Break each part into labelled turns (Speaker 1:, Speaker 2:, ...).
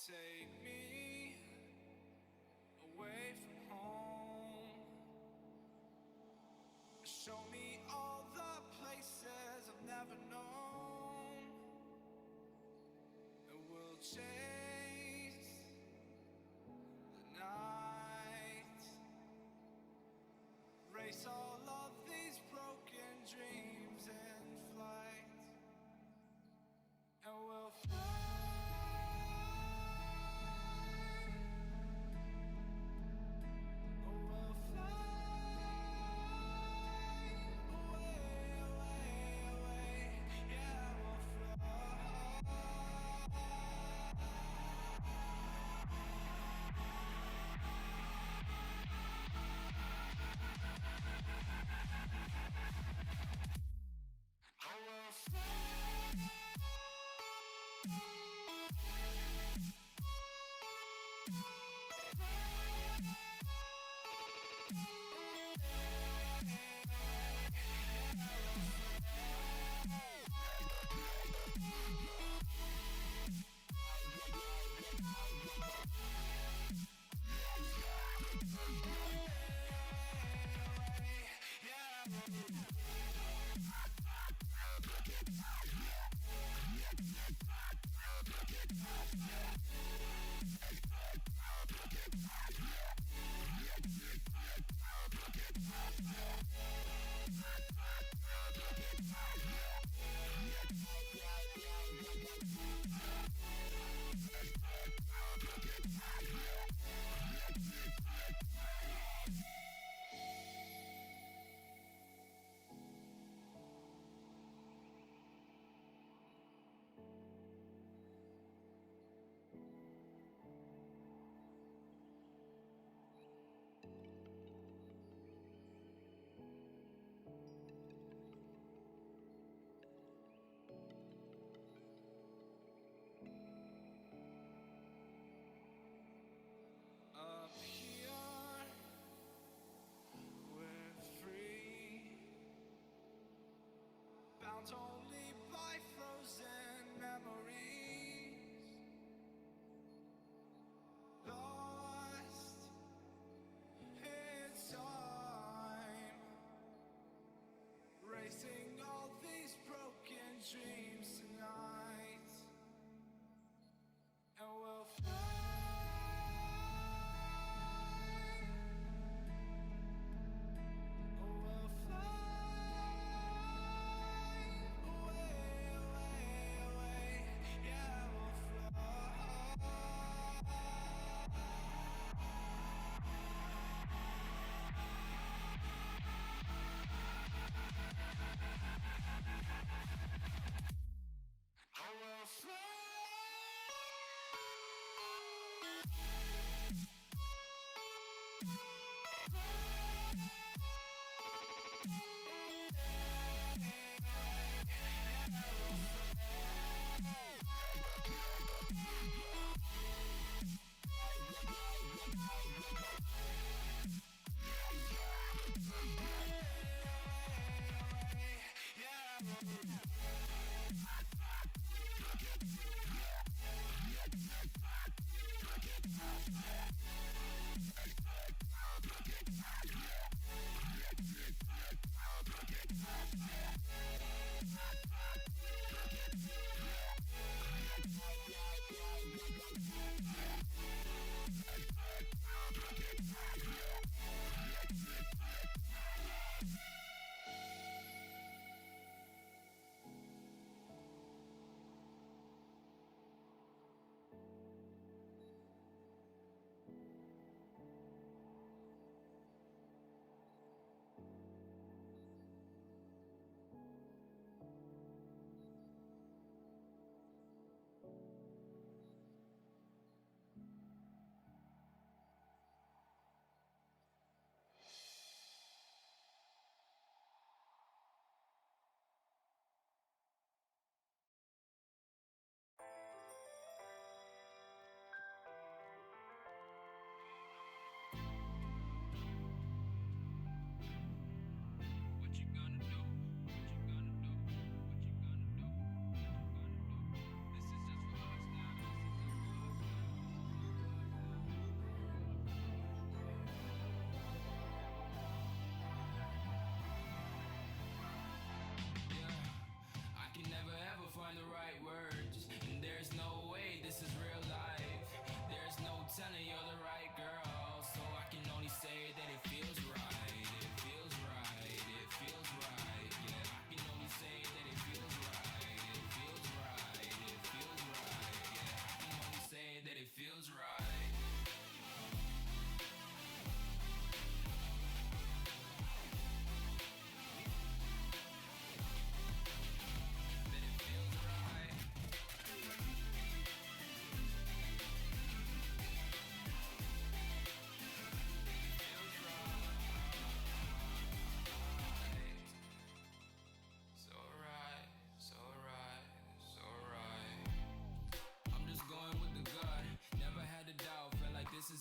Speaker 1: Take me away from home. Show me all the places I've never known. And we'll chase the night. Race all of these broken dreams in flight. And we'll fly.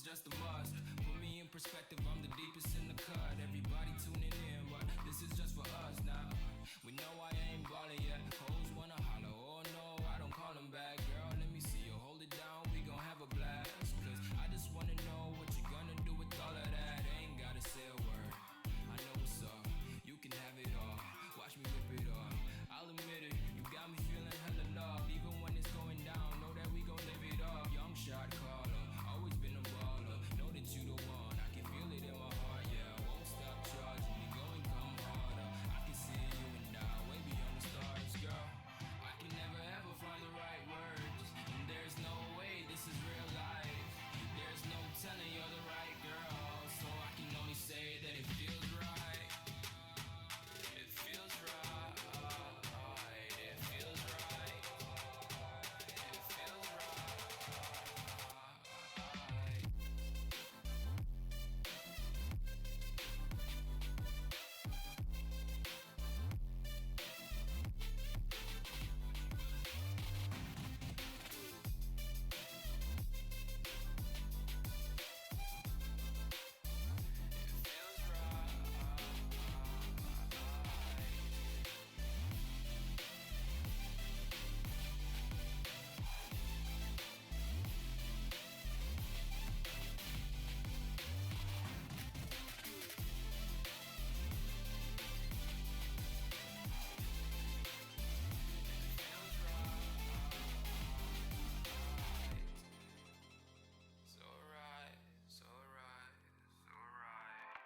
Speaker 1: just a must. Put me in perspective, I'm the deepest in the cut. Everybody tuning in, but this is just for us now. We know I ain't ballin' yet. Hoes wanna holler, oh no, I don't call them back. Girl, let me see you hold it down, we gon' have a blast. Cause I just wanna know what you gonna do with all of that. Ain't gotta say a word, I know what's up. You can have it all, watch me rip it off. I'll admit it, you got me feeling hella love. Even when it's going down, know that we gon' live it up. Young shot caller, always been a baller. Know that you the one, I can feel it in my heart, yeah. Won't stop charging me, go and come harder. I can see you and I, way beyond the stars, girl. I can never ever find the right words, and there's no way this is real life. There's no telling you're the right girl, so I can only say that it feels right. It feels right. It feels right. It feels right. So right, so right, so right.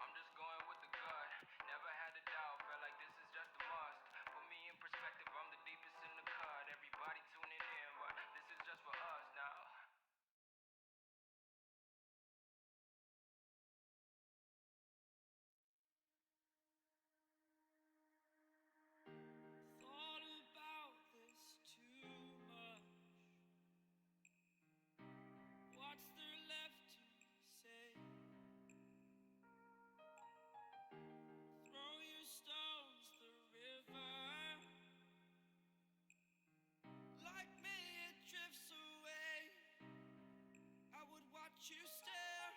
Speaker 1: I'm just going with the gut. Never had a doubt, felt like this is just a must. Put me in perspective, I'm the deepest in the cut. Everybody tuning in, but this is just for us now. Thought about this too much. What's there left to say? Throw your stones the river. Like me, it drifts away. I would watch you stare.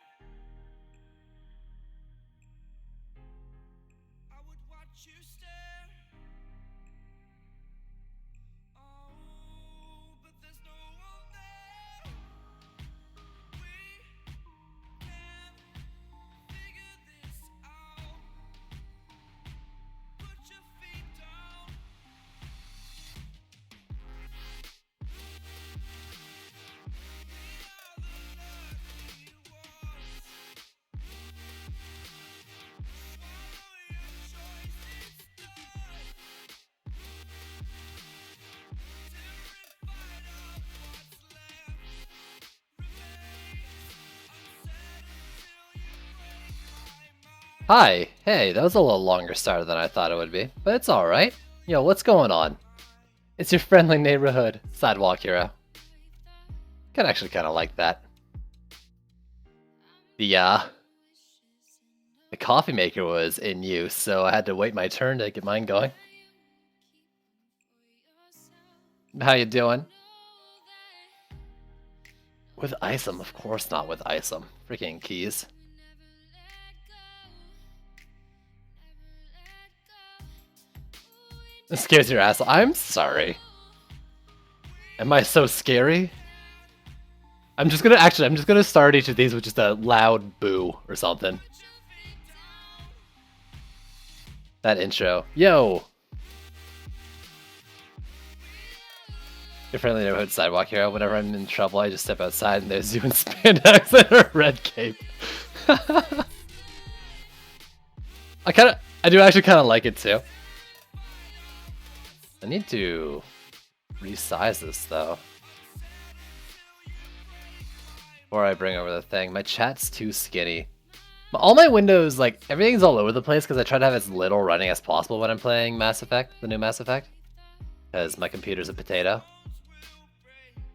Speaker 1: I would watch you stare. Oh, but there's no one there. We can't figure this out. Put your feet down.
Speaker 2: Hi, hey, that was a little longer start than I thought it would be, but it's alright. Yo, what's going on? It's your friendly neighborhood sidewalk hero. Actually kinda like that. The coffee maker was in use, so I had to wait my turn to get mine going. How you doing? With Isom? Of course not with Isom. Freaking keys. This scares your ass. I'm sorry. Am I so scary? I'm just gonna start each of these with just a loud boo or something. That intro. Yo! Your friendly neighborhood sidewalk hero. Whenever I'm in trouble, I just step outside and there's you in spandex and a red cape. I do actually kinda like it too. I need to resize this though before I bring over the thing. My chat's too skinny. All my windows, like, everything's all over the place because I try to have as little running as possible when I'm playing Mass Effect, the new Mass Effect. Because my computer's a potato.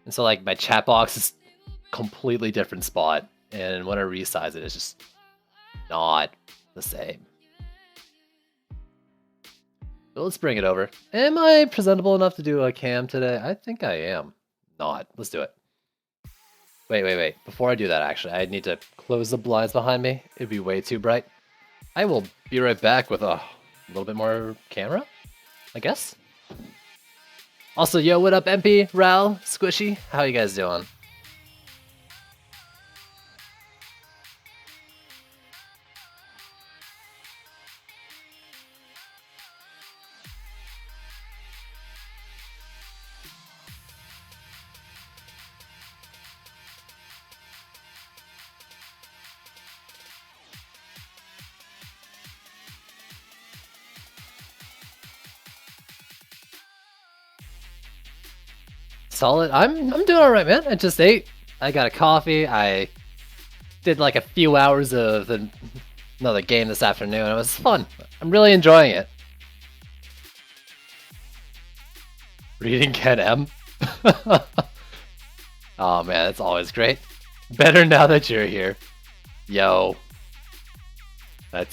Speaker 2: And so, like, my chat box is completely different spot. And when I resize it, it's just not the same. So let's bring it over. Am I presentable enough to do a cam today? I think I am. Not. Let's do it. Wait. Before I do that, actually, I need to close the blinds behind me. It'd be way too bright. I will be right back with a little bit more camera, I guess. Also, yo, what up, MP, Ral, Squishy? How you guys doing? Solid. I'm doing all right, man. I just ate. I got a coffee. I did like a few hours of another game this afternoon. It was fun. I'm really enjoying it. Reading Ken M. Oh man, it's always great. Better now that you're here. Yo. That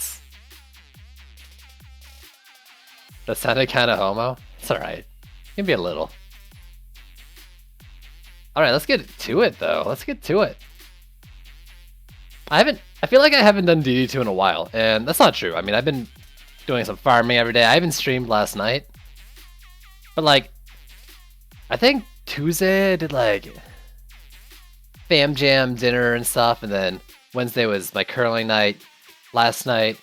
Speaker 2: sounded kind of homo. It's alright. Can be a little. Alright, let's get to it though. Let's get to it. I feel like I haven't done DD2 in a while, and that's not true. I mean, I've been doing some farming every day. I even streamed last night. But like, I think Tuesday I did like fam jam dinner and stuff, and then Wednesday was my curling night. Last night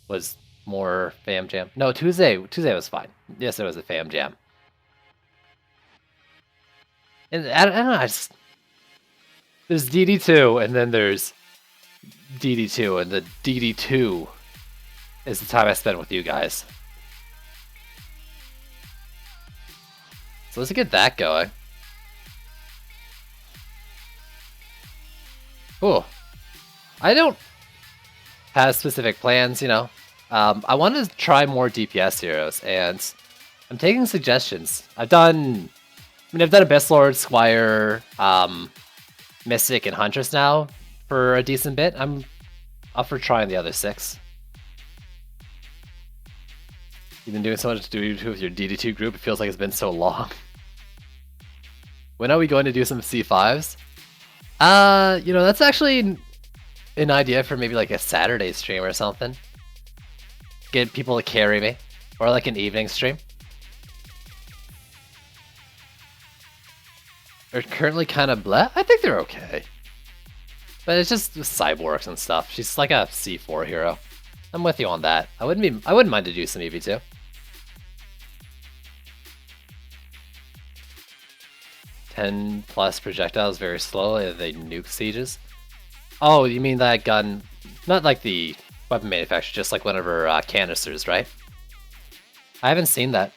Speaker 2: was more fam jam. No, Tuesday was fine. Yes, it was a fam jam. And I don't know, there's DD2, and then there's DD2, and the DD2 is the time I spent with you guys. So let's get that going. Cool. I don't have specific plans, you know. I want to try more DPS heroes, and I'm taking suggestions. I've done Abyss Lord, Squire, Mystic, and Huntress now for a decent bit. I'm up for trying the other 6. You've been doing so much to do with your DD2 group, it feels like it's been so long. When are we going to do some C5s? You know, that's actually an idea for maybe like a Saturday stream or something. Get people to carry me. Or like an evening stream. They're currently kind of bleh. I think they're okay. But it's just cyborgs and stuff. She's like a C4 hero. I'm with you on that. I wouldn't mind to do some EV2. +10 projectiles very slowly. They nuke sieges. Oh, you mean that gun? Not like the weapon manufacturer, just like one of her canisters, right? I haven't seen that.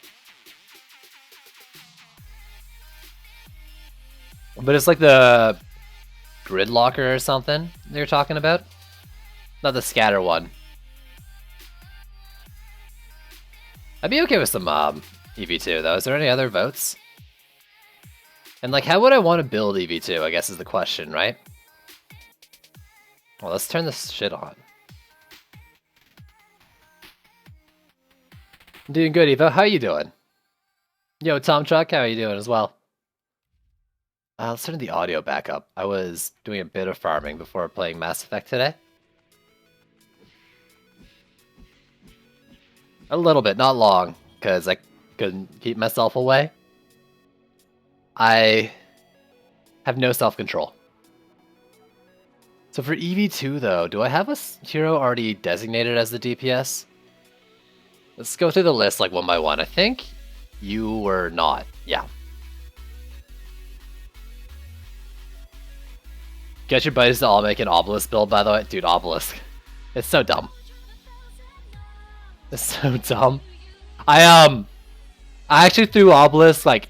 Speaker 2: But it's like the grid locker or something you're talking about? Not the scatter one. I'd be okay with some EV2 though. Is there any other votes? And like, how would I want to build EV2, I guess is the question, right? Well, let's turn this shit on. I'm doing good, Evo. How you doing? Yo, Tom Chuck, how are you doing as well? Let's turn the audio back up. I was doing a bit of farming before playing Mass Effect today. A little bit, not long, because I couldn't keep myself away. I have no self-control. So for EV2 though, do I have a hero already designated as the DPS? Let's go through the list like one by one. I think you were not. Yeah. Get your buddies to all make an Obelisk build, by the way. Dude, Obelisk. It's so dumb. It's so dumb. I actually threw Obelisk, like,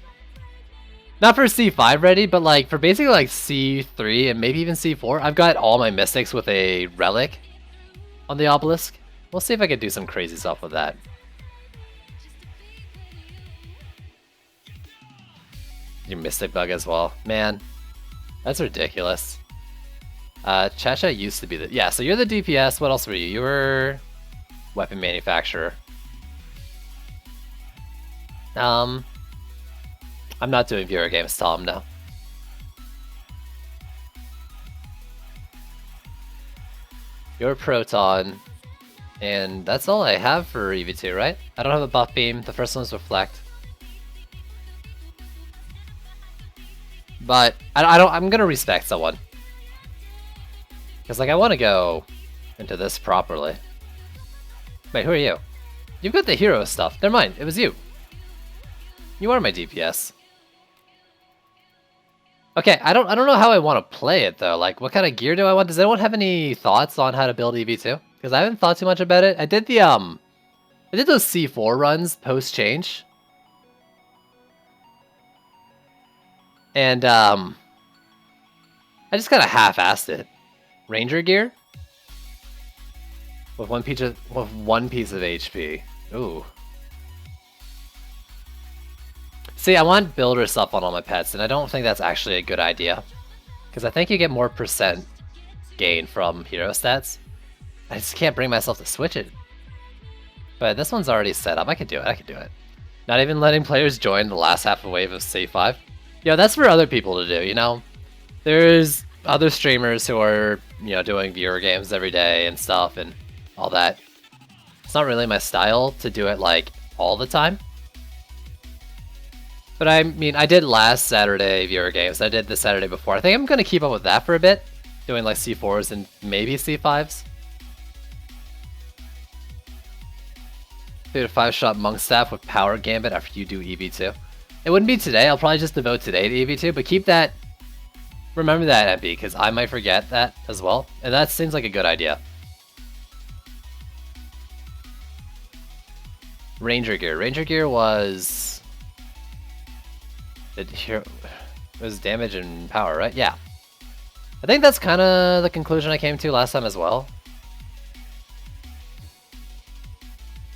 Speaker 2: not for C5 ready, but like for basically like C3 and maybe even C4. I've got all my mystics with a relic on the Obelisk. We'll see if I can do some crazy stuff with that. Your mystic bug as well. Man, that's ridiculous. Chacha used to be the... Yeah, so you're the DPS. What else were you? You were weapon manufacturer. I'm not doing viewer games, Tom, no. Your Proton, and that's all I have for EV2, right? I don't have a buff beam. The first one's Reflect. But I'm gonna respect someone. Because like I wanna go into this properly. Wait, who are you? You've got the hero stuff. Never mind, it was you. You are my DPS. Okay, I don't know how I want to play it though. Like, what kind of gear do I want? Does anyone have any thoughts on how to build EV2? Because I haven't thought too much about it. I did those C4 runs post change, and I just kind of half-assed it. Ranger gear with one piece of HP. Ooh. See, I want builder stuff on all my pets, and I don't think that's actually a good idea. Because I think you get more percent gain from hero stats. I just can't bring myself to switch it. But this one's already set up. I could do it. Not even letting players join the last half a wave of C5. Yeah, that's for other people to do, you know? There's other streamers who are, you know, doing viewer games every day and stuff and all that. It's not really my style to do it, like, all the time. But I mean, I did last Saturday viewer games. I did the Saturday before. I think I'm going to keep up with that for a bit. Doing like C4s and maybe C5s. Do a 5-shot monk staff with power gambit after you do EV2. It wouldn't be today. I'll probably just devote today to EV2. But keep that. Remember that, MP, because I might forget that as well. And that seems like a good idea. Ranger gear. Ranger gear was... It was damage and power, right? Yeah. I think that's kind of the conclusion I came to last time as well.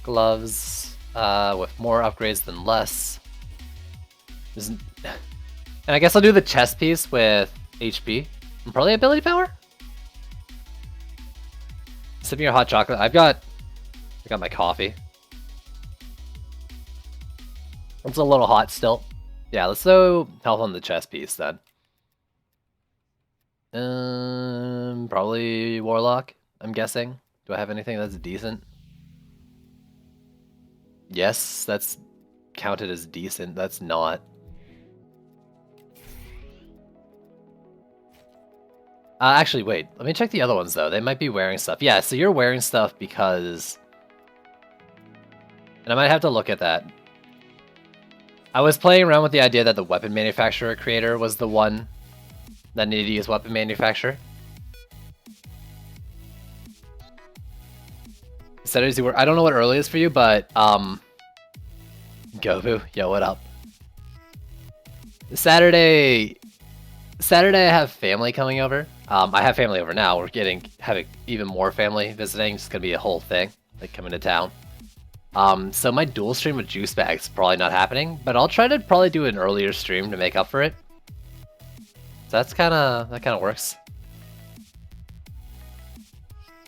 Speaker 2: Gloves with more upgrades than less. And I guess I'll do the chest piece with HP and probably ability power. Sipping your hot chocolate. I got my coffee. It's a little hot still. Yeah, let's throw health on the chest piece then. Probably Warlock, I'm guessing. Do I have anything that's decent? Yes, that's counted as decent. That's not. Actually, wait. Let me check the other ones, though. They might be wearing stuff. Yeah, so you're wearing stuff because... And I might have to look at that. I was playing around with the idea that the weapon manufacturer creator was the one that needed to use weapon manufacturer. Saturdays you work. I don't know what early is for you, but Gobu, yo, what up? Saturday I have family coming over. I have family over now. We're having even more family visiting. It's gonna be a whole thing, like coming to town. So my dual stream with Juice Bag is probably not happening, but I'll try to probably do an earlier stream to make up for it. So that kind of works.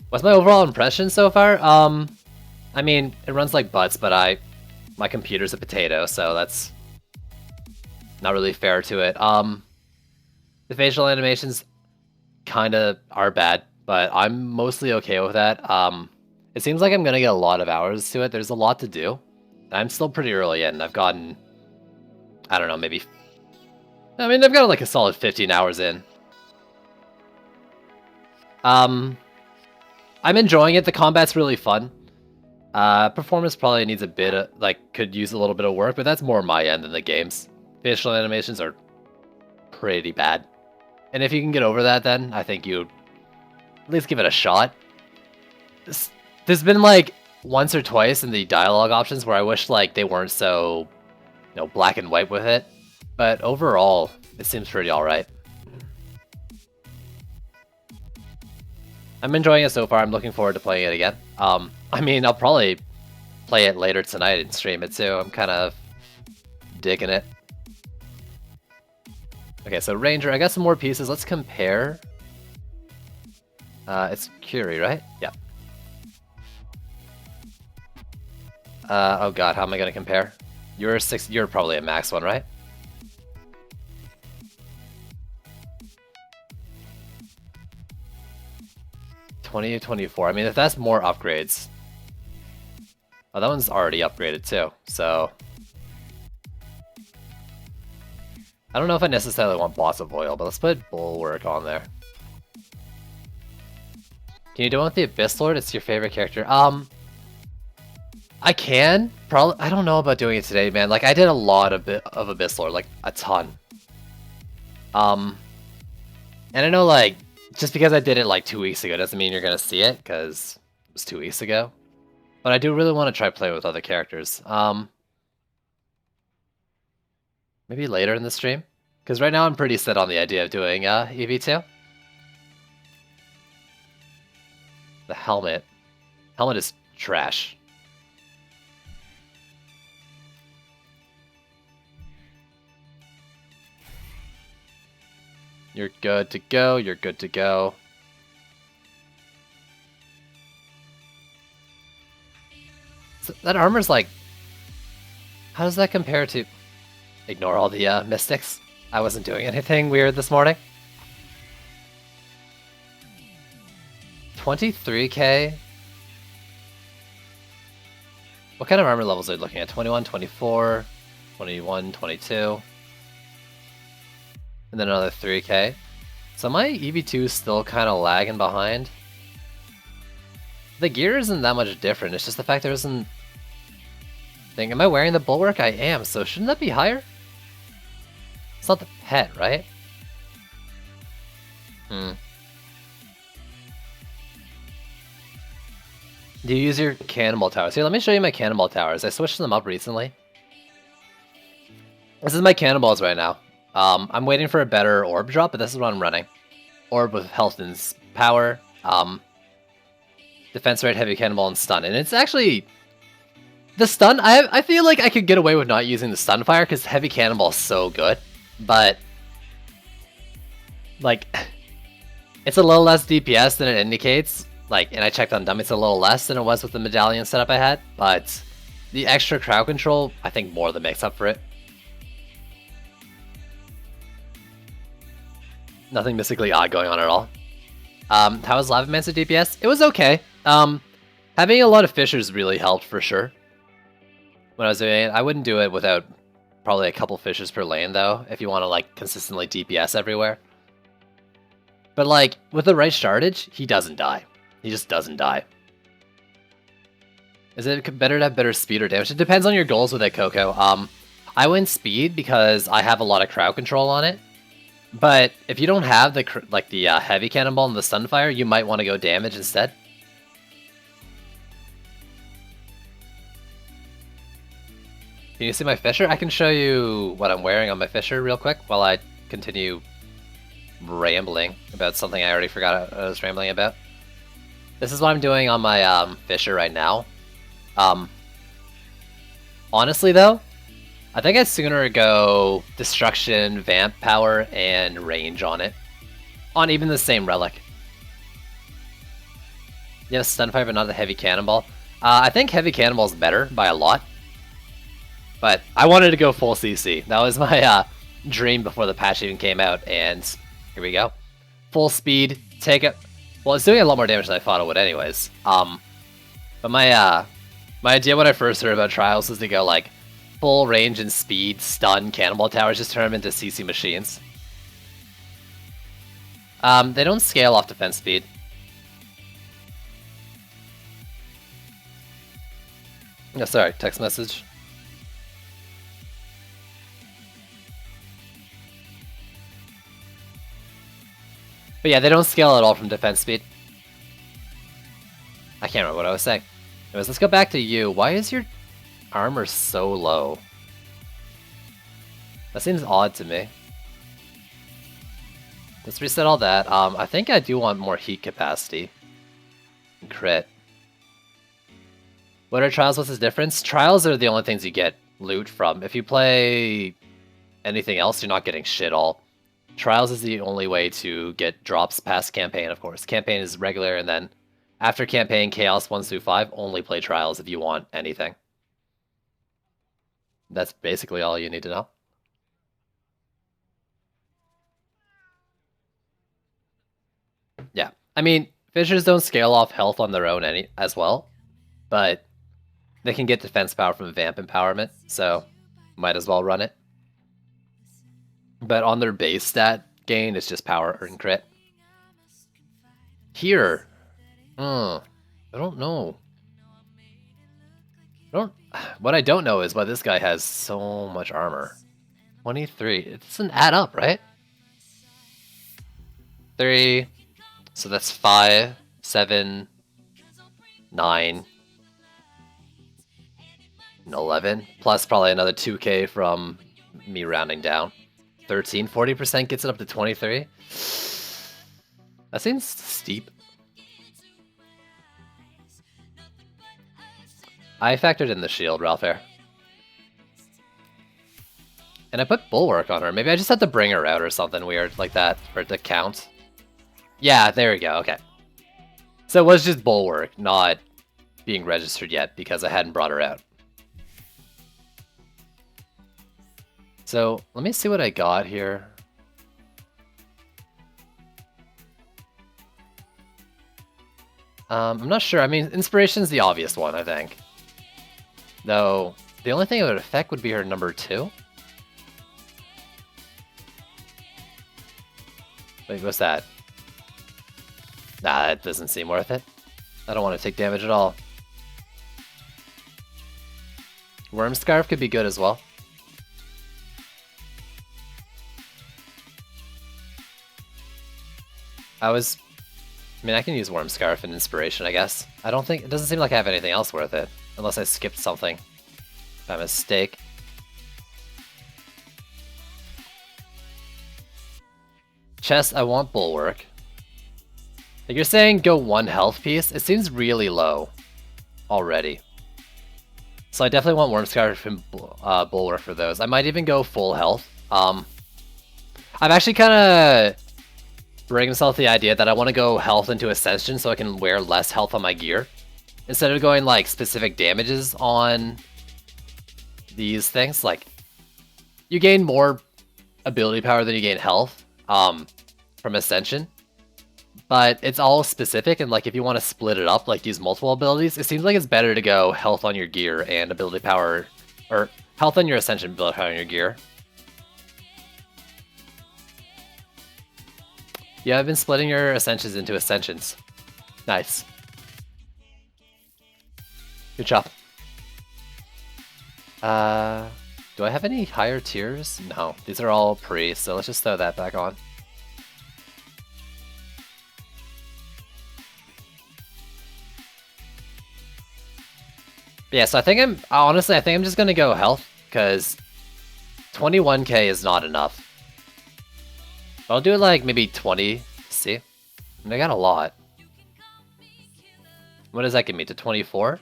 Speaker 2: What's my overall impression so far? I mean, it runs like butts, but my computer's a potato, so that's not really fair to it. The facial animations kind of are bad, but I'm mostly okay with that. It seems like I'm going to get a lot of hours to it. There's a lot to do. I'm still pretty early in. I've gotten, I don't know, maybe... I mean, I've got like a solid 15 hours in. I'm enjoying it. The combat's really fun. Performance probably needs a bit of, like, could use a little bit of work, but that's more my end than the game's. Facial animations are pretty bad. And if you can get over that, then I think you'd at least give it a shot. There's been like once or twice in the dialogue options where I wish like they weren't so, you know, black and white with it. But overall, it seems pretty alright. I'm enjoying it so far. I'm looking forward to playing it again. I mean, I'll probably play it later tonight and stream it too. I'm kind of digging it. Okay, so Ranger, I got some more pieces. Let's compare. It's Curie, right? Yeah. Oh god, how am I gonna compare? You're probably a max one, right? 2024. I mean, if that's more upgrades. Oh, that one's already upgraded too, so... I don't know if I necessarily want Boss of Oil, but let's put Bulwark on there. Can you do one with the Abyss Lord? It's your favorite character. I can. Probably. I don't know about doing it today, man. Like, I did a lot of Abyss Lord, like, a ton. And I know, like, just because I did it, like, 2 weeks ago doesn't mean you're gonna see it, because it was 2 weeks ago. But I do really want to try playing with other characters. Maybe later in the stream? Because right now I'm pretty set on the idea of doing EV2. The helmet. Helmet is trash. You're good to go, you're good to go. So that armor's like... How does that compare to... Ignore all the mystics. I wasn't doing anything weird this morning. 23k? What kind of armor levels are you looking at? 21, 24, 21, 22. And then another 3k. So my EV2 is still kind of lagging behind. The gear isn't that much different, it's just the fact there isn't... Am I wearing the Bulwark? I am, so shouldn't that be higher? It's not the pet, right? Do you use your cannonball towers? Here, let me show you my cannonball towers. I switched them up recently. This is my cannonballs right now. I'm waiting for a better orb drop, but this is what I'm running. Orb with health and power, defense rate, heavy cannonball, and stun. And it's actually... The stun, I feel like I could get away with not using the stun fire because heavy cannonball is so good. But, like, it's a little less DPS than it indicates. Like, and I checked on dummy, it's a little less than it was with the medallion setup I had. But the extra crowd control, I think more than makes up for it. Nothing mystically odd going on at all. How was Lavamancer DPS? It was okay. Having a lot of fissures really helped for sure. When I was doing it, I wouldn't do it without probably a couple fissures per lane though, if you want to like consistently DPS everywhere. But like, with the right shardage, he doesn't die. He just doesn't die. Is it better to have better speed or damage? It depends on your goals with it, Coco. I win speed because I have a lot of crowd control on it. But if you don't have the heavy cannonball and the sunfire, you might want to go damage instead. Can you see my Fisher? I can show you what I'm wearing on my Fisher real quick while I continue rambling about something I already forgot I was rambling about. This is what I'm doing on my Fisher right now. Honestly though, I think I'd sooner go Destruction, Vamp Power, and Range on it. On even the same relic. Yes, Stunfire, but not the Heavy Cannonball. I think Heavy Cannonball is better by a lot. But I wanted to go full CC. That was my dream before the patch even came out, and here we go. Full speed, take it. Well, it's doing a lot more damage than I thought it would anyways. But my idea when I first heard about Trials was to go like full range and speed, stun, cannonball towers, just turn them into CC machines. They don't scale off defense speed. No, sorry, text message. But yeah, they don't scale at all from defense speed. I can't remember what I was saying. Anyways, let's go back to you. Why is your armor so low? That seems odd to me. Let's reset all that. I think I do want more heat capacity. And crit. What are trials? What's the difference? Trials are the only things you get loot from. If you play anything else, you're not getting shit all. Trials is the only way to get drops past campaign, of course. Campaign is regular, and then after campaign, Chaos 1 through 5, only play Trials if you want anything. That's basically all you need to know. Yeah. I mean, Finishers don't scale off health on their own as well, but they can get defense power from Vamp Empowerment, so might as well run it. But on their base stat gain, it's just power and crit. Here, I don't know. What I don't know is why this guy has so much armor. 23. It doesn't add up, right? 3. So that's 5, 7, 9, and 11. Plus probably another 2k from me rounding down. 13. 40% gets it up to 23. That seems steep. I factored in the shield, Ralphair. And I put Bulwark on her. Maybe I just had to bring her out or something weird like that for it to count. Yeah, there we go. Okay. So it was just Bulwark, not being registered yet because I hadn't brought her out. So let me see what I got here. I'm not sure. I mean, Inspiration's the obvious one, I think. Though, the only thing it would affect would be her number 2. Wait, what's that? Nah, that doesn't seem worth it. I don't want to take damage at all. Worm Scarf could be good as well. I mean, I can use Worm Scarf and Inspiration, I guess. I don't think... It doesn't seem like I have anything else worth it. Unless I skipped something. By mistake. Chest, I want Bulwark. Like you're saying go 1 health piece? It seems really low. Already. So I definitely want Worm Scarf and Bulwark for those. I might even go full health. I'm actually kind of... bringing myself the idea that I want to go health into Ascension so I can wear less health on my gear. Instead of going like specific damages on these things, like you gain more ability power than you gain health from Ascension. But it's all specific, and like if you want to split it up, like use multiple abilities, it seems like it's better to go health on your gear and ability power, or health on your Ascension, ability power on your gear. Yeah, I've been splitting your Ascensions into Ascensions. Nice. Good job. Do I have any higher tiers? No, these are all pre, so let's just throw that back on. Yeah, so I think honestly, I think I'm just gonna go health, because 21k is not enough. I'll do like maybe 20, see? And I got a lot. What does that get me, to 24?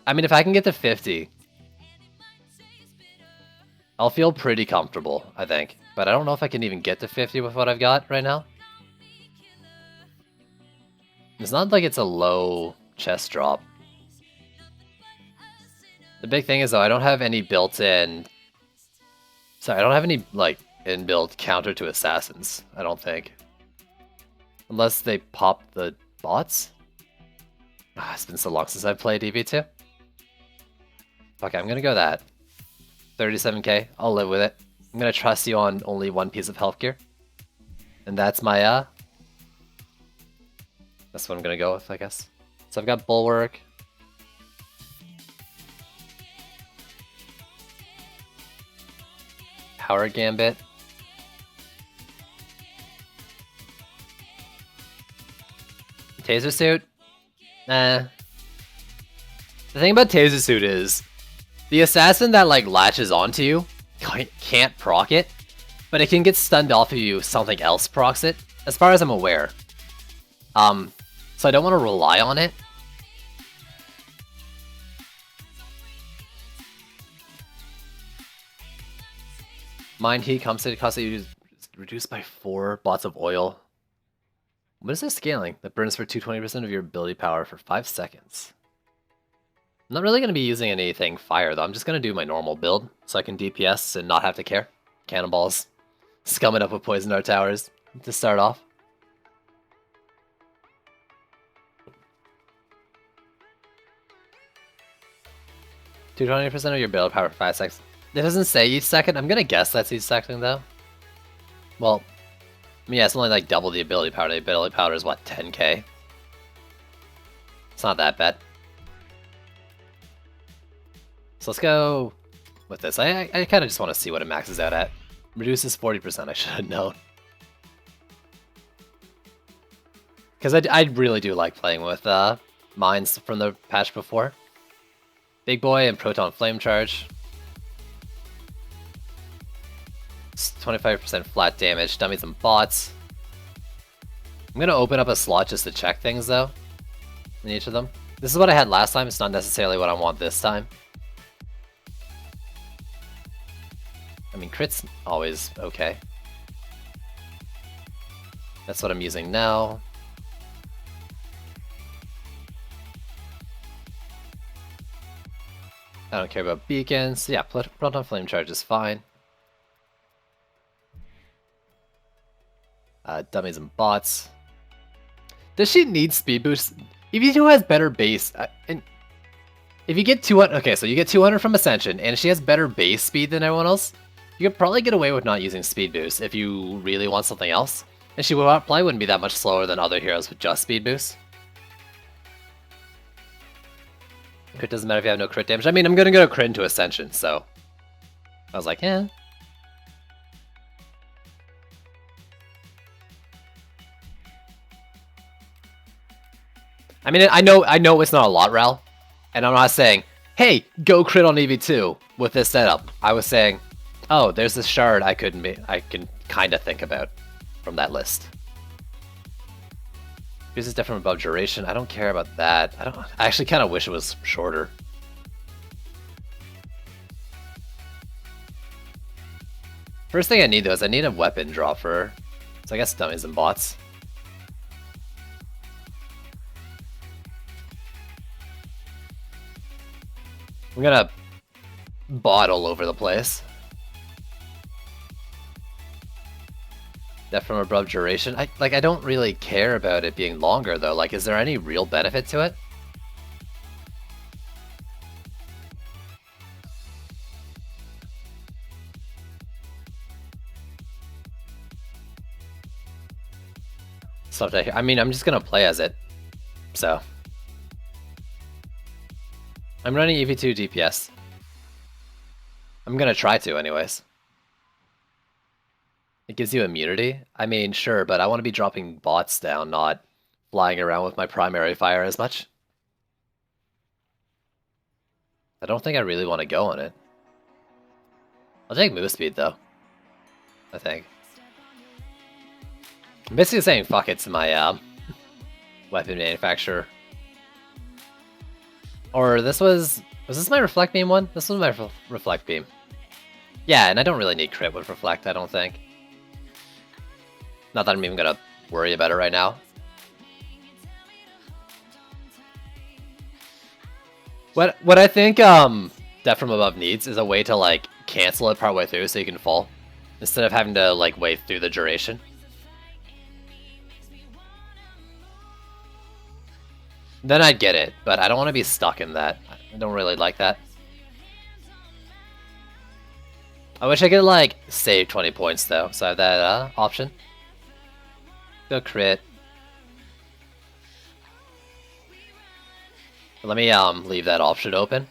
Speaker 2: I mean, if I can get to 50, I'll feel pretty comfortable, I think. But I don't know if I can even get to 50 with what I've got right now. It's not like it's a low chest drop. The big thing is, though, I don't have any built-in... Sorry, I don't have any, like, inbuilt counter to assassins, I don't think. Unless they pop the bots? It's been so long since I've played EV2. Okay, I'm gonna go that. 37k, I'll live with it. I'm gonna trust you on only 1 piece of health gear. And that's my, that's what I'm gonna go with, I guess. So I've got Bulwark. Power Gambit. Taser Suit? Nah. The thing about Taser Suit is, the assassin that like latches onto you can't proc it, but it can get stunned off of you if something else procs it, as far as I'm aware. So I don't want to rely on it. Mind Heat comes to cost you reduced by 4 bots of oil. What is this scaling? That burns for 220% of your ability power for 5 seconds. I'm not really going to be using anything fire though. I'm just going to do my normal build so I can DPS and not have to care. Cannonballs. Scum it up with Poison Dart Towers to start off. 220% of your build power for 5 seconds. It doesn't say each second. I'm gonna guess that's each second though. Well, I mean, yeah, it's only like double the ability power. The ability power is what, 10k? It's not that bad. So let's go with this. I kind of just want to see what it maxes out at. Reduces 40%, I should have known. Because I really do like playing with mines from the patch before. Big Boy and Proton Flame Charge. 25% flat damage, dummies and bots. I'm going to open up a slot just to check things though, in each of them. This is what I had last time, it's not necessarily what I want this time. I mean, crit's always okay. That's what I'm using now. I don't care about beacons. Yeah, Proton Flame Charge is fine. Dummies and bots. Does she need speed boost? EV2 has better base. And if you get 200, okay, so you get 200 from Ascension, and she has better base speed than everyone else, you could probably get away with not using speed boost if you really want something else. And she probably wouldn't be that much slower than other heroes with just speed boost. Crit doesn't matter if you have no crit damage. I mean, I'm gonna go crit into Ascension, so I was like, eh. I mean, I know it's not a lot, Ral, and I'm not saying, hey, go crit on EV2 with this setup. I was saying, oh, there's this shard I can kind of think about from that list. This is different above duration. I don't care about that. I actually kind of wish it was shorter. First thing I need though is I need a weapon drop for her. So I guess dummies and bots. I'm gonna bot all over the place. Death from above duration. I don't really care about it being longer though. Like, is there any real benefit to it? Stuff I mean, I'm just gonna play as it. So I'm running EV2 DPS. I'm gonna try to anyways. It gives you immunity? I mean, sure, but I want to be dropping bots down, not flying around with my primary fire as much. I don't think I really want to go on it. I'll take move speed though, I think. I'm basically saying fuck it to my weapon manufacturer. Or this was this my Reflect Beam one? This was my Reflect Beam. Yeah, and I don't really need crit with Reflect, I don't think. Not that I'm even gonna worry about it right now. What I think Death from Above needs is a way to like cancel it partway through so you can fall, instead of having to like wait through the duration. Then I'd get it, but I don't want to be stuck in that. I don't really like that. I wish I could like save 20 points though, so I have that option. Go crit. Let me leave that option open.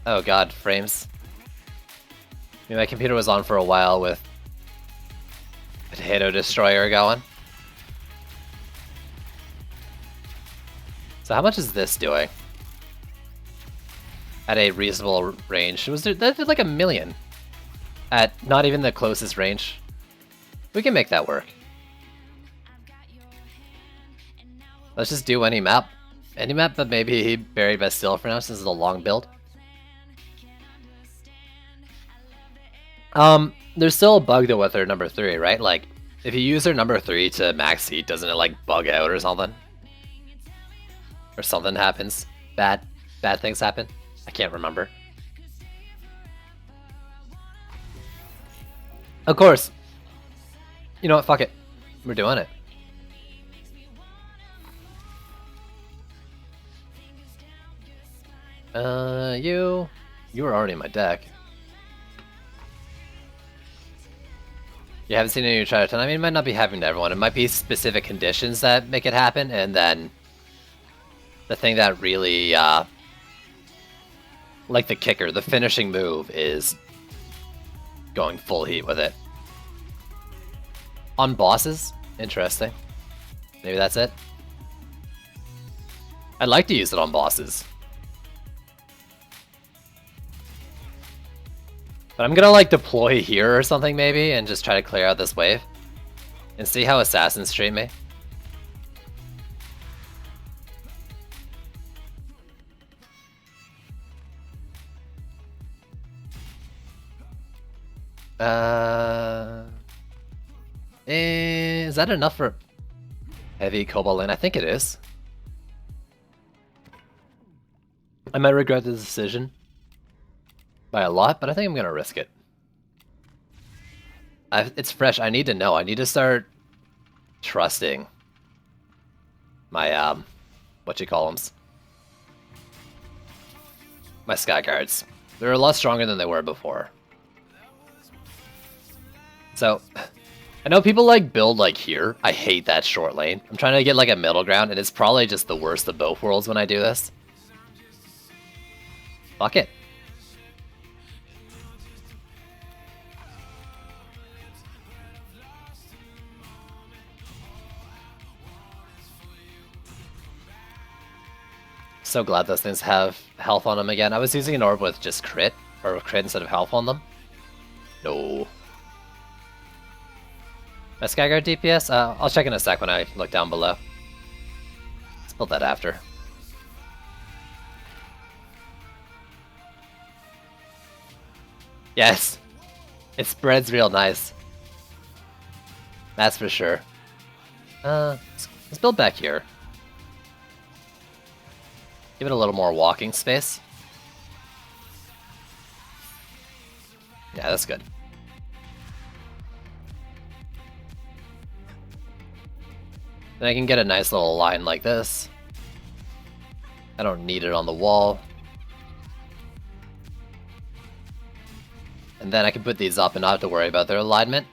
Speaker 2: Oh god, frames. I mean, my computer was on for a while with Potato Destroyer going. So how much is this doing? At a reasonable range. That did like 1 million. At not even the closest range. We can make that work. Let's just do any map. Any map that may be Buried Bastille for now, since it's a long build. There's still a bug though with her number 3, right? Like, if you use her number 3 to max heat, doesn't it like bug out or something? Or something happens. Bad things happen. I can't remember. Of course. You know what? Fuck it. We're doing it. You were already in my deck. You haven't seen any try to ton. I mean, it might not be happening to everyone. It might be specific conditions that make it happen, and then the thing that really, like the kicker, the finishing move is going full heat with it. On bosses? Interesting. Maybe that's it. I'd like to use it on bosses. But I'm gonna like deploy here or something maybe and just try to clear out this wave. And see how assassins treat me. Is that enough for heavy Cobalt lane? I think it is. I might regret the decision by a lot, but I think I'm gonna risk it. It's fresh. I need to know. I need to start trusting my whatchamacallums. My Sky Guards. They're a lot stronger than they were before. So, I know people like build like here. I hate that short lane. I'm trying to get like a middle ground, and it's probably just the worst of both worlds when I do this. Fuck it. So glad those things have health on them again. I was using an orb with just crit, or crit instead of health on them. No. My Skyguard DPS? I'll check in a sec when I look down below. Let's build that after. Yes! It spreads real nice. That's for sure. Let's build back here. Give it a little more walking space. Yeah, that's good. Then I can get a nice little line like this. I don't need it on the wall. And then I can put these up and not have to worry about their alignment.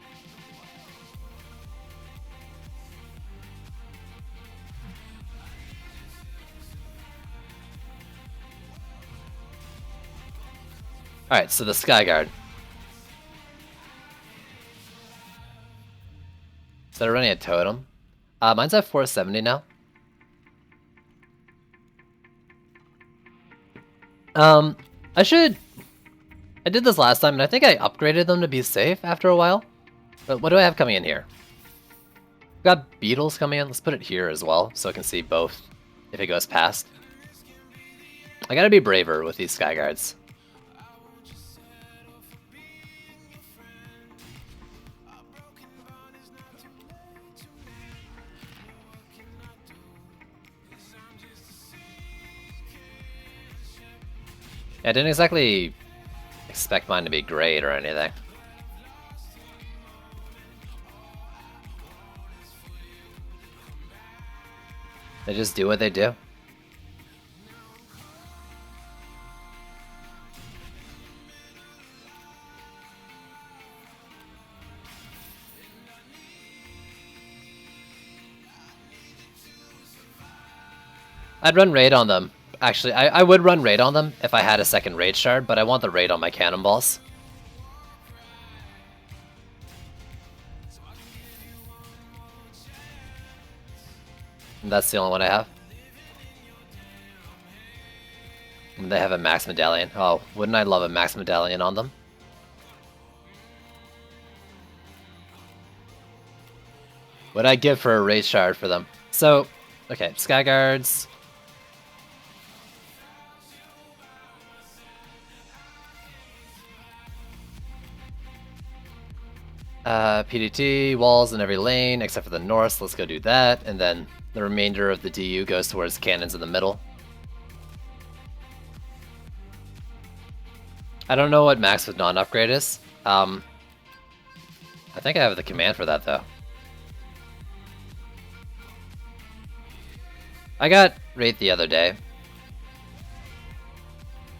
Speaker 2: Alright, so the Skyguard. Instead of running a totem. Mine's at 470 now. I did this last time, and I think I upgraded them to be safe after a while. But what do I have coming in here? Got beetles coming in. Let's put it here as well, so I can see both if it goes past. I gotta be braver with these Skyguards. I didn't exactly expect mine to be great or anything. They just do what they do. I'd run raid on them. Actually, I would run raid on them if I had a second raid shard, but I want the raid on my cannonballs. And that's the only one I have. And they have a max medallion. Oh, wouldn't I love a max medallion on them? What'd I give for a raid shard for them? So, okay, Skyguards. PDT, walls in every lane except for the north, so let's go do that, and then the remainder of the DU goes towards cannons in the middle. I don't know what max with non-upgrade is. I think I have the command for that though. I got Wraith the other day.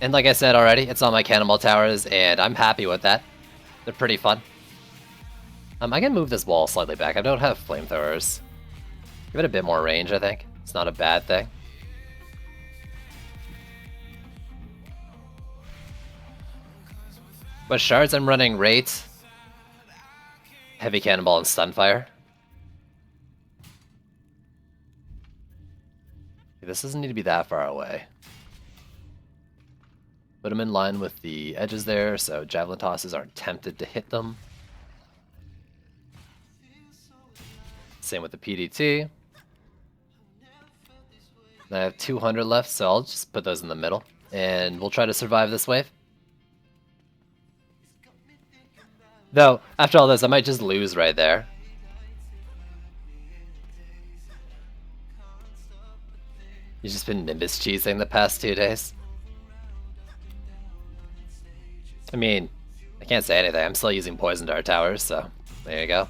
Speaker 2: And like I said already, it's on my cannonball towers, and I'm happy with that. They're pretty fun. I can move this wall slightly back. I don't have flamethrowers. Give it a bit more range, I think. It's not a bad thing. But shards, I'm running Rate, Heavy Cannonball, and Stunfire. This doesn't need to be that far away. Put them in line with the edges there, so Javelin Tosses aren't tempted to hit them. Same with the PDT. I have 200 left, so I'll just put those in the middle. And we'll try to survive this wave. Though, after all this, I might just lose right there. You've just been Nimbus cheesing the past 2 days. I mean, I can't say anything. I'm still using Poison Dart Towers, so there you go.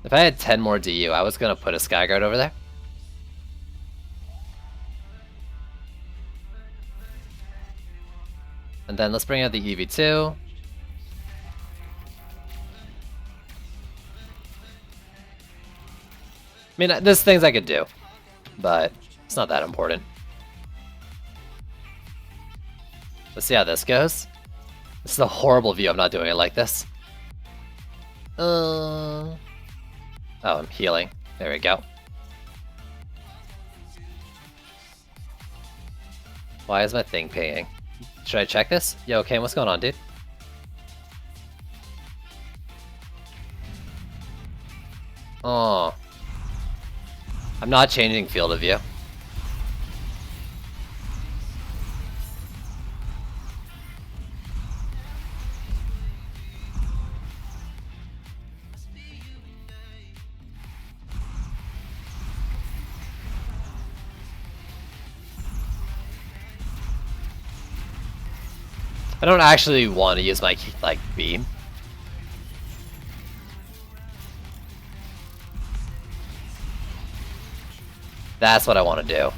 Speaker 2: If I had 10 more DU, I was going to put a Skyguard over there. And then let's bring out the EV2. I mean, there's things I could do, but it's not that important. Let's see how this goes. This is a horrible view. I'm not doing it like this. Oh, I'm healing. There we go. Why is my thing pinging? Should I check this? Yo, Kane, what's going on, dude? Oh. I'm not changing field of view. I don't actually want to use my beam. That's what I want to do.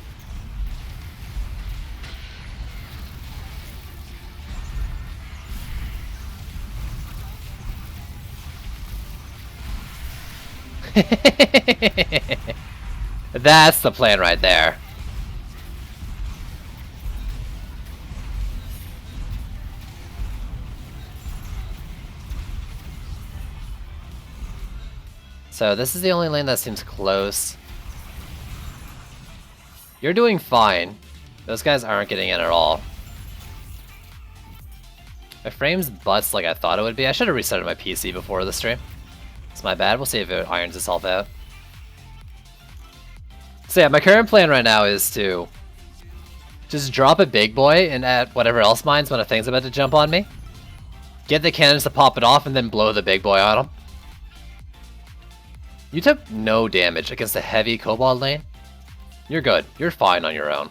Speaker 2: That's the plan right there. So this is the only lane that seems close. You're doing fine. Those guys aren't getting in at all. My frame's butts like I thought it would be. I should have restarted my PC before the stream. It's my bad. We'll see if it irons itself out. So yeah, my current plan right now is to just drop a big boy and at whatever else mines when a thing's about to jump on me. Get the cannons to pop it off and then blow the big boy on him. You took no damage against a heavy Kobold lane. You're good. You're fine on your own.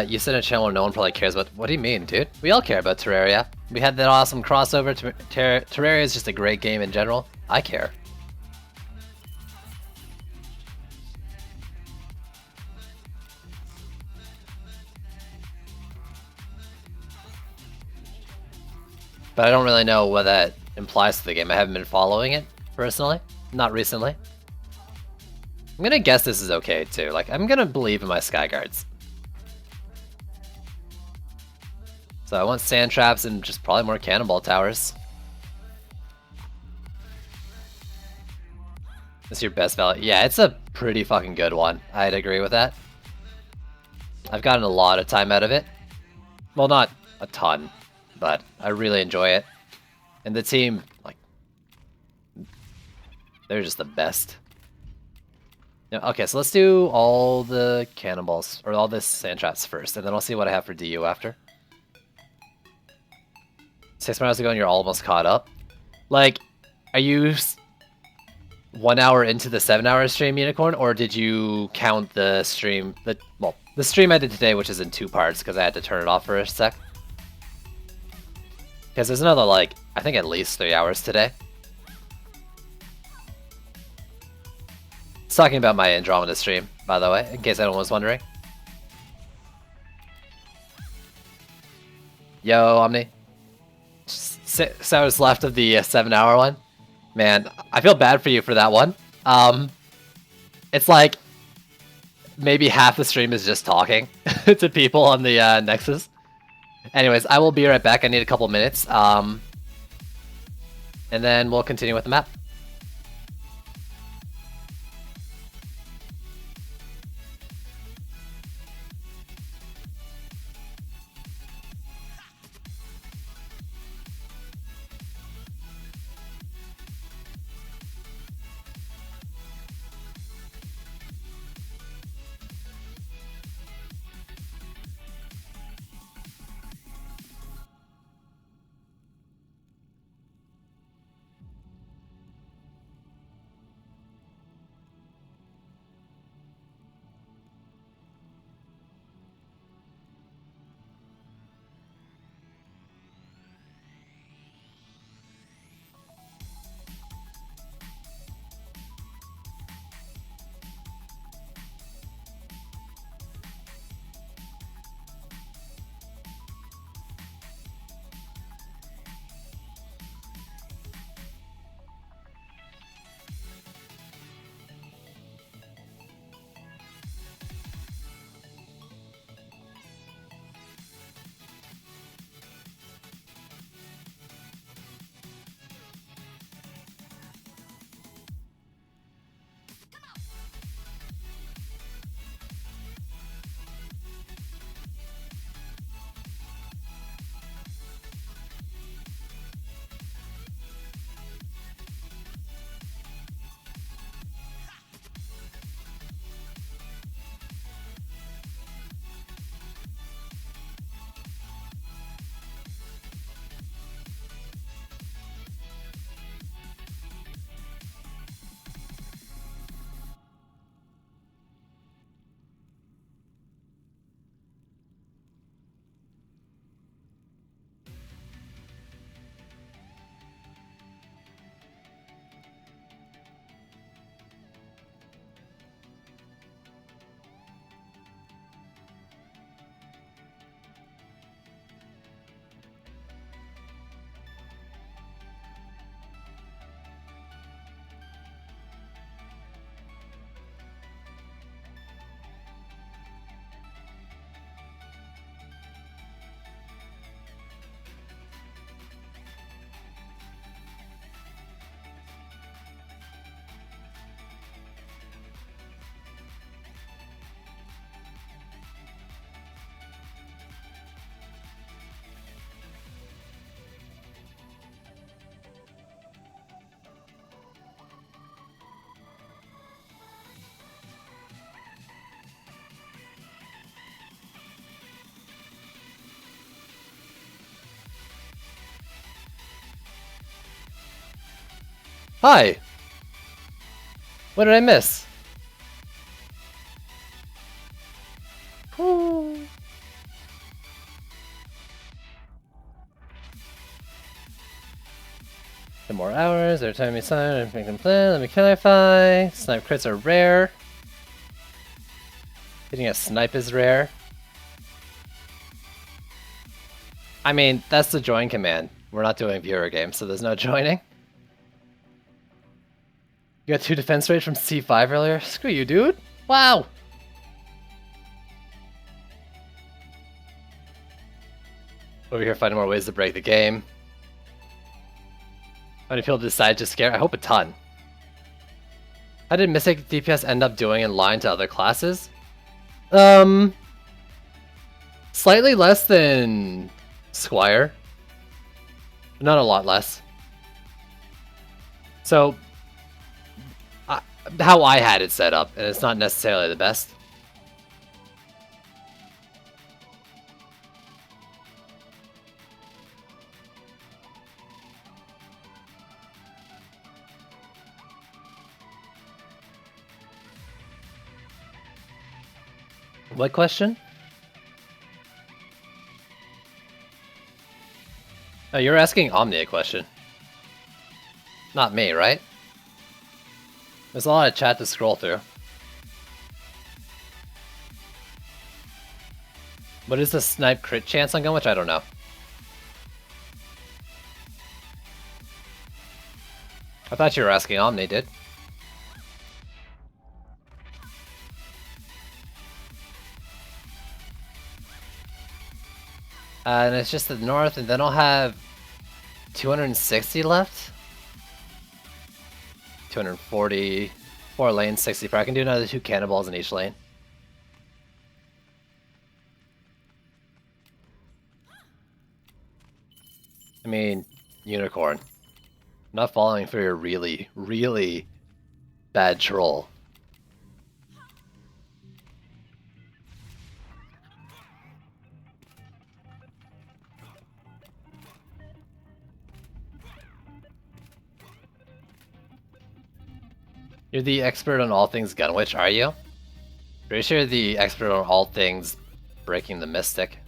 Speaker 2: You said in a channel where no one probably cares about. What do you mean, dude? We all care about Terraria. We had that awesome crossover. Terraria is just a great game in general. I care. But I don't really know what that implies to the game. I haven't been following it, personally. Not recently. I'm gonna guess this is okay, too. Like, I'm gonna believe in my Skyguards. So I want sand traps and just probably more cannonball towers. This is your best value. Yeah, it's a pretty fucking good one. I'd agree with that. I've gotten a lot of time out of it. Well, not a ton, but I really enjoy it. And the team, like, they're just the best. Yeah, okay, so let's do all the cannonballs, or all the sand traps first, and then I'll see what I have for DU after. 6 rounds ago and you're almost caught up. Like, are you 1 hour into the 7-hour stream, Unicorn, or did you count the stream? The stream I did today, which is in 2 parts, because I had to turn it off for a sec. Because there's another, like, I think at least 3 hours today. It's talking about my Andromeda stream, by the way, in case anyone was wondering. Yo, Omni. 6 hours left of the 7-hour one. Man, I feel bad for you for that one. It's like maybe half the stream is just talking to people on the Nexus. Anyways, I will be right back. I need a couple minutes. And then we'll continue with the map. Hi! What did I miss? Ooh. 10 more hours, every time we sign, everything can plan, let me clarify. Snipe crits are rare. Hitting a snipe is rare. I mean, that's the join command. We're not doing viewer games, so there's no joining. You got 2 defense rage from C5 earlier? Screw you, dude. Wow! Over here finding more ways to break the game. How many people decide to scare? I hope a ton. How did Mystic DPS end up doing in line to other classes? Slightly less than Squire. Not a lot less. So, how I had it set up, and it's not necessarily the best. What question? Oh, you're asking Omni a question. Not me, right? There's a lot of chat to scroll through. What is the snipe crit chance on Gunwitch? I don't know. I thought you were asking Omni, dude. And it's just the north, and then I'll have 260 left. 240, 4 lanes, 64. I can do another 2 cannonballs in each lane. I mean, Unicorn. I'm not falling for your really, really bad troll. You're the expert on all things Gunwitch, are you? Pretty sure you're the expert on all things breaking the Mystic.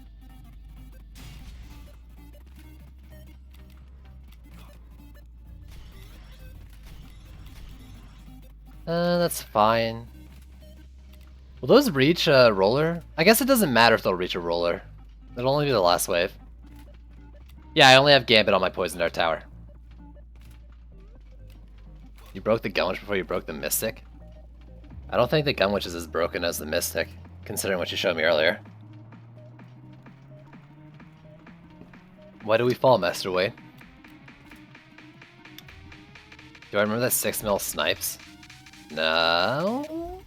Speaker 2: That's fine. Will those reach a roller? I guess it doesn't matter if they'll reach a roller. It'll only be the last wave. Yeah, I only have Gambit on my Poison Dart tower. You broke the Gunwitch before you broke the Mystic? I don't think the Gunwitch is as broken as the Mystic, considering what you showed me earlier. Why do we fall, Master Wade? Do I remember that 6mm snipes? No?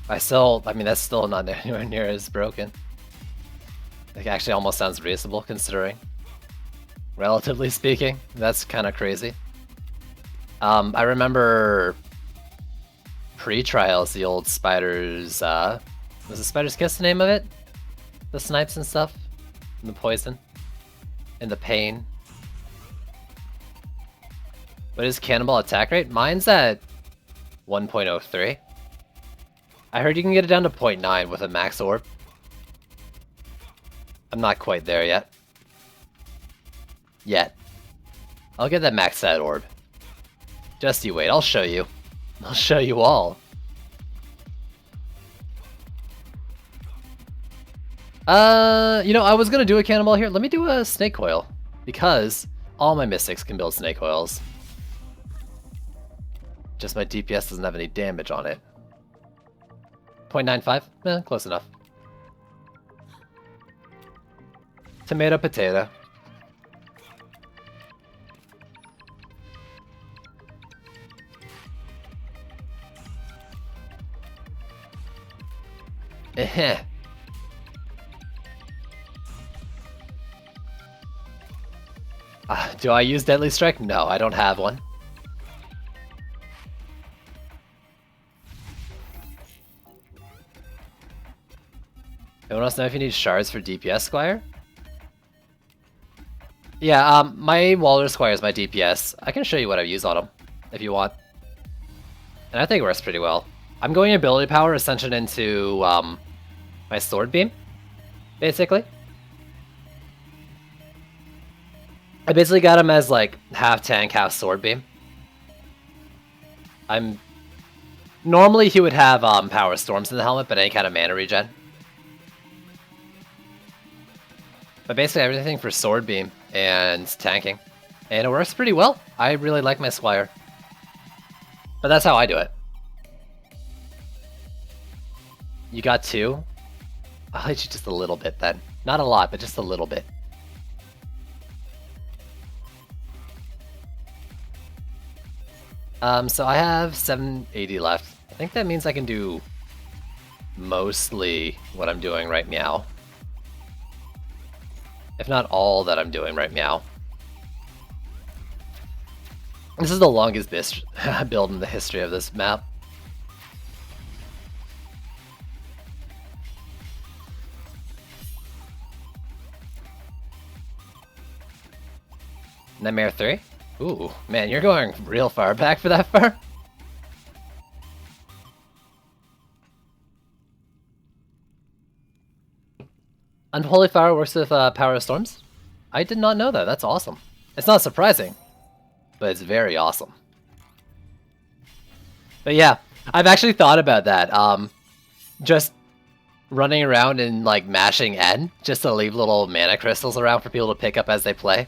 Speaker 2: I mean, that's still not anywhere near as broken. It actually almost sounds reasonable, considering. Relatively speaking, that's kind of crazy. I remember pre-trials, the old Spiders, was it Spider's Kiss the name of it? The snipes and stuff? And the poison? And the pain? What is cannonball attack rate? Mine's at 1.03. I heard you can get it down to 0.9 with a max orb. I'm not quite there yet. I'll get that max out orb. Just you wait, I'll show you. I'll show you all. You know, I was gonna do a cannonball here. Let me do a snake coil. Because all my mystics can build snake coils. Just my DPS doesn't have any damage on it. 0.95? Eh, close enough. Tomato, potato. Eh. Do I use Deadly Strike? No, I don't have one. Anyone else know if you need shards for DPS Squire? Yeah, my Waller Squire is my DPS. I can show you what I use on him, if you want. And I think it works pretty well. I'm going ability power Ascension into my Sword Beam, basically. I basically got him as like half tank, half Sword Beam. Normally he would have Power Storms in the helmet, but any kind of mana regen. But basically everything for Sword Beam and tanking. And it works pretty well. I really like my Squire. But that's how I do it. You got 2? I'll hit you just a little bit then. Not a lot, but just a little bit. So I have 780 left. I think that means I can do mostly what I'm doing right now. If not all that I'm doing right now. This is the longest build in the history of this map. Nightmare 3? Ooh, man, you're going real far back for that far? Unholy Fire works with Power of Storms? I did not know that. That's awesome. It's not surprising, but it's very awesome. But yeah, I've actually thought about that. Just running around and like mashing N just to leave little mana crystals around for people to pick up as they play.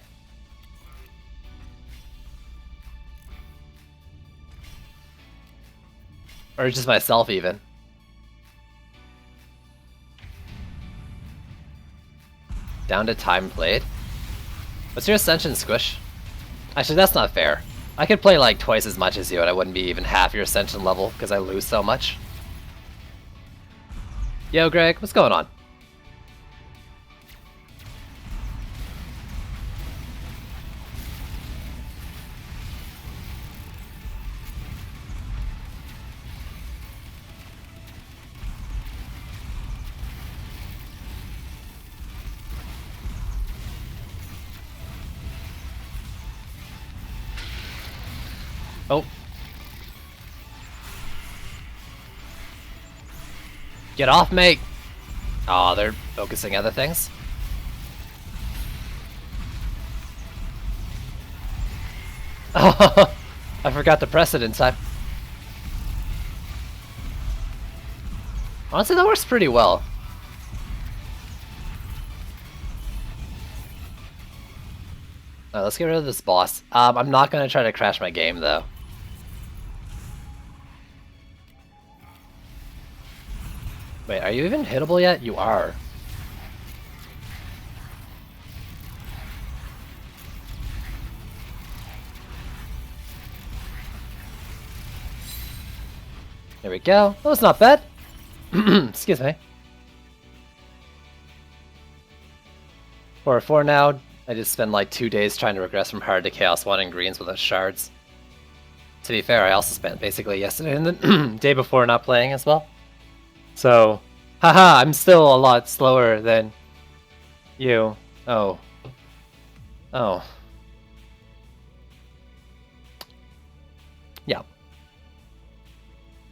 Speaker 2: Or just myself even. Down to time played. What's your Ascension, Squish? Actually, that's not fair. I could play like twice as much as you and I wouldn't be even half your Ascension level because I lose so much. Yo, Greg, what's going on? Oh. Get off, mate! Oh, they're focusing other things. Oh, I forgot to press it in time. Honestly, that works pretty well. Alright, let's get rid of this boss. I'm not gonna try to crash my game, though. Wait, are you even hittable yet? You are. There we go. That was not bad. Excuse me. 4-4 now. I just spent like 2 days trying to regress from hard to Chaos 1 and greens without shards. To be fair, I also spent basically yesterday and the day before not playing as well. So, haha, I'm still a lot slower than you. Oh. Oh. Yeah.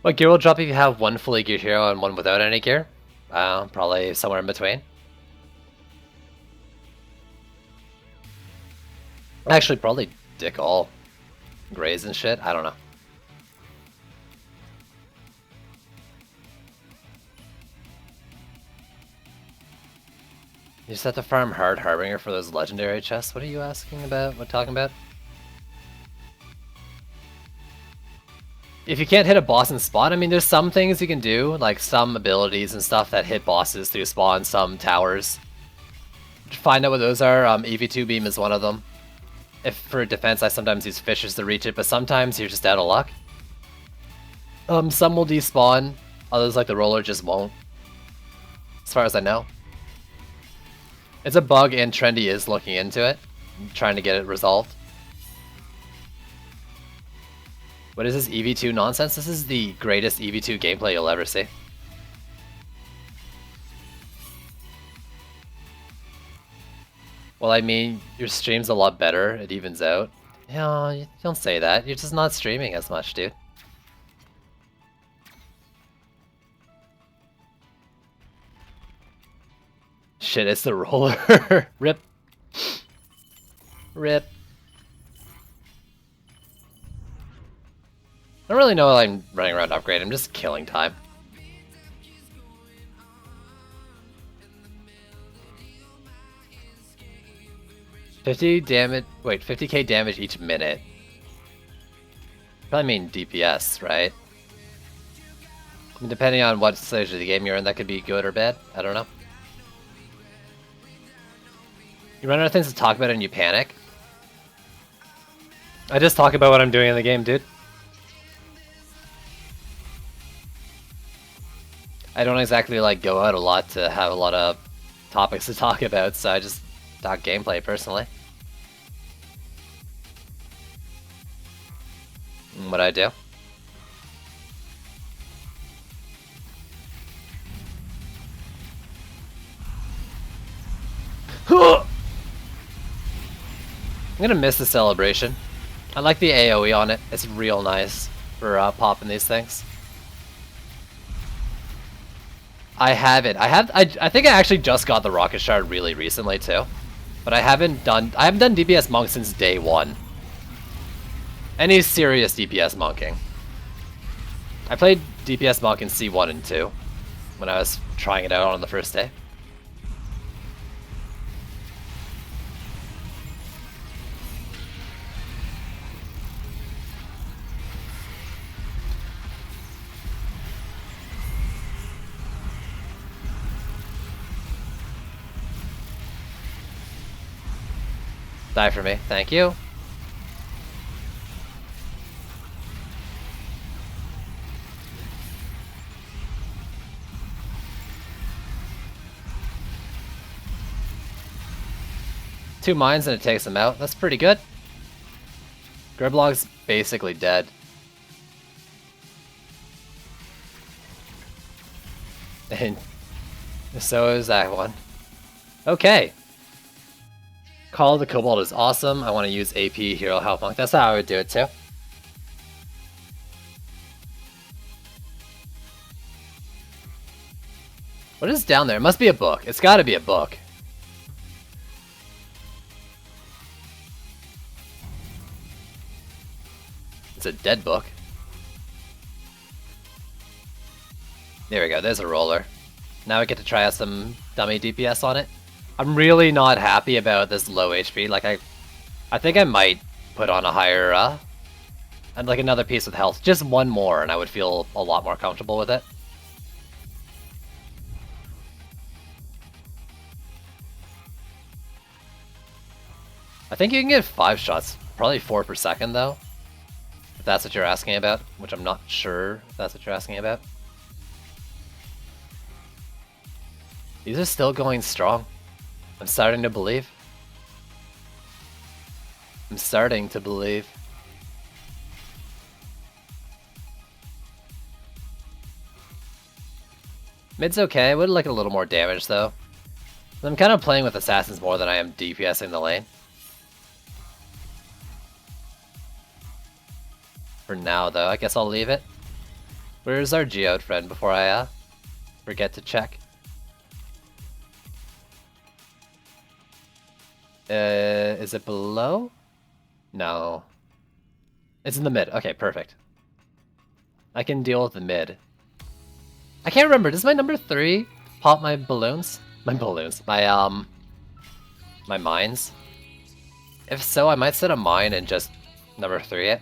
Speaker 2: What gear will drop if you have one fully geared hero and one without any gear? Probably somewhere in between. Actually, probably dick all grays and shit. I don't know. You just have to farm hard Harbinger for those legendary chests? What are you asking about? What talking about? If you can't hit a boss in spawn, I mean, there's some things you can do, like some abilities and stuff that hit bosses through spawn, some towers. Find out what those are. EV2 beam is one of them. If for defense, I sometimes use fishes to reach it, but sometimes you're just out of luck. Some will despawn, others like the roller just won't. As far as I know. It's a bug and Trendy is looking into it, trying to get it resolved. What is this EV2 nonsense? This is the greatest EV2 gameplay you'll ever see. Well, I mean, your stream's a lot better, it evens out. Yeah, you don't say that, you're just not streaming as much, dude. Shit, it's the roller. Rip. Rip. I don't really know what I'm running around to upgrade, I'm just killing time. $50 damage, wait, 50k damage each minute. Probably mean DPS, right? I mean, depending on what stage of the game you're in, that could be good or bad. I don't know. You run out of things to talk about and you panic. I just talk about what I'm doing in the game, dude. I don't exactly like go out a lot to have a lot of topics to talk about, so I just talk gameplay personally. And what I do. I'm gonna miss the celebration. I like the AoE on it. It's real nice for popping these things. I haven't. I think I actually just got the Rocket Shard really recently too. But I haven't done DPS Monk since day one. Any serious DPS monking. I played DPS Monk in C1 and 2 when I was trying it out on the first day. Die for me, thank you. Two mines and it takes them out. That's pretty good. Griblog's basically dead. And so is that one. Okay. Call of the Cobalt is awesome. I want to use AP Hero Health Monk. That's how I would do it too. What is down there? It must be a book. It's got to be a book. It's a dead book. There we go. There's a roller. Now we get to try out some dummy DPS on it. I'm really not happy about this low HP. Like I think I might put on a higher and like another piece with health, just one more, and I would feel a lot more comfortable with it. I think you can get 5 shots, probably 4 per second though, if that's what you're asking about, which I'm not sure if that's what you're asking about. These are still going strong. I'm starting to believe. I'm starting to believe. Mid's okay. I would like a little more damage though. I'm kind of playing with assassins more than I am DPSing the lane. For now though, I guess I'll leave it. Where's our Geode friend before I forget to check? Is it below? No. It's in the mid. Okay, perfect. I can deal with the mid. I can't remember. Does my number 3 pop my balloons? My balloons. My mines? If so, I might set a mine and just number 3 it.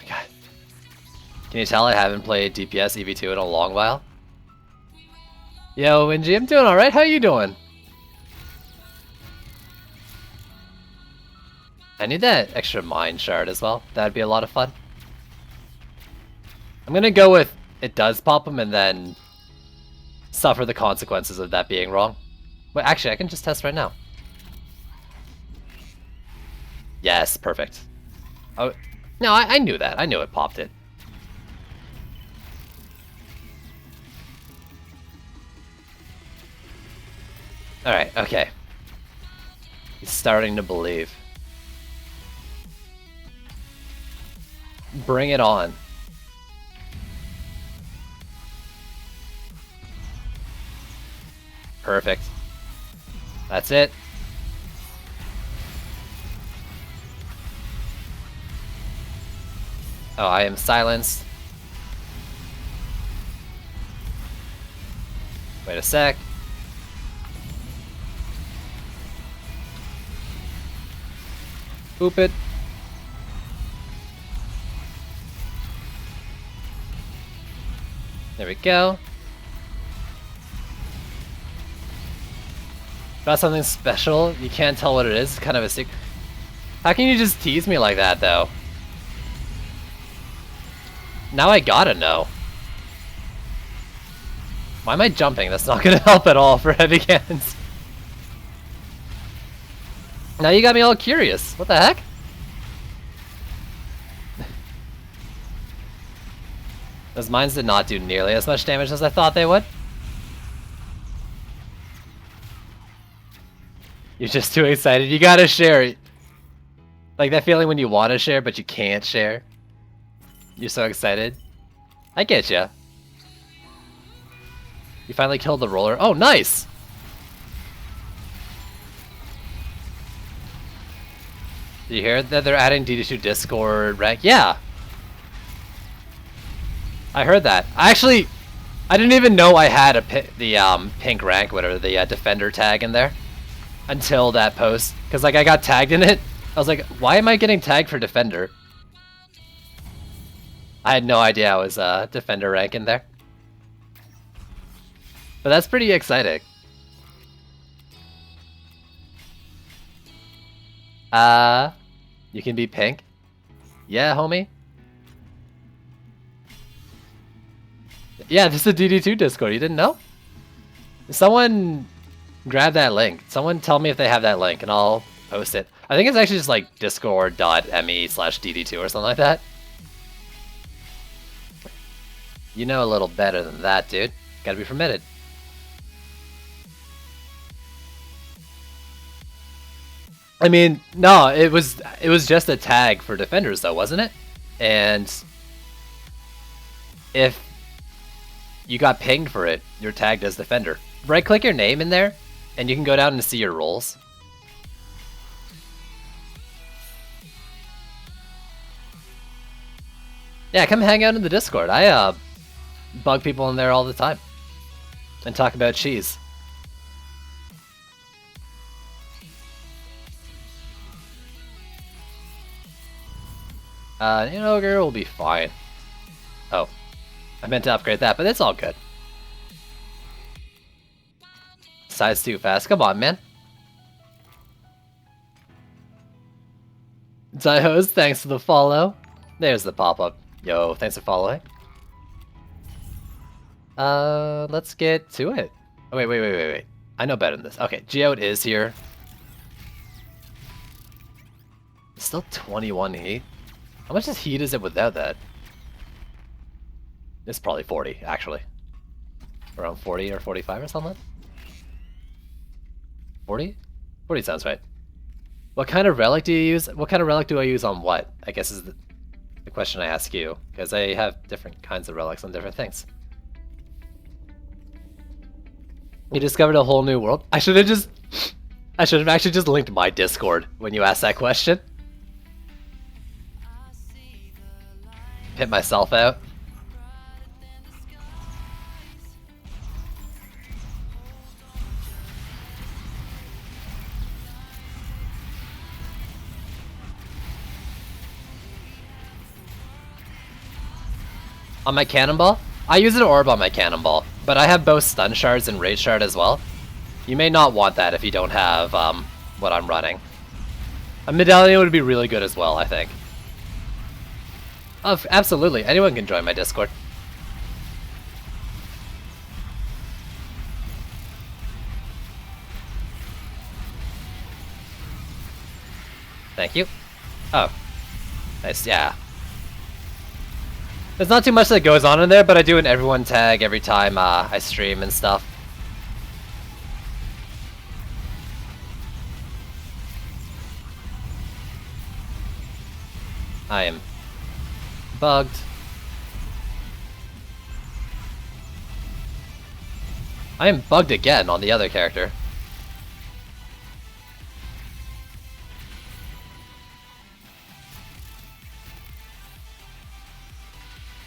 Speaker 2: God. Can you tell I haven't played DPS EV2 in a long while? Yo, Wingy, I'm doing alright. How you doing? I need that extra mine shard as well. That'd be a lot of fun. I'm gonna go with it does pop them and then suffer the consequences of that being wrong. Wait, actually, I can just test right now. Yes, perfect. Oh, no, I knew that. I knew it popped it. Alright, okay. He's starting to believe. Bring it on. Perfect. That's it. Oh, I am silenced. Wait a sec. Boop it. There we go. Got something special? You can't tell what it is? It's kind of a secret. How can you just tease me like that, though? Now I gotta know. Why am I jumping? That's not gonna help at all for heavy cannons. Now you got me all curious. What the heck? Those mines did not do nearly as much damage as I thought they would. You're just too excited. You gotta share it. Like that feeling when you want to share but you can't share. You're so excited. I get ya. You finally killed the roller. Oh, nice! Do you hear that they're adding DD2 Discord rank? Yeah! I heard that. I didn't even know I had the pink rank, whatever, the defender tag in there. Until that post. Because like I got tagged in it. I was like, why am I getting tagged for defender? I had no idea I was defender rank in there. But that's pretty exciting. You can be pink? Yeah, homie. Yeah, this is a DD2 Discord. You didn't know? Someone grab that link. Someone tell me if they have that link and I'll post it. I think it's actually just like discord.me/DD2 or something like that. You know a little better than that, dude. Gotta be permitted. I mean, no, it was just a tag for defenders though, wasn't it? And if you got pinged for it, you're tagged as defender. Right click your name in there and you can go down and see your roles. Yeah, come hang out in the Discord. I bug people in there all the time and talk about cheese. Ogre will be fine. Oh, I meant to upgrade that, but it's all good. Size too fast. Come on, man. Daihos, thanks for the follow. There's the pop-up. Yo, thanks for following. Let's get to it. Oh, wait. I know better than this. Okay, Geode is here. It's still 21 heat. How much heat is it without that? It's probably 40, actually. Around 40 or 45 or something? 40? 40 sounds right. What kind of relic do you use? What kind of relic do I use on what? I guess is the question I ask you. Because I have different kinds of relics on different things. You discovered a whole new world? I should have actually just linked my Discord when you asked that question. Hit myself out. On my cannonball? I use an orb on my cannonball, but I have both stun shards and rage shard as well. You may not want that if you don't have what I'm running. A medallion would be really good as well, I think. Oh, absolutely. Anyone can join my Discord. Thank you. Oh. Nice, yeah. There's not too much that goes on in there, but I do an everyone tag every time I stream and stuff. I am bugged. I am bugged again on the other character.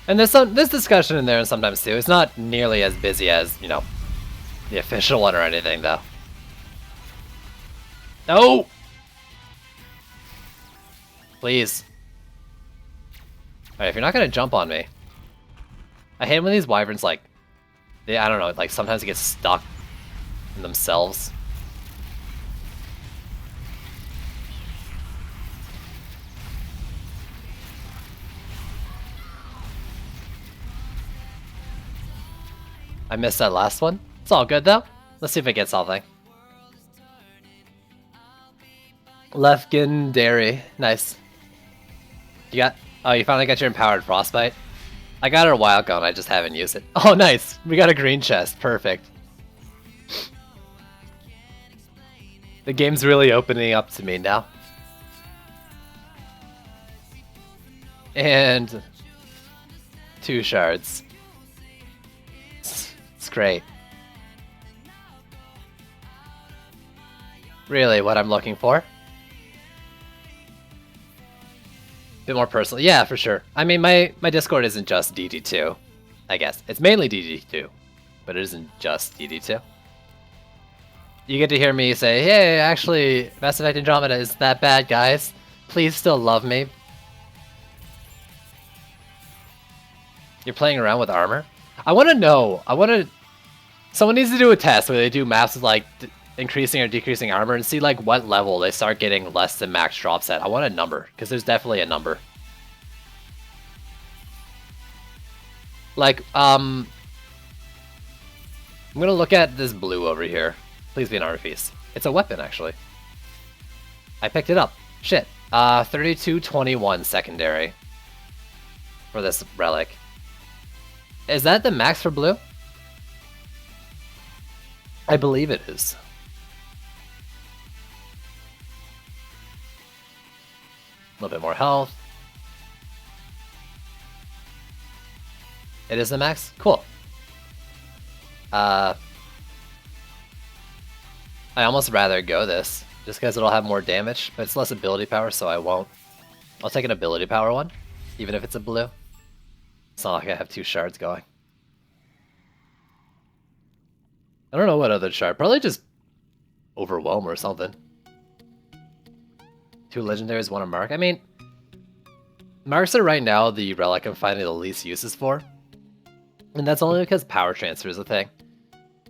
Speaker 2: And there's this discussion in there sometimes too. It's not nearly as busy as, you know, the official one or anything though. No! Please. Alright, if you're not gonna jump on me. I hate when these wyverns like, I don't know, like sometimes they get stuck in themselves. I missed that last one. It's all good though. Let's see if I get something. Legendary. Nice. You got... Oh, you finally got your Empowered Frostbite? I got it a while ago and I just haven't used it. Oh, nice! We got a green chest. Perfect. The game's really opening up to me now. And... 2 shards. It's great. Really, what I'm looking for? Bit more personal. Yeah, for sure. I mean, my Discord isn't just DD2, I guess. It's mainly DD2, but it isn't just DD2. You get to hear me say, hey, actually, Mass Effect Andromeda is that bad, guys. Please still love me. You're playing around with armor? I want to know. Someone needs to do a test where they do maps with, like, increasing or decreasing armor and see, like, what level they start getting less than max drops at. I want a number, because there's definitely a number. Like, I'm gonna look at this blue over here. Please be an armor piece. It's a weapon, actually. I picked it up. Shit. 3221 secondary for this relic. Is that the max for blue? I believe it is. A little bit more health. It is the max? Cool. I almost rather go this, just because it'll have more damage, but it's less ability power, so I won't. I'll take an ability power one, even if it's a blue. It's not like I have 2 shards going. I don't know what other shard. Probably just Overwhelm or something. 2 legendaries, 1 a mark. I mean, marks are right now the relic I'm finding the least uses for. And that's only because power transfer is a thing.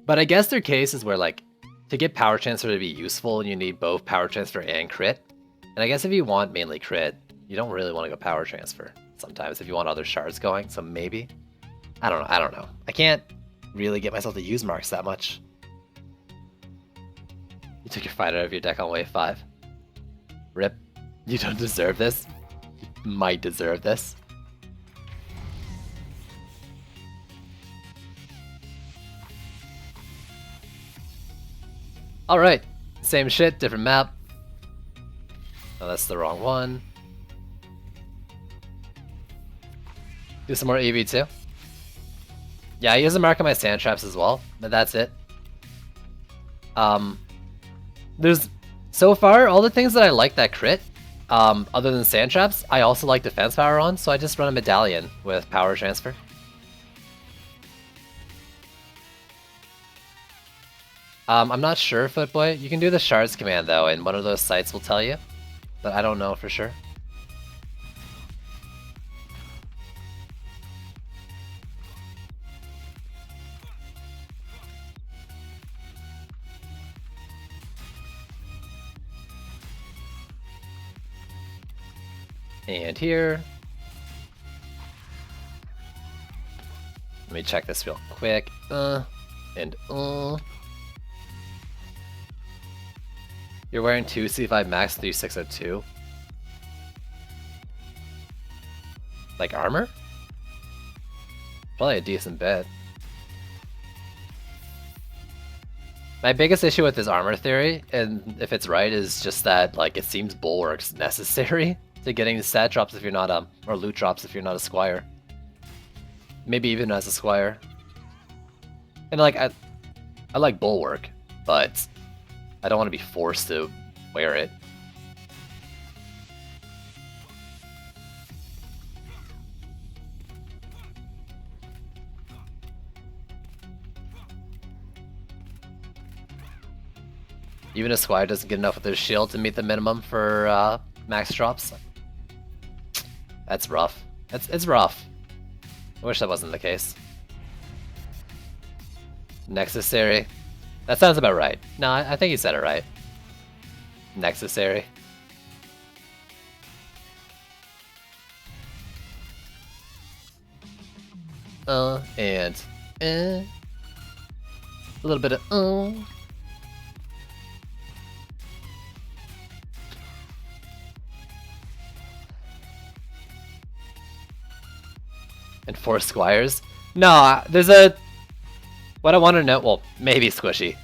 Speaker 2: But I guess there are cases where, like, to get power transfer to be useful, you need both power transfer and crit. And I guess if you want mainly crit, you don't really want to go power transfer sometimes if you want other shards going, so maybe. I don't know. I can't really get myself to use marks that much. You took your fight out of your deck on wave 5. Rip. You don't deserve this. You might deserve this. Alright. Same shit, different map. Oh, that's the wrong one. Do some more EV2. Yeah, I use a mark on my sand traps as well, but that's it. There's so far all the things that I like that crit, other than sand traps, I also like defense power on, so I just run a medallion with power transfer. I'm not sure, Footboy. You can do the shards command though, and one of those sites will tell you, but I don't know for sure. And here. Let me check this real quick. You're wearing 2 C5 Max 3602. Like armor? Probably a decent bet. My biggest issue with this armor theory, and if it's right, is just that like it seems bulwark's necessary to getting stat drops if you're not or loot drops if you're not a squire. Maybe even as a squire. And like I like bulwark, but I don't want to be forced to wear it. Even a squire doesn't get enough with their shield to meet the minimum for max drops. That's rough. It's rough. I wish that wasn't the case. Necessary. That sounds about right. No, I think you said it right. Necessary. And a little bit of and 4 squires. No, there's a. What I want to know, well, maybe squishy.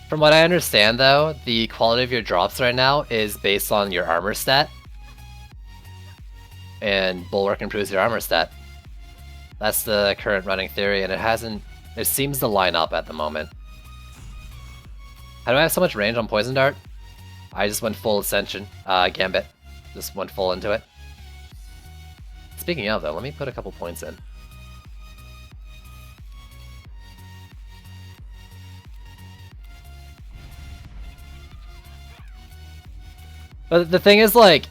Speaker 2: From what I understand though, the quality of your drops right now is based on your armor stat. And Bulwark improves your armor stat. That's the current running theory, and it seems to line up at the moment. How do I have so much range on Poison Dart? I just went full Ascension, Gambit. Just went full into it. Speaking of though, let me put a couple points in. But the thing is, like,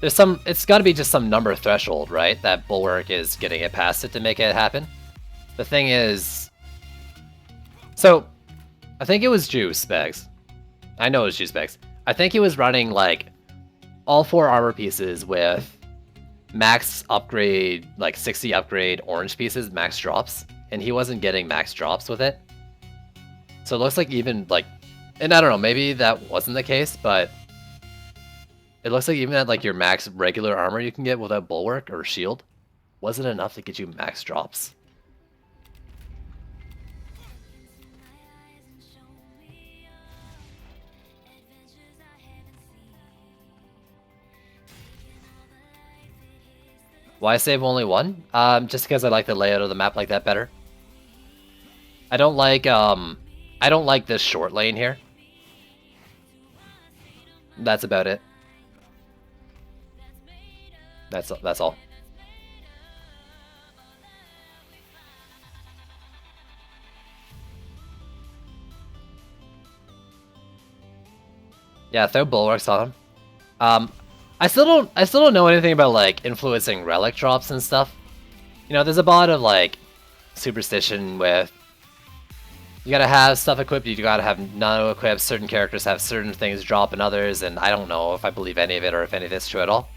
Speaker 2: it's gotta be just some number threshold, right? That Bulwark is getting it past it to make it happen. The thing is... So, I think it was Juice Bags. I know it was Juice Bags. I think he was running, like, all 4 armor pieces with max upgrade, like 60 upgrade orange pieces, max drops. And he wasn't getting max drops with it. So it looks like even, like... And I don't know, maybe that wasn't the case, but... It looks like even at like your max regular armor you can get without Bulwark or Shield wasn't enough to get you max drops. Why save only one? Just because I like the layout of the map like that better. I don't like this short lane here. That's about it. That's all. Yeah, throw bulwarks on him. I still don't know anything about like influencing relic drops and stuff. You know, there's a lot of like superstition with you gotta have stuff equipped, you gotta have nano equipped, certain characters have certain things drop and others, and I don't know if I believe any of it or if any of it's true at all.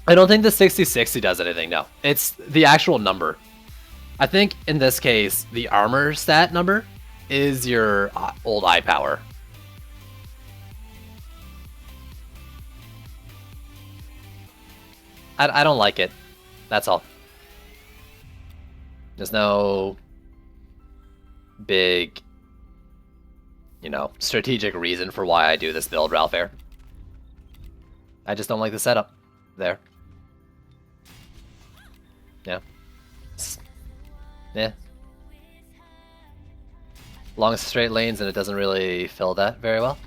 Speaker 2: I don't think the 60/60 does anything, no. It's the actual number. I think in this case, the armor stat number is your old eye power. I don't like it. That's all. There's no big, you know, strategic reason for why I do this build, Ralfair. I just don't like the setup there. Yeah. Yeah. Long straight lanes and it doesn't really fill that very well.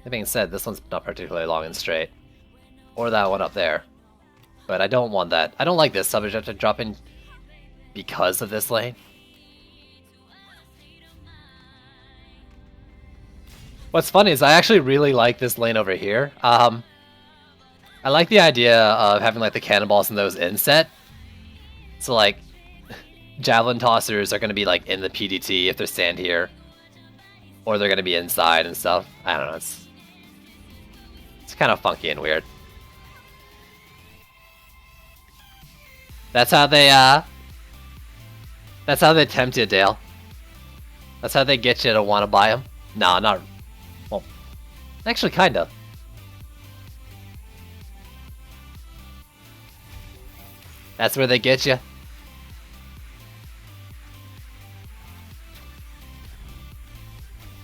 Speaker 2: That being said, this one's not particularly long and straight. Or that one up there. But I don't want that. I don't like this subject to drop in because of this lane. What's funny is I actually really like this lane over here. I like the idea of having like the cannonballs and those inset. So like javelin tossers are going to be like in the PDT if they stand here, or they're going to be inside and stuff. I don't know. It's kind of funky and weird. That's how they tempt you, Dale. That's how they get you to want to buy them. Nah, not. Well, actually, kinda. That's where they get you. I'm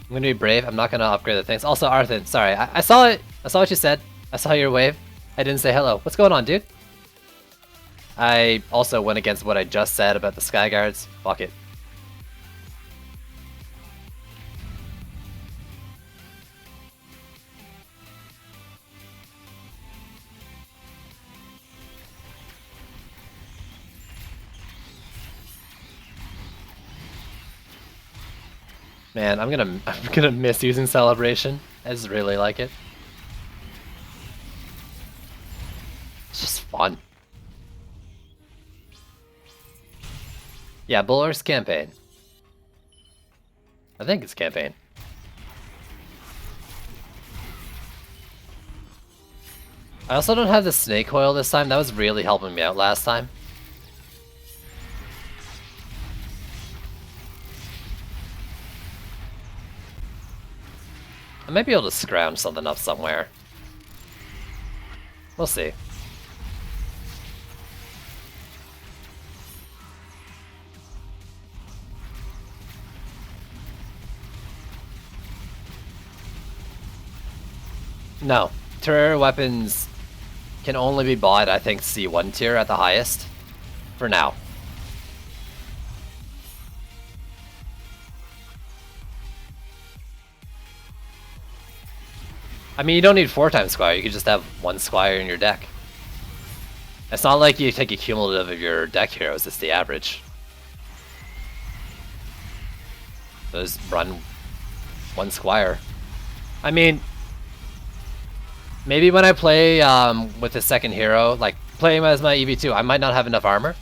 Speaker 2: gonna be brave. I'm not gonna upgrade the things. Also, Arthur, sorry. I saw it. I saw what you said. I saw your wave. I didn't say hello. What's going on, dude? I also went against what I just said about the Sky Guards. Fuck it. Man, I'm gonna miss using Celebration. I just really like it. It's just fun. Yeah, Bulwark's campaign. I think it's campaign. I also don't have the snake coil this time. That was really helping me out last time. I might be able to scrounge something up somewhere. We'll see. No. Terror weapons can only be bought, I think, C1 tier at the highest. For now. I mean, you don't need 4 times Squire, you could just have 1 Squire in your deck. It's not like you take a cumulative of your deck heroes, it's the average. So just run 1 Squire. I mean, maybe when I play with the second hero, like playing as my EV2, I might not have enough armor.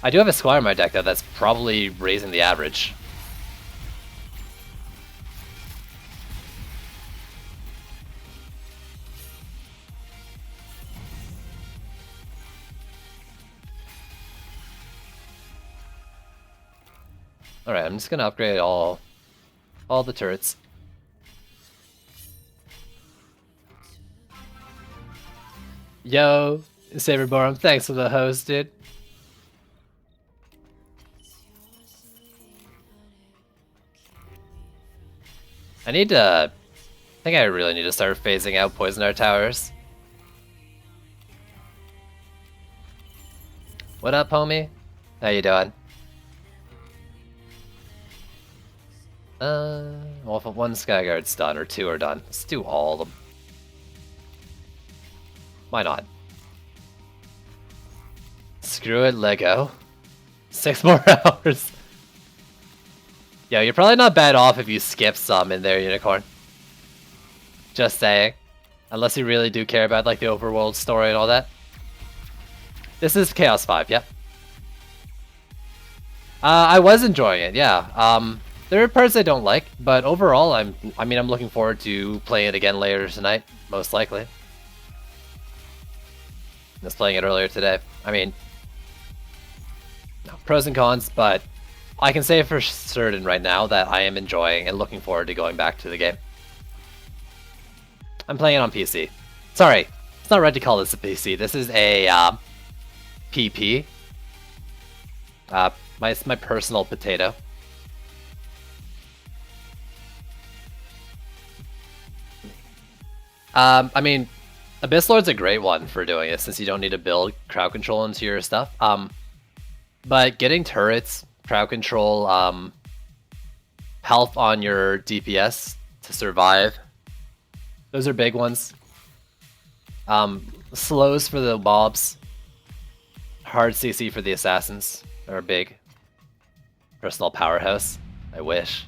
Speaker 2: I do have a Squire in my deck though, that's probably raising the average. Alright, I'm just gonna upgrade all the turrets. Yo, Saberborum, thanks for the host, dude. I think I really need to start phasing out Poison Dart Towers. What up, homie? How you doing? Well, if 1 Skyguard's done, or 2 are done, let's do all of them. Why not? Screw it, Lego. 6 more hours. Yo, you're probably not bad off if you skip some in there, Unicorn. Just saying. Unless you really do care about like the overworld story and all that. This is Chaos 5, yep. I was enjoying it, yeah. There are parts I don't like, but overall, I'm looking forward to playing it again later tonight, most likely. I was playing it earlier today. I mean, pros and cons, but I can say for certain right now that I am enjoying and looking forward to going back to the game. I'm playing it on PC. Sorry, it's not right to call this a PC. This is a PP. My personal potato. I mean, Abyss Lord's a great one for doing it since you don't need to build crowd control into your stuff. But getting turrets, crowd control, health on your DPS to survive, those are big ones. Slows for the mobs, hard CC for the assassins are big. Personal powerhouse, I wish.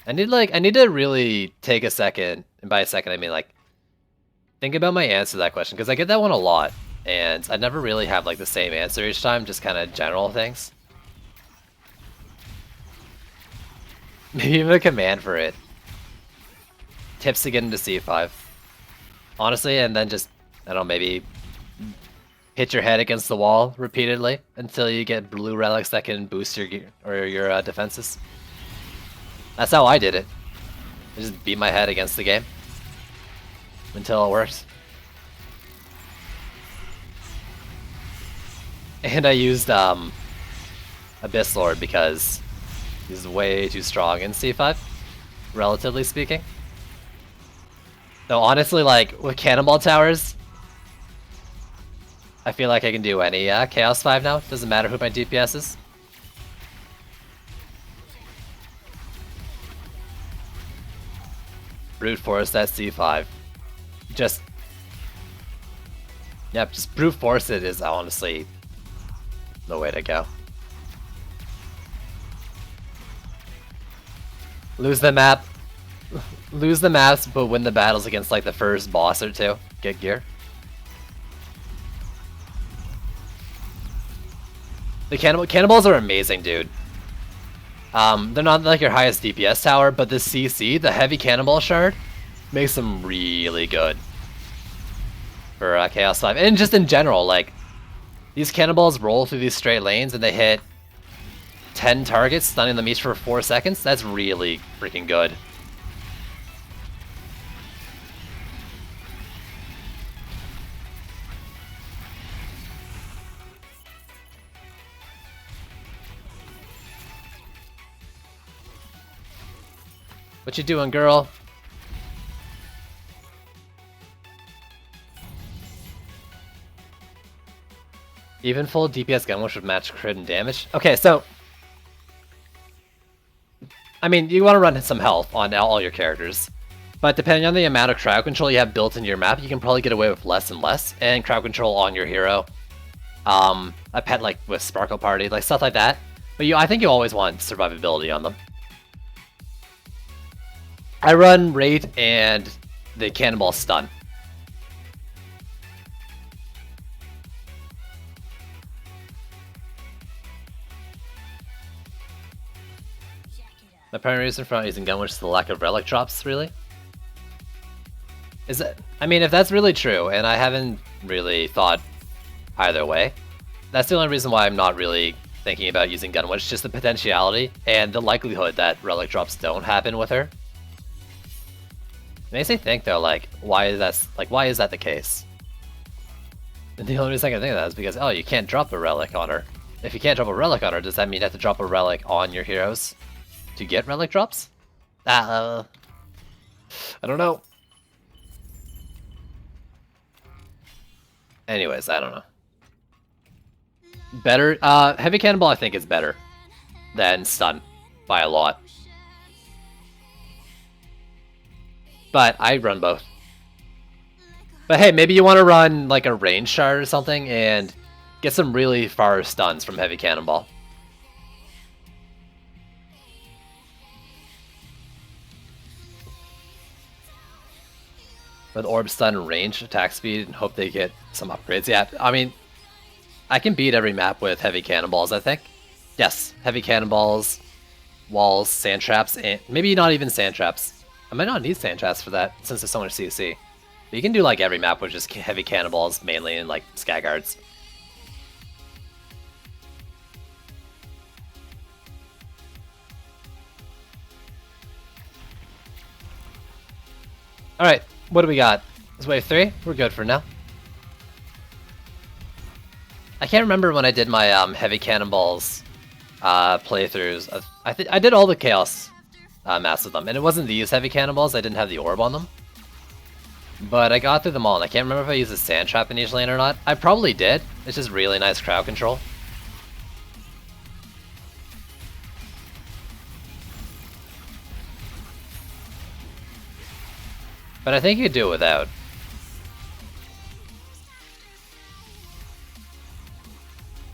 Speaker 2: I need to really take a second, and by a second I mean like think about my answer to that question, because I get that one a lot, and I never really have like the same answer each time, just kind of general things. Maybe even a command for it. Tips to get into C5. Honestly, and then just, I don't know, maybe hit your head against the wall repeatedly until you get blue relics that can boost your gear or your defenses. That's how I did it. I just beat my head against the game until it worked. And I used Abyss Lord because he's way too strong in C5, relatively speaking. So honestly, like with Cannonball Towers, I feel like I can do any Chaos 5 now. Doesn't matter who my DPS is. Brute force that C5. Just brute force it is honestly the way to go. Lose the map. Lose the maps, but win the battles against like the first boss or two. Get gear. The cannonballs are amazing, dude. They're not like your highest DPS tower, but the CC, the heavy cannonball shard, makes them really good for Chaos 5. And just in general, like, these cannonballs roll through these straight lanes and they hit 10 targets, stunning them each for 4 seconds. That's really freaking good. What you doing, girl? Even full DPS Gunwish would match crit and damage. Okay, so I mean, you want to run some health on all your characters, but depending on the amount of crowd control you have built into your map, you can probably get away with less and less, and crowd control on your hero. A pet like with Sparkle Party, like stuff like that. But I think you always want survivability on them. I run Rate and the Cannonball Stun. The primary reason for not using Gunwish is the lack of relic drops, really? Is it? I mean, if that's really true, and I haven't really thought either way, that's the only reason why I'm not really thinking about using Gunwish, just the potentiality and the likelihood that relic drops don't happen with her. It makes me think though, like, why is that the case? And the only reason I can think of that is because, oh, you can't drop a relic on her. If you can't drop a relic on her, does that mean you have to drop a relic on your heroes to get relic drops? I don't know. Anyways, I don't know. Better, Heavy Cannonball I think is better than Stun by a lot. But I run both. But hey, maybe you want to run like a range shard or something and get some really far stuns from Heavy Cannonball. With Orb Stun and range, attack speed, and hope they get some upgrades. Yeah, I mean, I can beat every map with Heavy Cannonballs, I think. Yes, Heavy Cannonballs, walls, sand traps, and maybe not even sand traps. I might not need sand traps for that, since there's so much CC. But you can do like every map with just Heavy Cannonballs, mainly in like Skyguards. Alright, what do we got? This wave 3? We're good for now. I can't remember when I did my Heavy Cannonballs playthroughs. I did all the Chaos maps with them, and it wasn't these Heavy Cannonballs, I didn't have the orb on them. But I got through them all, and I can't remember if I used a Sand Trap in each lane or not. I probably did. It's just really nice crowd control. But I think you could do it without.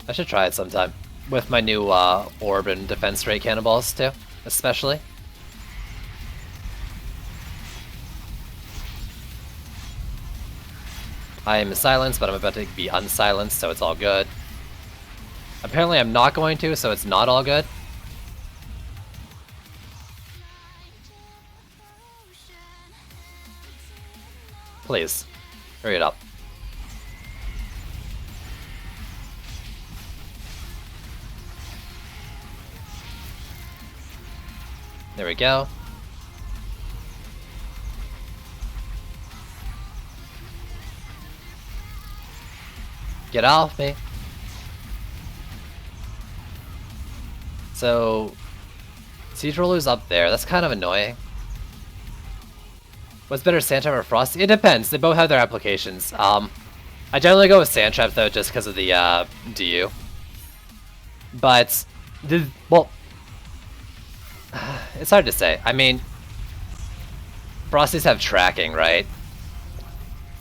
Speaker 2: I should try it sometime. With my new orb and defense rate cannonballs too, especially. I am silenced, but I'm about to be unsilenced, so it's all good. Apparently I'm not going to, so it's not all good. Please, hurry it up. There we go. Get off me. So, Siege Roller's up there. That's kind of annoying. What's better, Sandtrap or Frosty? It depends. They both have their applications. I generally go with Sandtrap though, just because of the DU. But well, it's hard to say. I mean, Frosties have tracking, right?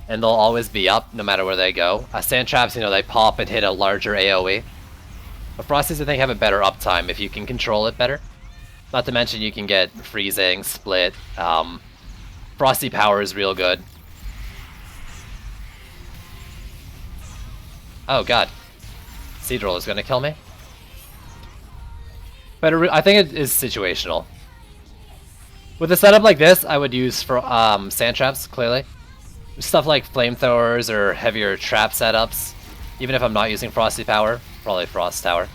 Speaker 2: And they'll always be up no matter where they go. Sandtraps, you know, they pop and hit a larger AoE. But Frosties, I think, have a better uptime if you can control it better. Not to mention you can get freezing, split. Frosty power is real good. Oh god. Siege Roller's gonna kill me. But I think it is situational. With a setup like this, I would use for sand traps, clearly. Stuff like flamethrowers or heavier trap setups. Even if I'm not using Frosty power, probably Frost Tower.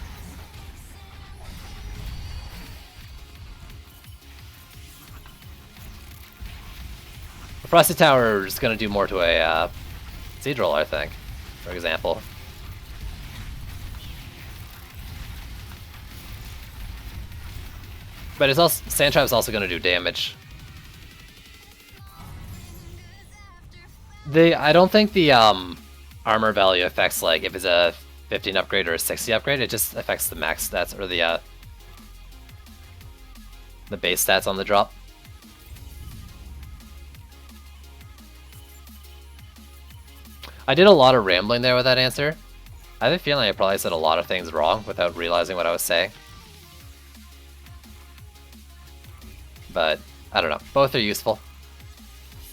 Speaker 2: Frosty Tower is going to do more to a Siege Roller, I think, for example. But it's also, Sand Trap's also going to do damage. I don't think the armor value affects, like, if it's a 15 upgrade or a 60 upgrade. It just affects the max stats or the base stats on the drop. I did a lot of rambling there with that answer. I have a feeling I probably said a lot of things wrong without realizing what I was saying. But I don't know. Both are useful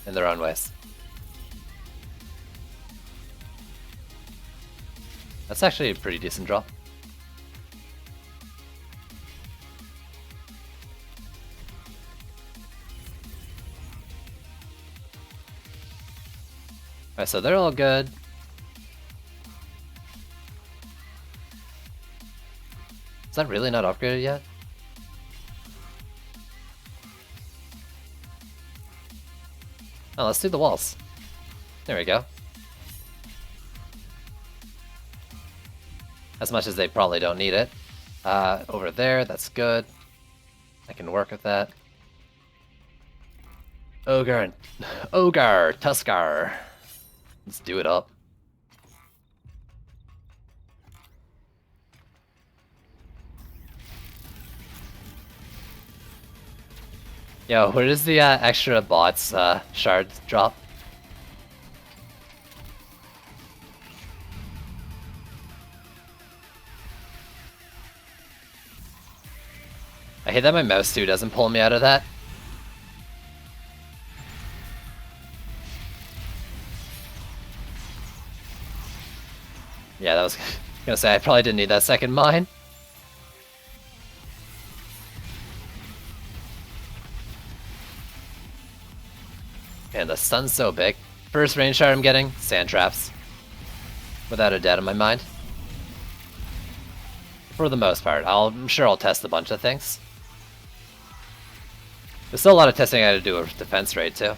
Speaker 2: in their own ways. That's actually a pretty decent drop. Alright, so they're all good. Is that really not upgraded yet? Oh, let's do the walls. There we go. As much as they probably don't need it. Over there, that's good. I can work with that. Ogre, Tuskar. Let's do it up. Yo, where does the extra bots shards drop? I hate that my mouse too doesn't pull me out of that. Yeah, that was gonna say I probably didn't need that second mine. And the sun's so big. First rain shard I'm getting, sand traps. Without a doubt in my mind. For the most part. I'm sure I'll test a bunch of things. There's still a lot of testing I gotta do with defense rate too.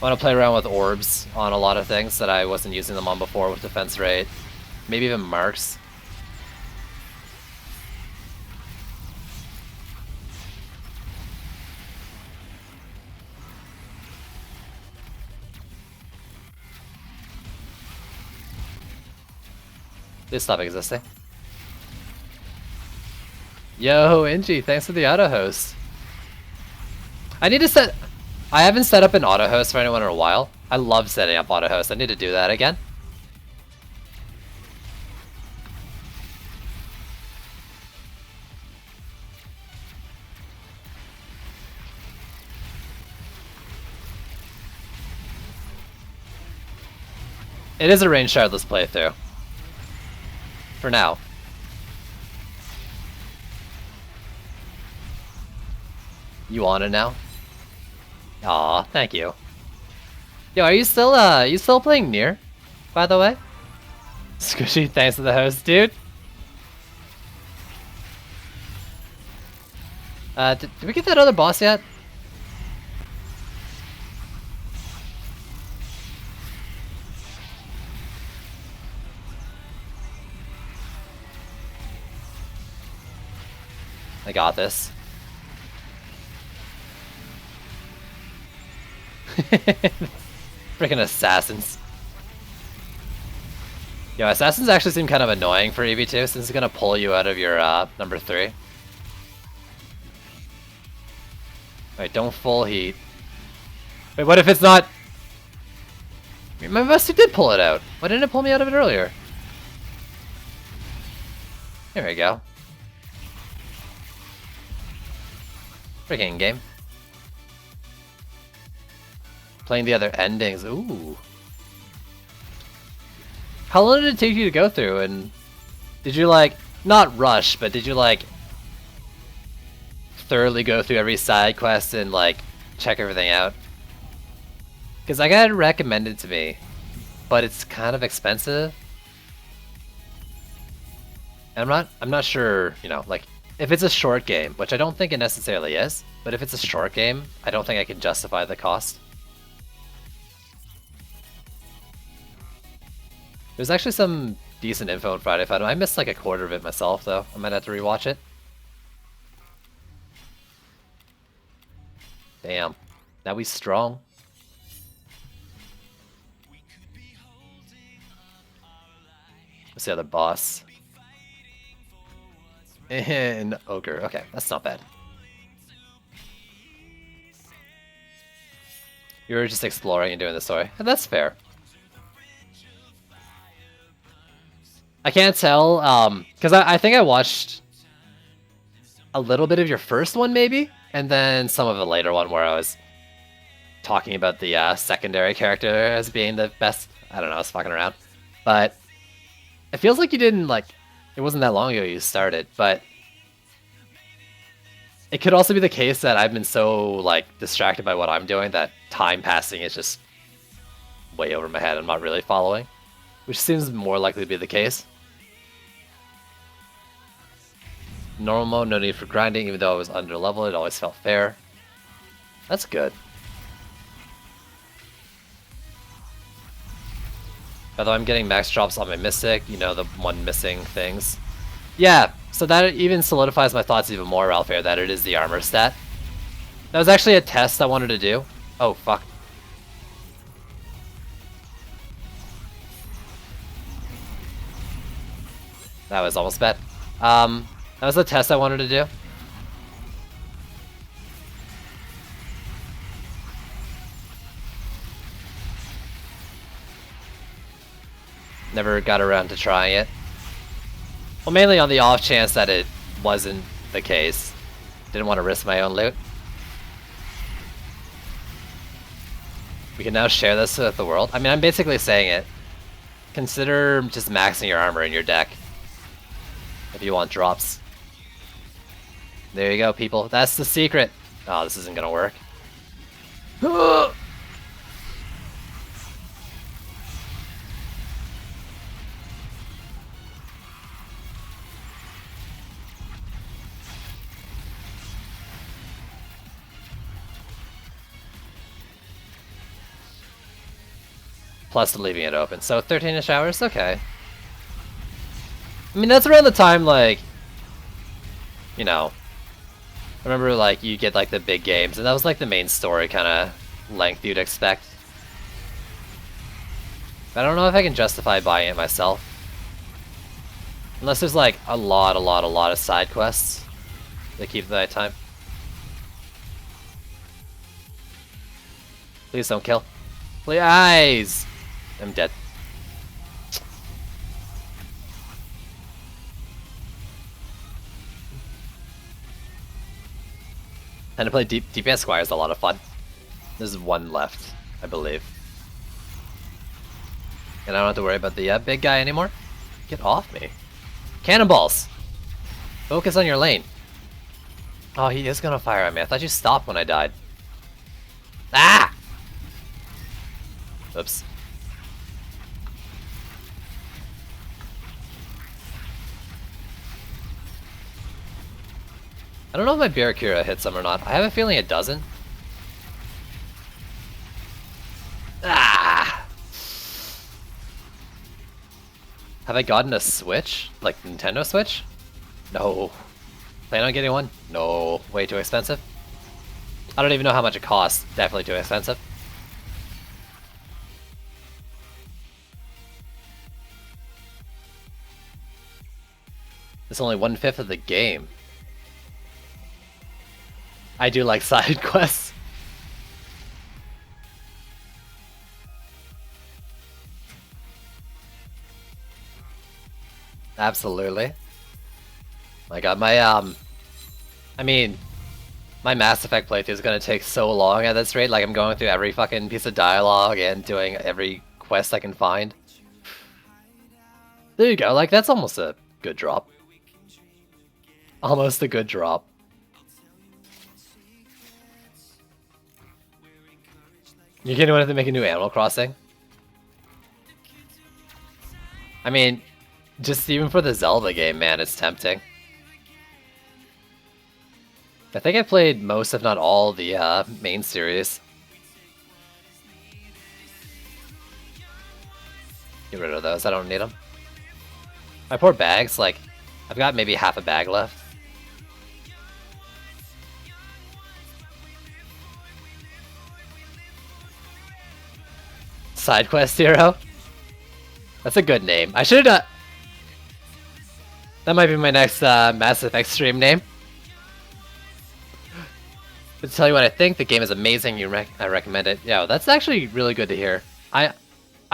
Speaker 2: I want to play around with orbs on a lot of things that I wasn't using them on before with defense rate. Maybe even marks. Please stop existing. Yo, Inji, thanks for the auto host. I haven't set up an auto host for anyone in a while. I love setting up auto host. I need to do that again. It is a range shardless playthrough. For now. You want it now? Aw, thank you. Yo, are you still playing Nier, by the way? Squishy, thanks to the host, dude. Did we get that other boss yet? I got this. Freaking assassins. Yo, assassins actually seem kind of annoying for EV2 since it's gonna pull you out of your number 3. Wait, don't full heat. Wait, what if it's not? My Vesty did pull it out. Why didn't it pull me out of it earlier? There we go. Freaking game. Playing the other endings. Ooh. How long did it take you to go through? And did you like not rush, but did you like thoroughly go through every side quest and like check everything out? Because I got it recommended to me, but it's kind of expensive. And I'm not sure, you know, like if it's a short game, which I don't think it necessarily is, but if it's a short game, I don't think I can justify the cost. There's actually some decent info in Friday Fight. I missed like a quarter of it myself, though. I might have to rewatch it. Damn. Now we strong. What's the other boss? And Ogre. Okay, that's not bad. You were just exploring and doing the story. And that's fair. I can't tell, because I think I watched a little bit of your first one, maybe? And then some of the later one where I was talking about the secondary character as being the best. I don't know, I was fucking around. But it feels like you didn't, like, it wasn't that long ago you started, but it could also be the case that I've been so, like, distracted by what I'm doing that time passing is just way over my head. I'm not really following, which seems more likely to be the case. Normal mode, no need for grinding, even though I was under level, it always felt fair. That's good. Although I'm getting max drops on my Mystic, you know, the one missing things. Yeah, so that even solidifies my thoughts even more, Ralphair, that it is the armor stat. That was actually a test I wanted to do. Oh, fuck. That was almost bad. That was a test I wanted to do. Never got around to trying it. Well, mainly on the off chance that it wasn't the case. Didn't want to risk my own loot. We can now share this with the world. I mean, I'm basically saying it. Consider just maxing your armor in your deck if you want drops. There you go, people. That's the secret. Oh, this isn't gonna work. Plus leaving it open. So 13-ish hours? Okay. I mean, that's around the time, like, you know, I remember, like, you get, like, the big games, and that was, like, the main story kind of length you'd expect. But I don't know if I can justify buying it myself. Unless there's, like, a lot of side quests that keep that time. Please don't kill. Please! I'm dead. And to play DPS Squire is a lot of fun. There's one left, I believe. And I don't have to worry about the big guy anymore. Get off me. Cannonballs! Focus on your lane. Oh, he is gonna fire at me. I thought you stopped when I died. Ah! Oops. I don't know if my Barracuda hits him or not. I have a feeling it doesn't. Ah! Have I gotten a Switch? Like Nintendo Switch? No. Plan on getting one? No. Way too expensive. I don't even know how much it costs. Definitely too expensive. It's only 1/5 of the game. I do like side quests. Absolutely. My god, my I mean, my Mass Effect playthrough is gonna take so long at this rate. Like, I'm going through every fucking piece of dialogue and doing every quest I can find. There you go, like, that's almost a good drop. Almost a good drop. You gonna want to make a new Animal Crossing? I mean, just even for the Zelda game, man, it's tempting. I think I played most, if not all, the main series. Get rid of those, I don't need them. My poor bags, like, I've got maybe half a bag left. Side Quest Hero? That's a good name. I should have done... That might be my next Mass Effect stream name. But to tell you what I think, the game is amazing. I recommend it. Yeah, that's actually really good to hear. I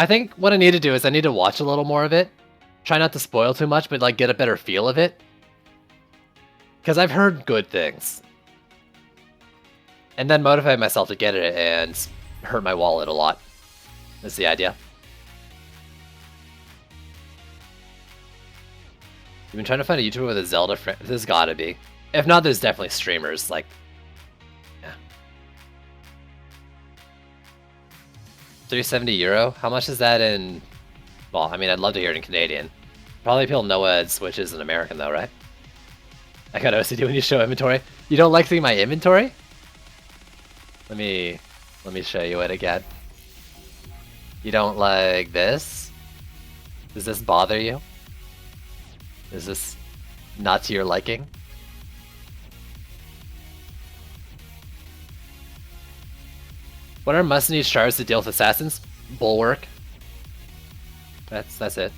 Speaker 2: think what I need to do is I need to watch a little more of it. Try not to spoil too much, but like get a better feel of it. Because I've heard good things. And then motivate myself to get it and hurt my wallet a lot. That's the idea. You've been trying to find a YouTuber with a Zelda friend. There's gotta be. If not, there's definitely streamers. Like, yeah. €370? How much is that in... Well, I mean, I'd love to hear it in Canadian. Probably people know what Switch is in American though, right? I got OCD when you show inventory. You don't like seeing my inventory? Let me show you it again. You don't like this? Does this bother you? Is this not to your liking? What are must-need shards to deal with assassins? Bulwark. That's it.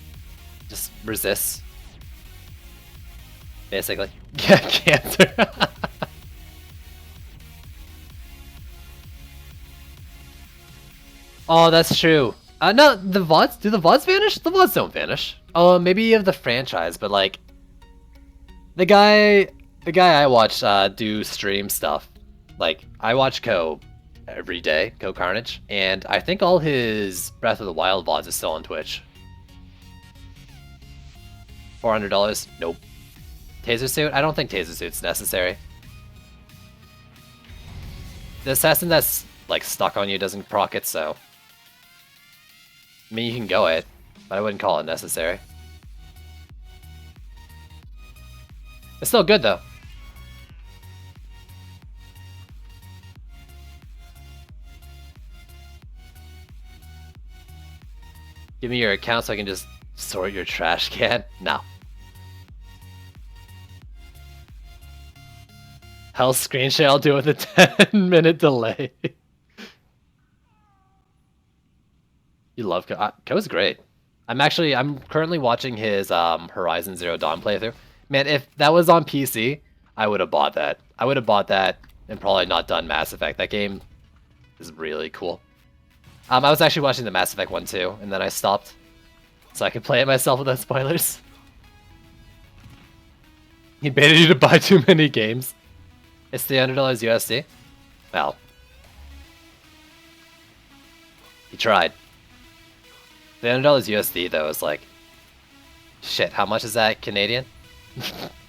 Speaker 2: Just resist. Basically. Yeah, cancer. Oh, that's true. No, the VODs, do the VODs vanish? The VODs don't vanish. Oh, maybe you have the franchise, but like, the guy I watch do stream stuff. Like, I watch Ko every day, Ko Carnage, and I think all his Breath of the Wild VODs is still on Twitch. $400? Nope. Taser suit? I don't think taser suit's necessary. The assassin that's like stuck on you doesn't proc it, so I mean, you can go it, but I wouldn't call it necessary. It's still good, though. Give me your account so I can just sort your trash can? No. Hell screen share, I'll do it with a 10-minute delay. You love Ko. Ko's great. I'm currently watching his Horizon Zero Dawn playthrough. Man, if that was on PC, I would have bought that. I would have bought that and probably not done Mass Effect. That game is really cool. I was actually watching the Mass Effect one too, and then I stopped so I could play it myself without spoilers. He baited you to buy too many games. It's $300 USD. Well, he tried. $300 USD though is like, shit. How much is that Canadian?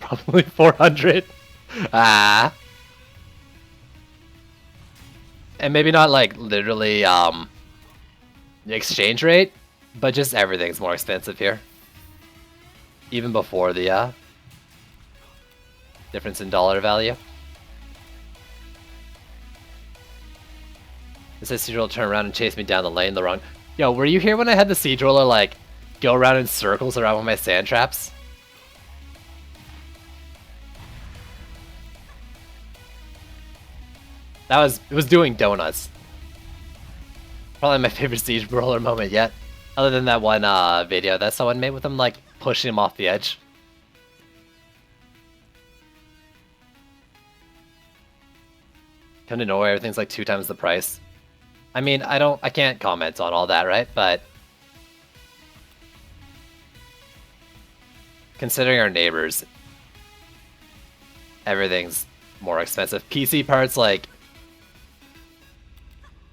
Speaker 2: Probably 400. Ah. And maybe not like literally the exchange rate, but just everything's more expensive here. Even before the difference in dollar value. It says Siege Roller turn around and chase me down the lane the wrong... Yo, were you here when I had the Siege Roller like go around in circles around with my sand traps? It was doing donuts. Probably my favorite Siege Roller moment yet. Other than that one video that someone made with him like pushing him off the edge. Come to nowhere, everything's like 2 times the price. I mean, I can't comment on all that, right? But considering our neighbors, everything's more expensive. PC parts, like,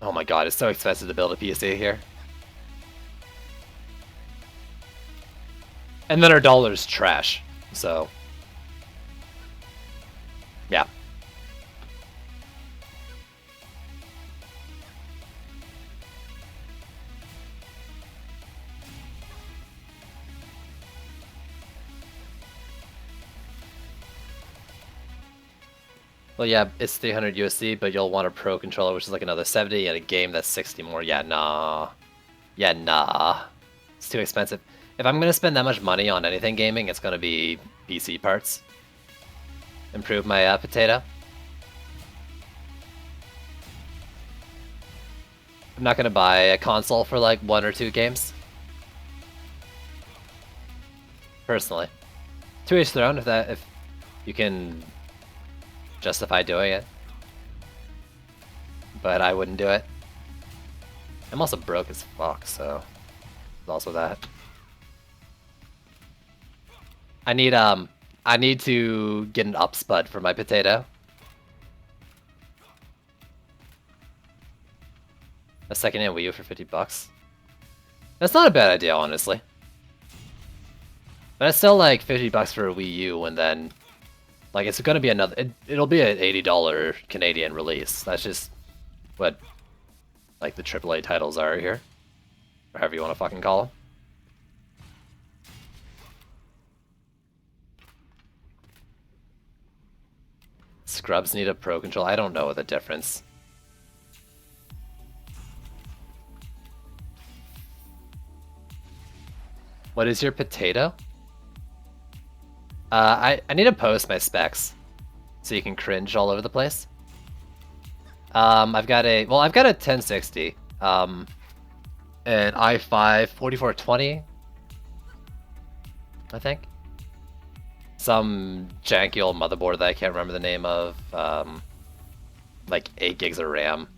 Speaker 2: oh my god, it's so expensive to build a PC here. And then our dollar's trash, so yeah. Well, yeah, it's 300 USD, but you'll want a Pro controller, which is like another 70, and a game that's 60 more. Yeah, nah. Yeah, nah. It's too expensive. If I'm going to spend that much money on anything gaming, it's going to be PC parts. Improve my potato. I'm not going to buy a console for like 1 or 2 games. Personally. To each their own if you can justify doing it. But I wouldn't do it. I'm also broke as fuck, so there's also that. I need to get an up spud for my potato. A second-hand Wii U for $50. That's not a bad idea, honestly. But it's still like $50 for a Wii U, and then like it's gonna be another. It'll be an $80 Canadian release. That's just what like the AAA titles are here, or however you want to fucking call them. Scrubs need a Pro Controller. I don't know the difference. What is your potato? I need to post my specs so you can cringe all over the place. I've got a 1060, an i5 4420, I think. Some janky old motherboard that I can't remember the name of, like 8 gigs of RAM.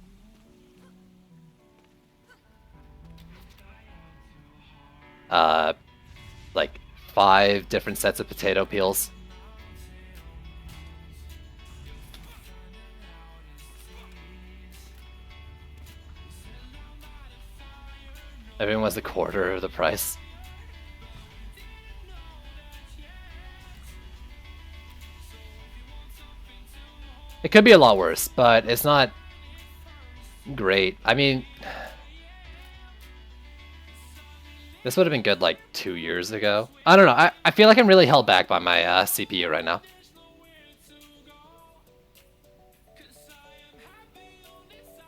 Speaker 2: Like 5 different sets of potato peels. Everyone was a quarter of the price. It could be a lot worse, but it's not great. I mean, this would have been good like 2 years ago. I don't know. I feel like I'm really held back by my CPU right now.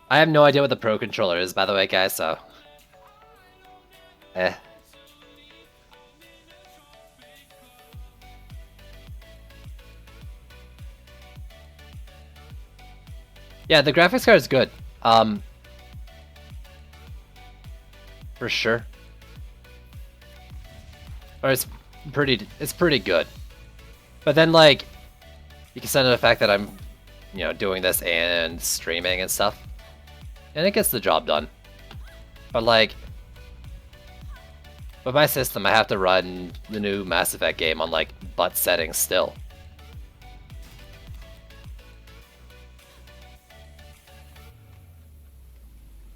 Speaker 2: I have no idea what the Pro Controller is, by the way, guys, so... Yeah, the graphics card is good. For sure. Or it's pretty good. But then like you consider the fact that I'm, you know, doing this and streaming and stuff. And it gets the job done. But like with my system I have to run the new Mass Effect game on like butt settings still.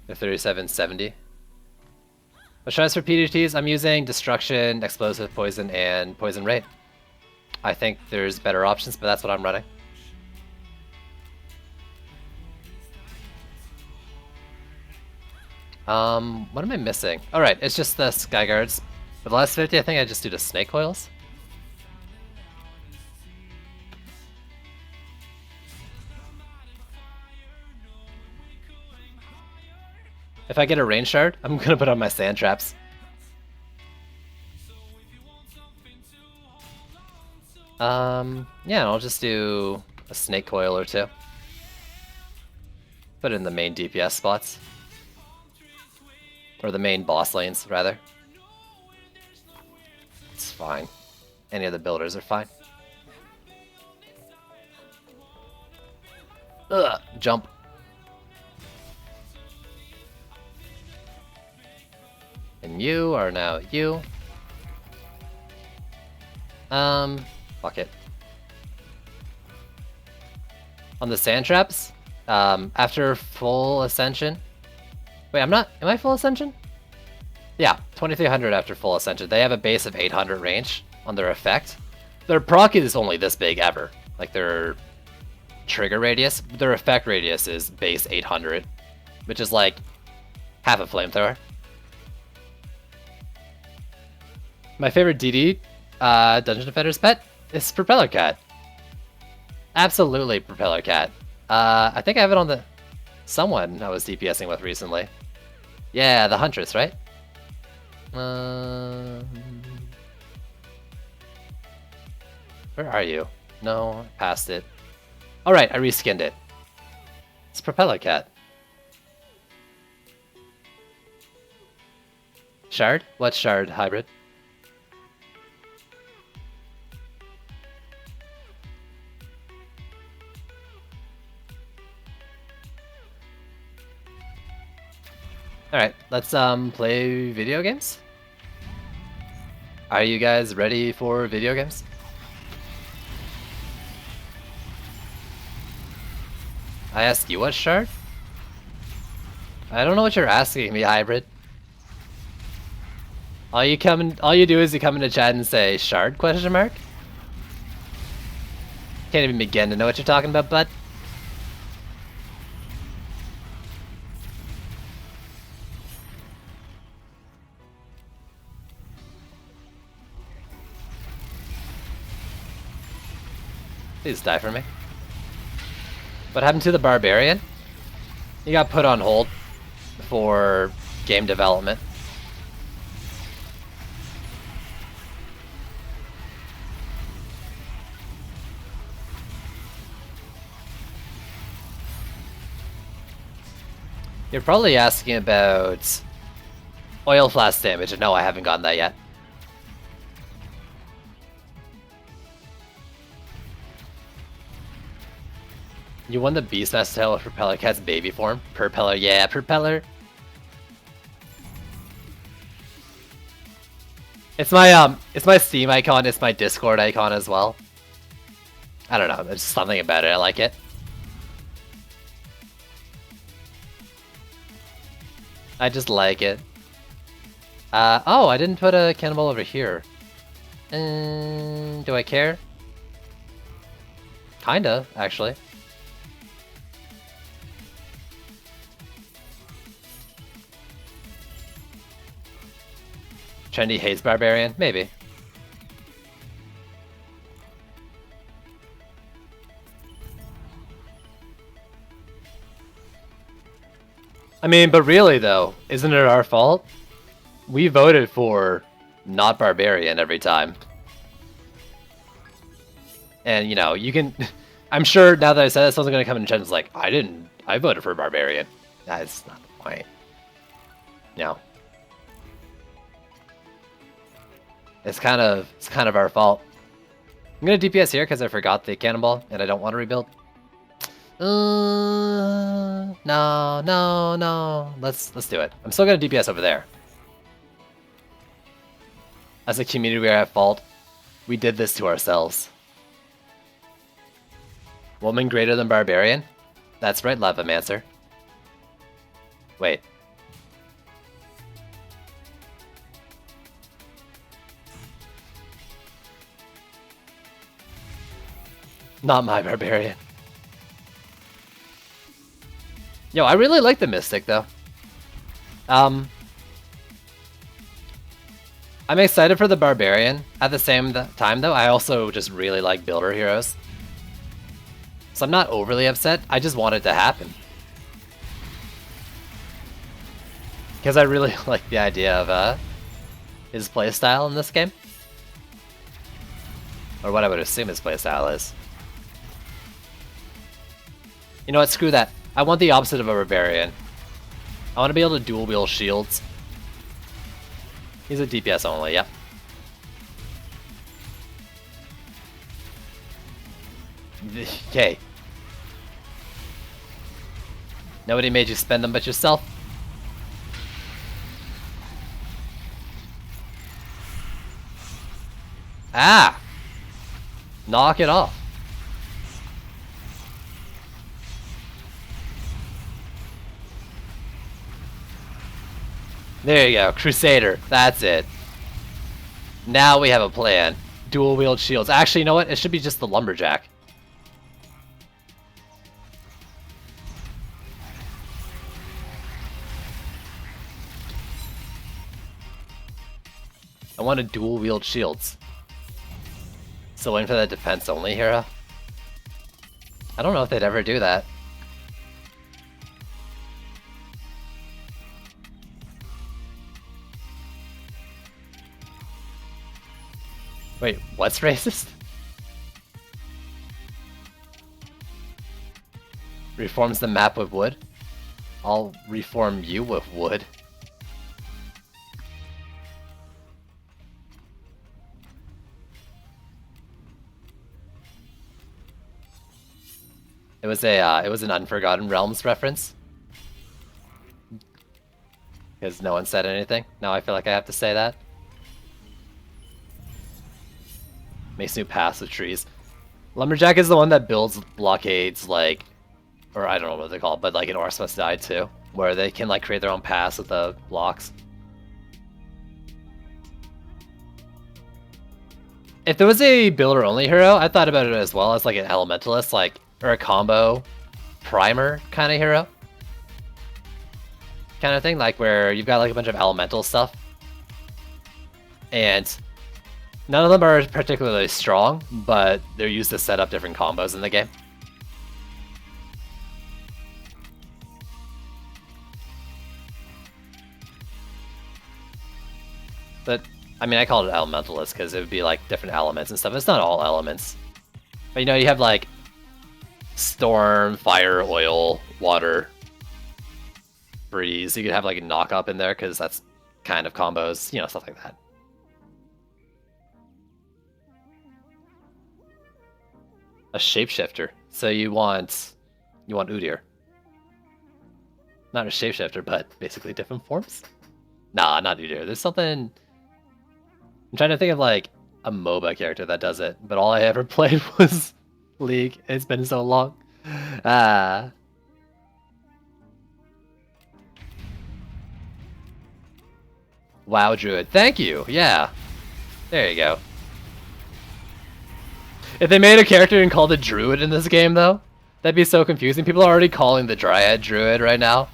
Speaker 2: The 3770. What tries for PDTs? I'm using Destruction, Explosive, Poison, and Poison Rate. I think there's better options, but that's what I'm running. What am I missing? Alright, it's just the Sky Guards. For the last 50, I think I just do the Snake Coils. If I get a Rain Shard, I'm gonna put on my Sand Traps. Yeah, I'll just do a Snake Coil or two. Put it in the main DPS spots. Or the main boss lanes, rather. It's fine. Any of the builders are fine. Ugh, jump. And you are now you. Fuck it. On the Sand Traps, after full Ascension. Wait, am I full Ascension? Yeah, 2300 after full Ascension. They have a base of 800 range on their effect. Their proc is only this big ever. Like their trigger radius, their effect radius is base 800, which is like half a flamethrower. My favorite DD, Dungeon Defender's pet, is Propeller Cat. Absolutely Propeller Cat. I think I have it on the... someone I was DPSing with recently. Yeah, the Huntress, right? Where are you? No, past it. Alright, I reskinned it. It's Propeller Cat. Shard? What Shard hybrid? Alright, let's play video games. Are you guys ready for video games? I asked you what shard? I don't know what you're asking me, Hybrid. All you do is you come into chat and say shard question mark? Can't even begin to know what you're talking about, bud. Please die for me. What happened to the Barbarian? He got put on hold for game development. You're probably asking about oil flask damage, and no, I haven't gotten that yet. You won the Beastmaster title with Propeller Cat's baby form? Propeller, yeah, Propeller. It's my Steam icon, it's my Discord icon as well. I don't know, there's something about it, I like it. I just like it. Oh, I didn't put a cannonball over here. Do I care? Kinda, actually. Trendy hates Barbarian? Maybe. I mean, but really though, isn't it our fault? We voted for not Barbarian every time. And you know, you can... I'm sure now that I said that, someone's gonna come in chat and it's like, I voted for Barbarian. That's not the point. No. It's kind of our fault. I'm gonna DPS here because I forgot the cannonball and I don't want to rebuild. No. Let's do it. I'm still gonna DPS over there. As a community, we are at fault. We did this to ourselves. Woman greater than Barbarian? That's right, Lavamancer. Wait. Not my Barbarian. Yo, I really like the Mystic, though. I'm excited for the Barbarian. At the same time, though, I also just really like Builder Heroes. So I'm not overly upset, I just want it to happen. Because I really like the idea of his playstyle in this game. Or what I would assume his playstyle is. You know what, screw that. I want the opposite of a Barbarian. I want to be able to dual wield shields. He's a DPS only, yep. Okay. Nobody made you spend them but yourself. Ah! Knock it off. There you go, Crusader. That's it. Now we have a plan. Dual wield shields. Actually, you know what? It should be just the Lumberjack. I want to dual wield shields. Still waiting for that defense only hero. I don't know if they'd ever do that. Wait, what's racist? Reforms the map with wood? I'll reform you with wood. It was an Unforgotten Realms reference. because no one said anything. Now I feel like I have to say that. Makes new paths with trees. Lumberjack is the one that builds blockades, like, or I don't know what they call it, but like in Orcs Must Die too, where they can like create their own paths with the blocks. If there was a builder only hero, I thought about it as well as like an elementalist, like, or a combo primer kind of hero. Kind of thing, like where you've got like a bunch of elemental stuff. And none of them are particularly strong, but they're used to set up different combos in the game. But, I mean, I call it elementalist because it would be like different elements and stuff. It's not all elements. But you know, you have like storm, fire, oil, water, breeze. You could have like a knock up in there because that's kind of combos, you know, stuff like that. A shapeshifter. So you want Udyr. Not a shapeshifter, but basically different forms. Nah, not Udyr. There's something. I'm trying to think of like a MOBA character that does it, but all I ever played was League. It's been so long. Ah. WoW Druid. Thank you. Yeah. There you go. If they made a character and called it Druid in this game, though, that'd be so confusing. People are already calling the Dryad Druid right now.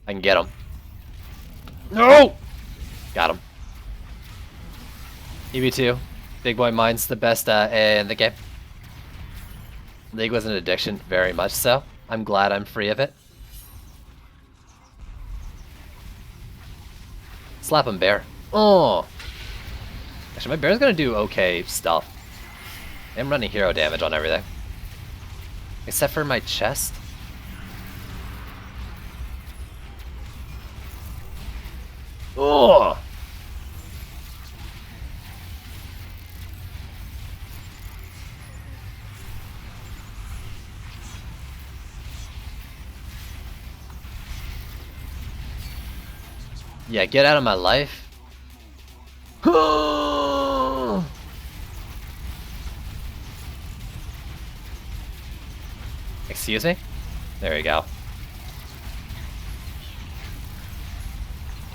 Speaker 2: I can get him. No! Got him. EV2. Big Boy Mine's the best AA in the game. League was an addiction, very much so. I'm glad I'm free of it. Slap him, bear. Oh! Actually, my bear's gonna do okay stuff. I'm running hero damage on everything. Except for my chest. Oh! Yeah, get out of my life. Excuse me? There you go.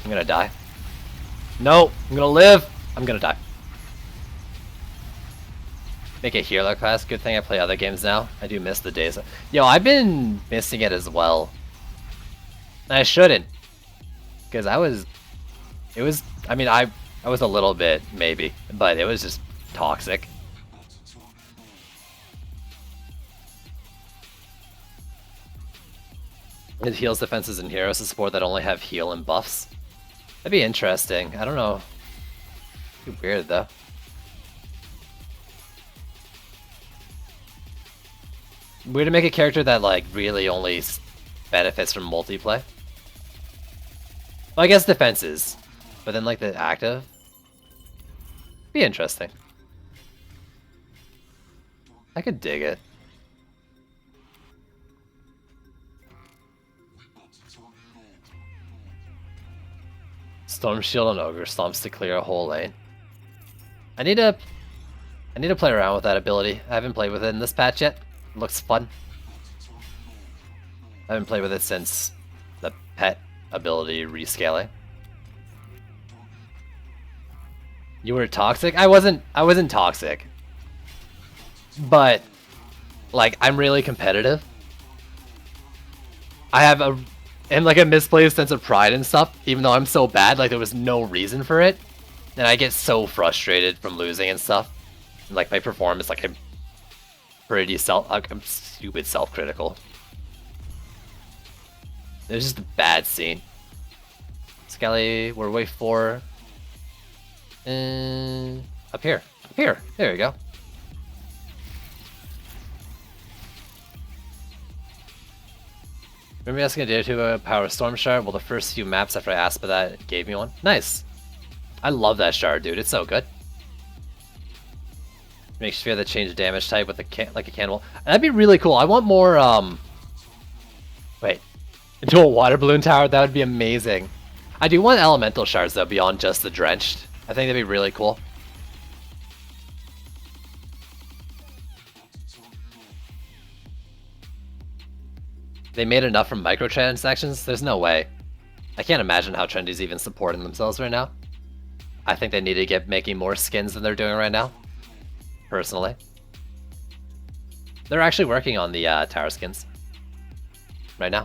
Speaker 2: I'm gonna die. No, I'm gonna live. I'm gonna die. Make a healer class. Good thing I play other games now. I do miss the days. Yo, I've been missing it as well. I shouldn't. Because I was a little bit, maybe, but it was just toxic. It heals defenses and heroes to support that only have heal and buffs. That'd be interesting. I don't know. It'd be weird though. Weird to make a character that like really only benefits from multiplay. Well, I guess defenses, but then like the active. Be interesting. I could dig it. Storm Shield and Ogre Stomps to clear a whole lane. I need to play around with that ability. I haven't played with it in this patch yet. It looks fun. I haven't played with it since the pet ability rescaling. You were toxic? I wasn't toxic. But like I'm really competitive. I have a misplaced sense of pride and stuff, even though I'm so bad, like there was no reason for it. And I get so frustrated from losing and stuff. And, like my performance, like I'm stupid self-critical. It was just a bad scene. Skelly, we're wave 4. Up here. Up here. There we go. Remember asking a day or two about Power Storm Shard? Well, the first few maps after I asked about that, it gave me one. Nice. I love that shard, dude. It's so good. Makes you feel the change of damage type with like a cannibal. That'd be really cool. I want more, wait. Into a water balloon tower, that would be amazing. I do want elemental shards though, beyond just the drenched. I think that'd be really cool. They made enough from microtransactions? There's no way. I can't imagine how Trendy's even supporting themselves right now. I think they need to get making more skins than they're doing right now. Personally. They're actually working on the tower skins. Right now.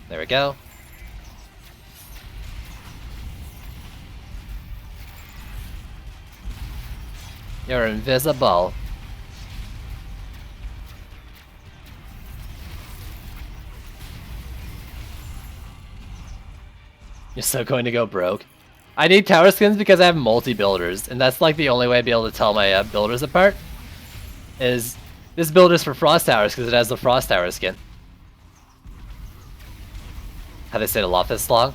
Speaker 2: There we go. You're invisible. You're so going to go broke. I need tower skins because I have multi-builders, and that's like the only way I'd be able to tell my builders apart. Is this builder's for Frost Towers because it has the Frost Tower skin. How they stayed aloft this long?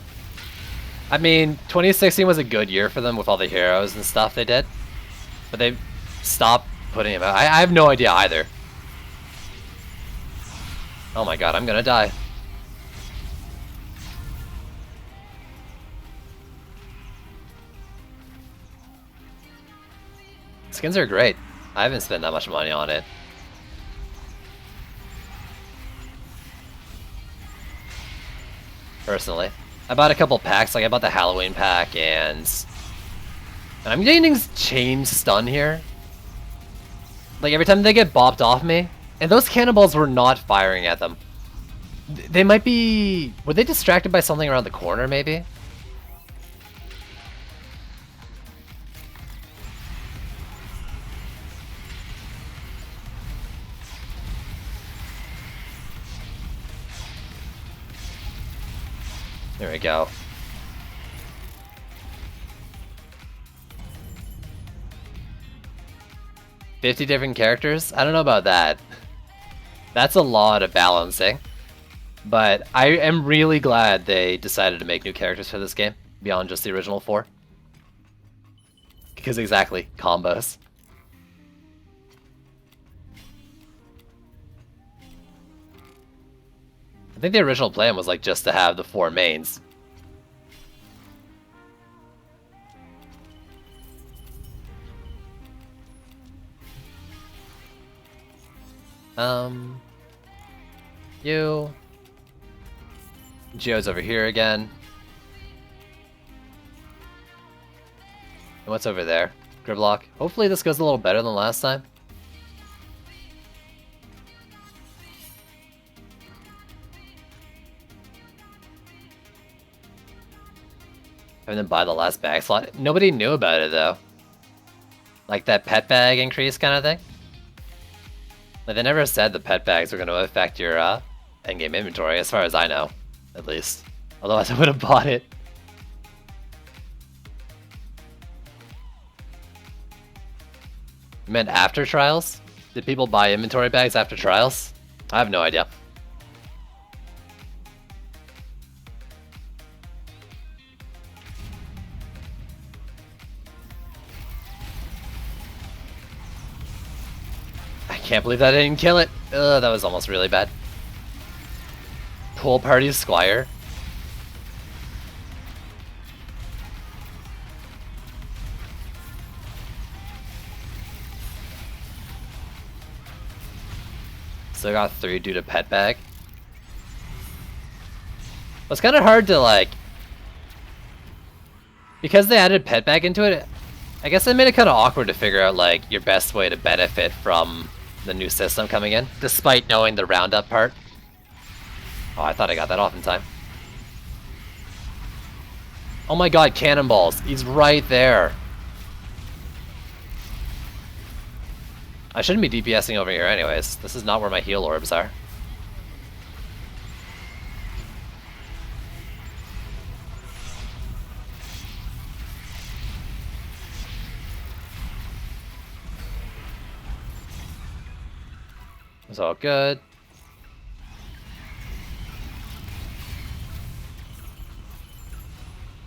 Speaker 2: I mean, 2016 was a good year for them with all the heroes and stuff they did. But they stopped putting them out. I have no idea either. Oh my god, I'm gonna die. Skins are great. I haven't spent that much money on it. Personally. I bought a couple packs, like I bought the Halloween pack and I'm getting chain stun here. Like every time they get bopped off me, and those cannonballs were not firing at them. They might be... Were they distracted by something around the corner, maybe? There we go. $50 different characters? I don't know about that. That's a lot of balancing. But I am really glad they decided to make new characters for this game, beyond just the original 4. Because exactly, combos. I think the original plan was like just to have the 4 mains. You. Geo's over here again. And what's over there? Gridlock. Hopefully this goes a little better than last time. And then buy the last bag slot. Nobody knew about it though. Like that pet bag increase kind of thing. Like they never said the pet bags were going to affect your endgame inventory, as far as I know, at least. Otherwise I would have bought it. You meant after trials? Did people buy inventory bags after trials? I have no idea. Can't believe that I didn't kill it. Ugh, that was almost really bad. Pool party Squire. Still got 3 due to pet bag. It's kind of hard to like... Because they added pet bag into it, I guess it made it kind of awkward to figure out like your best way to benefit from the new system coming in, despite knowing the roundup part. Oh, I thought I got that off in time. Oh my god, cannonballs. He's right there. I shouldn't be DPSing over here anyways. This is not where my heal orbs are. It's all good.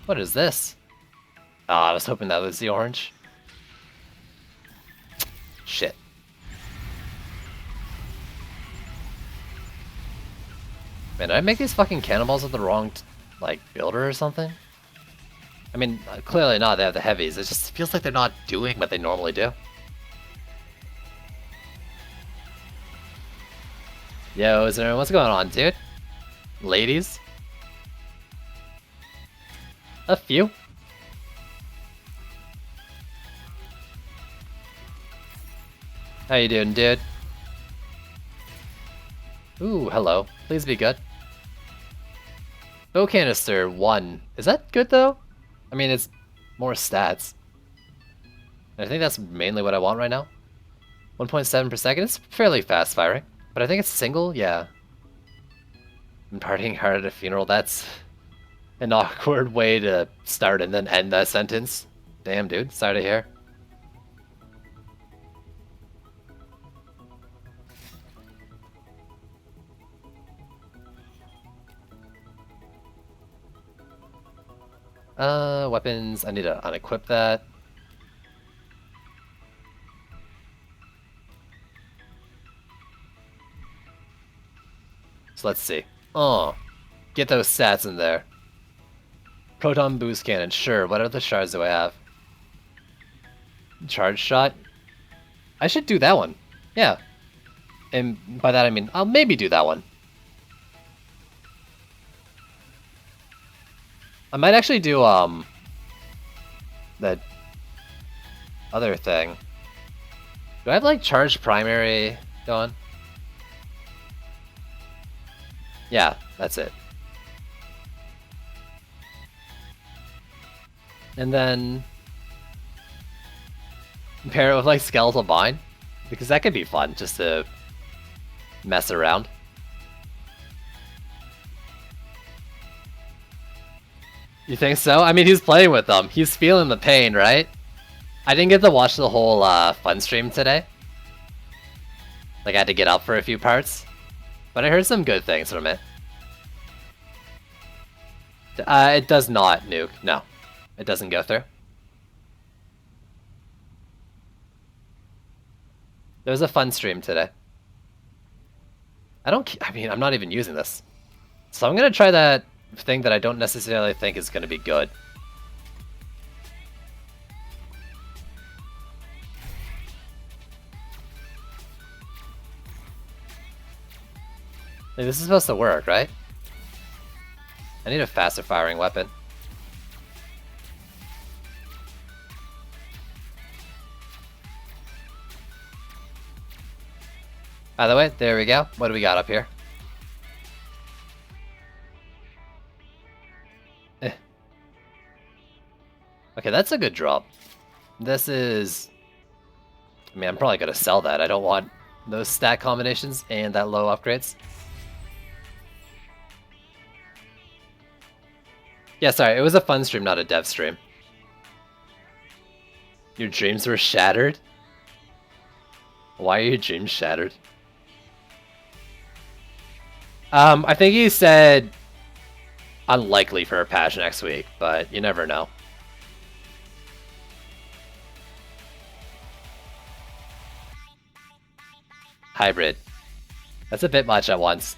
Speaker 2: What is this? Oh, I was hoping that was the orange. Shit. Man, did I make these fucking cannonballs with the wrong, like, builder or something? I mean, clearly not, they have the heavies. It just feels like they're not doing what they normally do. Yo, is there, what's going on, dude? Ladies? A few. How you doing, dude? Ooh, hello. Please be good. Bow canister 1. Is that good though? I mean, it's more stats. I think that's mainly what I want right now. 1.7 per second. It's fairly fast firing, but I think it's single. Yeah. I'm partying hard at a funeral. That's an awkward way to start and then end that sentence. Damn, dude. Sorry to hear. Weapons. I need to unequip that. So let's see. Oh, get those stats in there. Proton boost cannon. Sure. What other shards do I have? Charge shot. I should do that one. Yeah. And by that I mean I'll maybe do that one. I might actually do that other thing. Do I have like charged primary going? Yeah, that's it. And then pair it with like Skeletal Vine, because that could be fun just to mess around. You think so? I mean, he's playing with them. He's feeling the pain, right? I didn't get to watch the whole fun stream today. Like, I had to get up for a few parts. But I heard some good things from it. It does not nuke. No. It doesn't go through. There was a fun stream today. I mean, I'm not even using this. So I'm gonna try that thing that I don't necessarily think is gonna be good. Like, this is supposed to work, right? I need a faster firing weapon. By the way, there we go. What do we got up here? Okay, that's a good drop. This is... I mean, I'm probably going to sell that. I don't want those stat combinations and that low upgrades. Yeah, sorry, it was a fun stream, not a dev stream. Your dreams were shattered? Why are your dreams shattered? I think he said unlikely for a patch next week, but you never know. Hybrid. That's a bit much at once.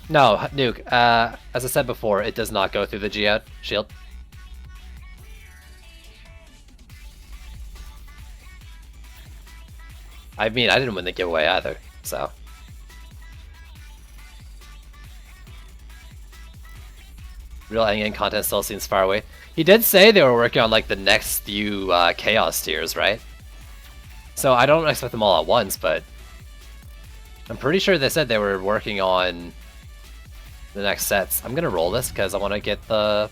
Speaker 2: No, Nuke, as I said before, it does not go through the Geode shield. I mean, I didn't win the giveaway either, so. Real endgame content still seems far away. He did say they were working on like the next few Chaos tiers, right? So I don't expect them all at once, but I'm pretty sure they said they were working on the next sets. I'm gonna roll this because I want to get the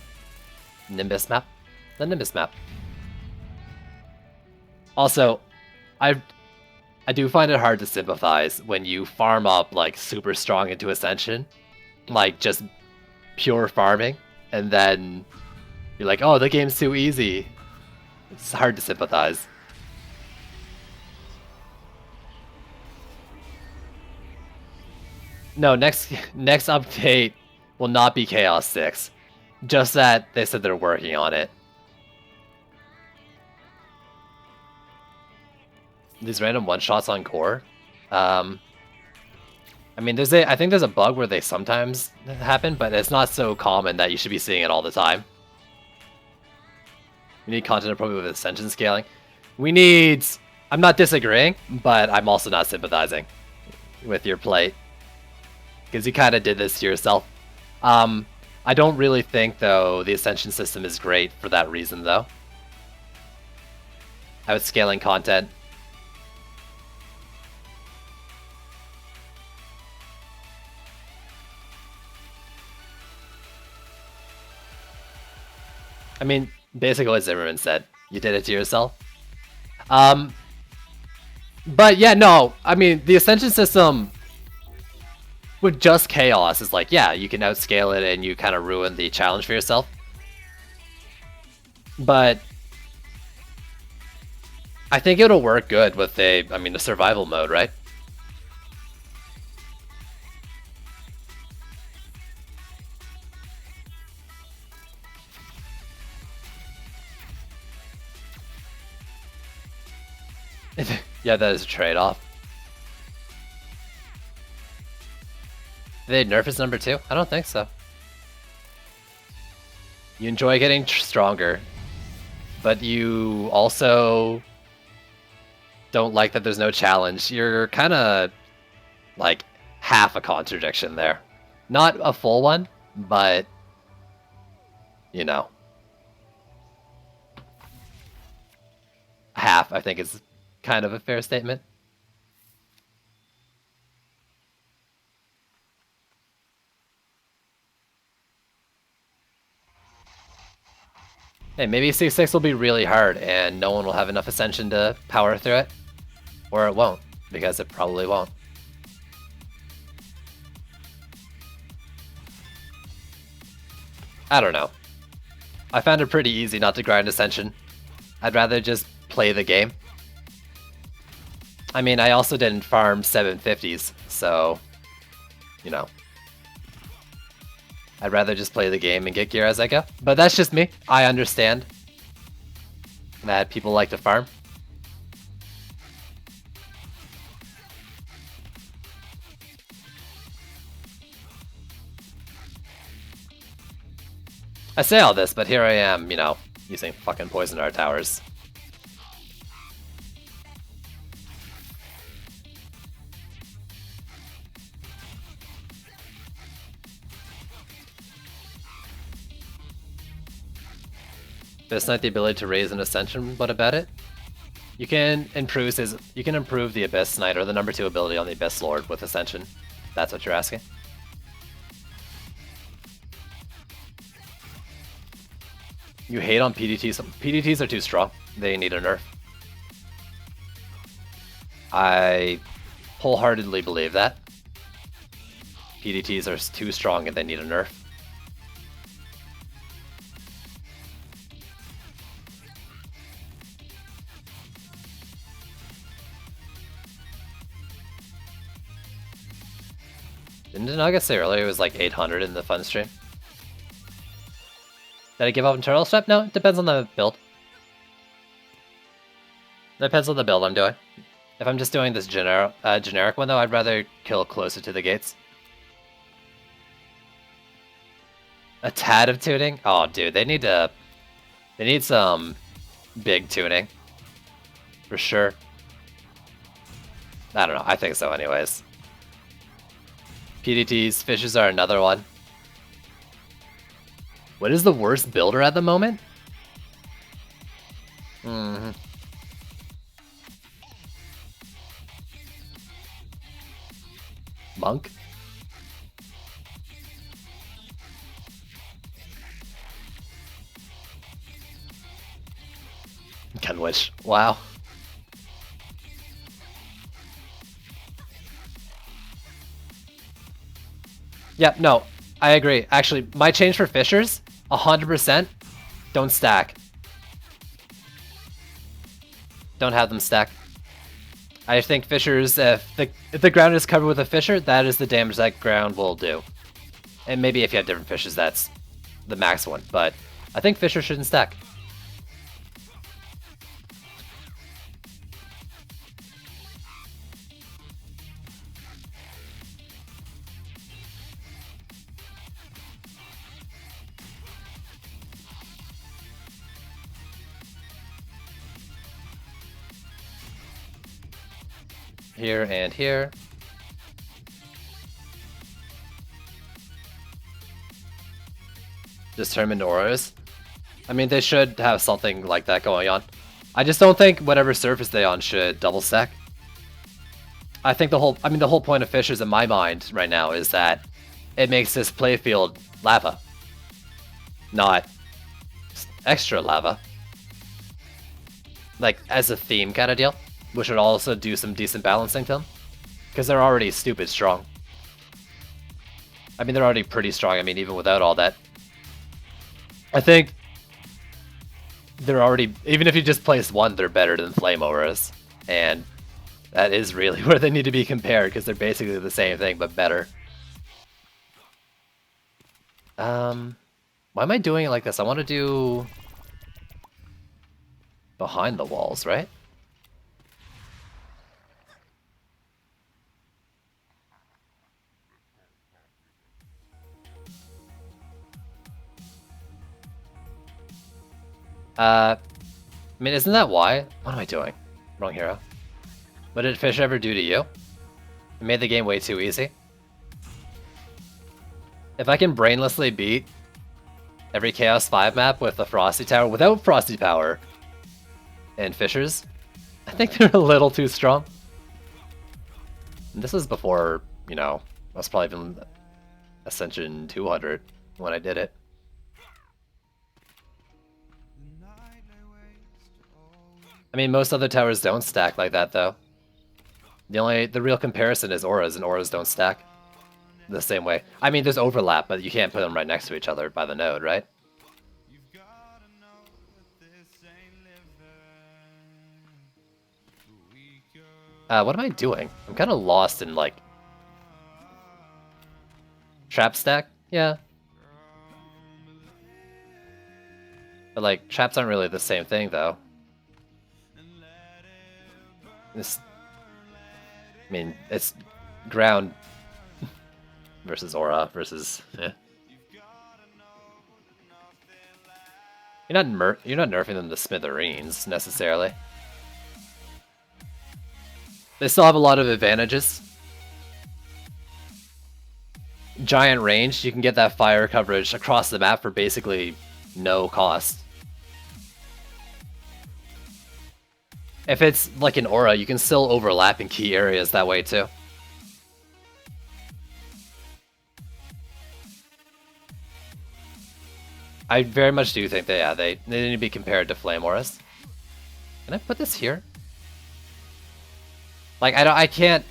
Speaker 2: Nimbus map. The Nimbus map. Also, I do find it hard to sympathize when you farm up like super strong into Ascension, like just pure farming, and then you're like, oh, the game's too easy. It's hard to sympathize. No, next update will not be Chaos 6. Just that they said they're working on it. these random one-shots on core. I mean, I think there's a bug where they sometimes happen, but it's not so common that you should be seeing it all the time. We need content appropriate with ascension scaling. We need... I'm not disagreeing, but I'm also not sympathizing with your plight. Because you kind of did this to yourself. I don't really think, though, the ascension system is great for that reason, though. I was scaling content. I mean, basically what Zimmerman said. You did it to yourself. But yeah, no. I mean, the ascension system with just chaos is like, yeah, you can outscale it and you kind of ruin the challenge for yourself. But I think it'll work good with a survival mode, right? Yeah, that is a trade-off. Did they nerf his number 2? I don't think so. You enjoy getting stronger, but you also don't like that there's no challenge. You're kind of like half a contradiction there. Not a full one, but you know. Half, I think, is kind of a fair statement. Hey, maybe 6-6 will be really hard and no one will have enough ascension to power through it. Or it won't, because it probably won't. I don't know. I found it pretty easy not to grind ascension. I'd rather just play the game. I mean, I also didn't farm 750s, so, you know. I'd rather just play the game and get gear as I go. But that's just me. I understand that people like to farm. I say all this, but here I am, you know, using fucking Poison Dart towers. Fist Knight the ability to raise an ascension, what about it? You can improve the Abyss Knight or the number 2 ability on the Abyss Lord with ascension. That's what you're asking. You hate on PDTs. PDTs are too strong. They need a nerf. I wholeheartedly believe that. PDTs are too strong and they need a nerf. Didn't Naga say earlier it was like 800 in the fun stream? Did I give up Internal Step? No, it depends on the build. Depends on the build I'm doing. If I'm just doing this generic one though, I'd rather kill closer to the gates. A tad of tuning? Oh dude, they need some big tuning. For sure. I don't know, I think so anyways. PDTs, fishes are another one. What is the worst builder at the moment? Monk? Kenwish. Wow. Yep, no, I agree. Actually, my change for Fishers, 100%, don't stack. Don't have them stack. I think Fishers, if the ground is covered with a Fisher, that is the damage that ground will do. And maybe if you have different Fishers, that's the max one. But I think Fisher shouldn't stack. here and here. Just turn them into auras. I mean, they should have something like that going on. I just don't think whatever surface they're on should double stack. I think the whole point of Fissures in my mind right now is that it makes this playfield lava, not extra lava. Like, as a theme kind of deal, which would also do some decent balancing to them. Because they're already stupid strong. I mean, they're already pretty strong, I mean, even without all that. I think they're already, even if you just place one, they're better than Flame Auras. And that is really where they need to be compared, because they're basically the same thing, but better. Why am I doing it like this? I want to do behind the walls, right? I mean, isn't that why? What am I doing? Wrong hero. What did Fish ever do to you? It made the game way too easy. If I can brainlessly beat every Chaos 5 map with a Frosty Tower without Frosty Power and Fissures, I think they're a little too strong. And this was before, you know, I was probably even Ascension 200 when I did it. I mean, most other towers don't stack like that, though. The real comparison is auras, and auras don't stack the same way. I mean, there's overlap, but you can't put them right next to each other by the node, right? What am I doing? I'm kind of lost in, like, trap stack? Yeah. But, like, traps aren't really the same thing, though. I mean, it's ground versus aura versus. Yeah. You're not nerfing them to smithereens necessarily. They still have a lot of advantages. Giant range, you can get that fire coverage across the map for basically no cost. If it's like an aura, you can still overlap in key areas that way too. I very much do think that, yeah, they need to be compared to Flame Auras. Can I put this here? Like, I can't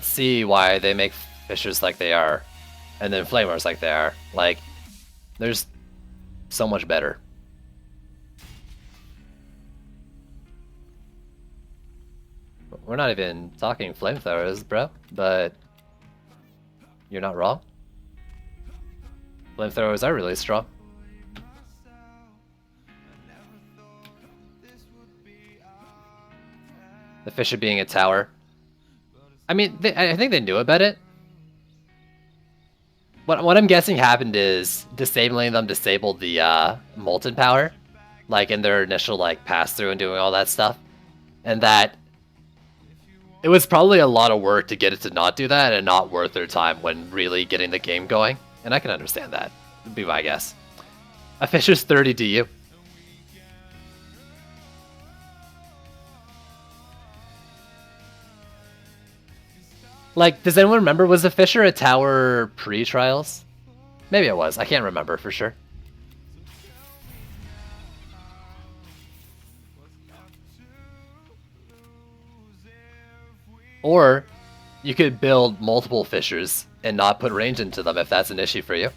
Speaker 2: see why they make Fissures like they are, and then Flame Auras like they are. Like, there's so much better. We're not even talking flamethrowers, bro, but you're not wrong. Flamethrowers are really strong. The Fissure being a tower. I mean, I think they knew about it. What I'm guessing happened is disabling them disabled the Molten power, like in their initial like pass through and doing all that stuff, and that it was probably a lot of work to get it to not do that and not worth their time when really getting the game going. And I can understand that. Would be my guess. A Fissure's 30 DU. Like, does anyone remember, was the Fissure a tower pre-trials? Maybe it was. I can't remember for sure. Or you could build multiple Fissures and not put range into them if that's an issue for you.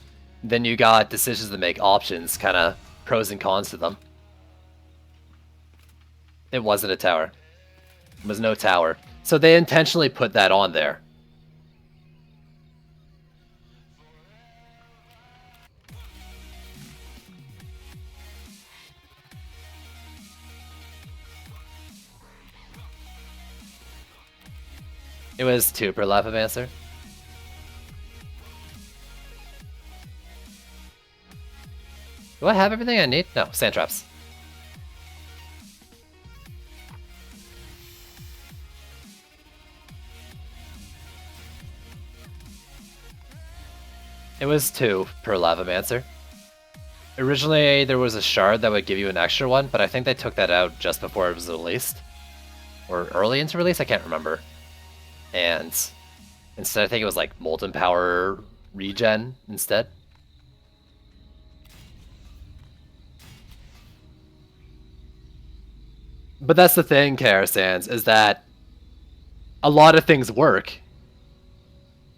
Speaker 2: Then you got decisions to make, options, kind of pros and cons to them. It wasn't a tower. It was no tower. So they intentionally put that on there. It was 2 per Lavamancer. Do I have everything I need? No, sand traps. It was 2 per Lavamancer. Originally, there was a shard that would give you an extra one, but I think they took that out just before it was released. Or early into release, I can't remember. And instead, I think it was like Molten Power regen instead. But that's the thing, Karasans, is that a lot of things work.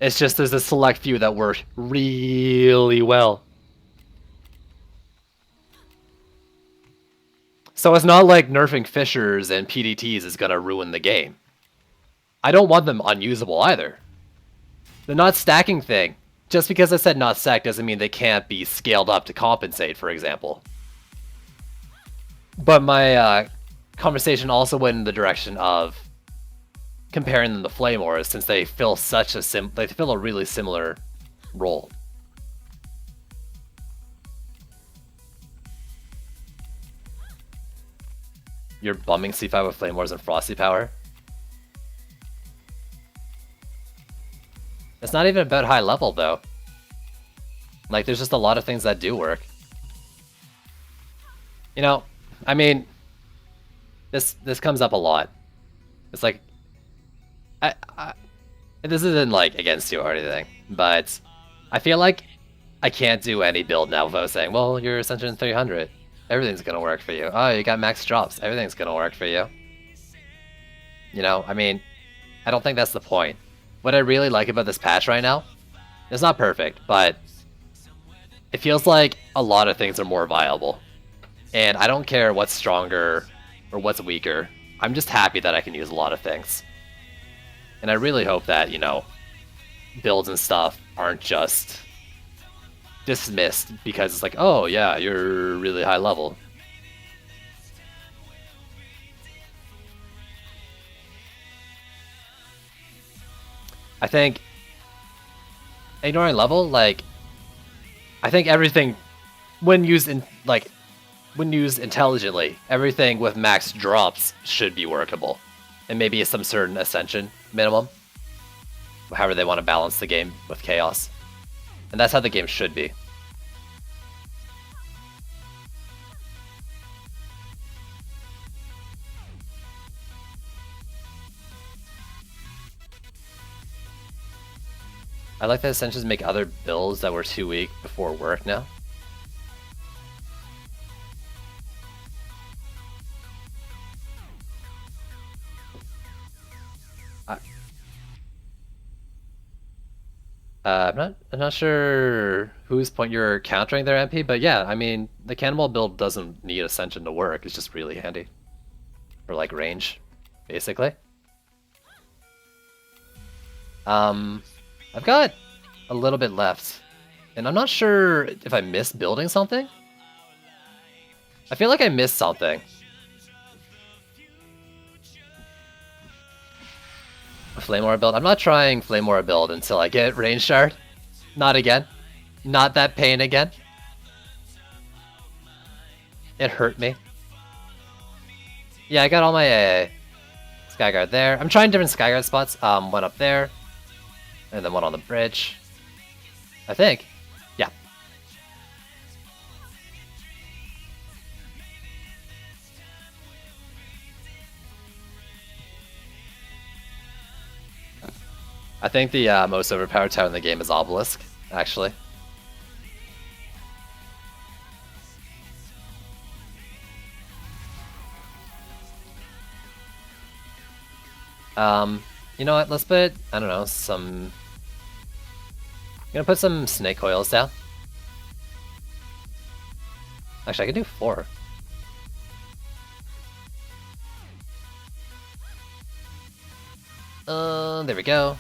Speaker 2: It's just there's a select few that work really well. So it's not like nerfing Fishers and PDTs is gonna ruin the game. I don't want them unusable either. The not stacking thing, just because I said not stack doesn't mean they can't be scaled up to compensate, for example. But my conversation also went in the direction of comparing them to Flame Auras, since they fill they fill a really similar role. You're bumming C5 with Flame Auras and Frosty Power. It's not even about high level though. Like, there's just a lot of things that do work. You know, I mean, this comes up a lot. It's like, this isn't like against you or anything, but I feel like I can't do any build now without saying, well, you're Ascension 300. Everything's gonna work for you. Oh, you got max drops. Everything's gonna work for you. You know, I mean, I don't think that's the point. What I really like about this patch right now, it's not perfect, but it feels like a lot of things are more viable. And I don't care what's stronger or what's weaker. I'm just happy that I can use a lot of things. And I really hope that, you know, builds and stuff aren't just dismissed because it's like, oh yeah, you're really high level. I think ignoring level, like, I think everything when used intelligently, everything with max drops should be workable. And maybe some certain ascension minimum. However they want to balance the game with chaos. And that's how the game should be. I like that Ascensions make other builds that were too weak before work now. I'm not sure whose point you're countering there, MP, but yeah, I mean, the Cannonball build doesn't need Ascension to work. It's just really handy for like range, basically. I've got a little bit left, and I'm not sure if I missed building something. I feel like I missed something. A Flame Aura build? I'm not trying Flame Aura build until I get Range Shard. Not again. Not that pain again. It hurt me. Yeah, I got all my Skyguard there. I'm trying different Skyguard spots. One up there. And then one on the bridge. I think. Yeah. I think the most overpowered tower in the game is Obelisk, actually. You know what? Let's put, I don't know, some... I'm gonna put some snake coils down. Actually, I can do 4. There we go.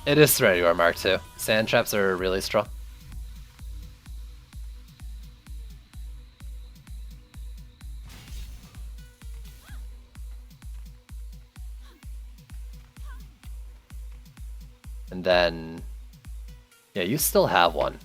Speaker 2: It is Serenity War Mark II. Sand traps are really strong. And then, yeah, you still have one.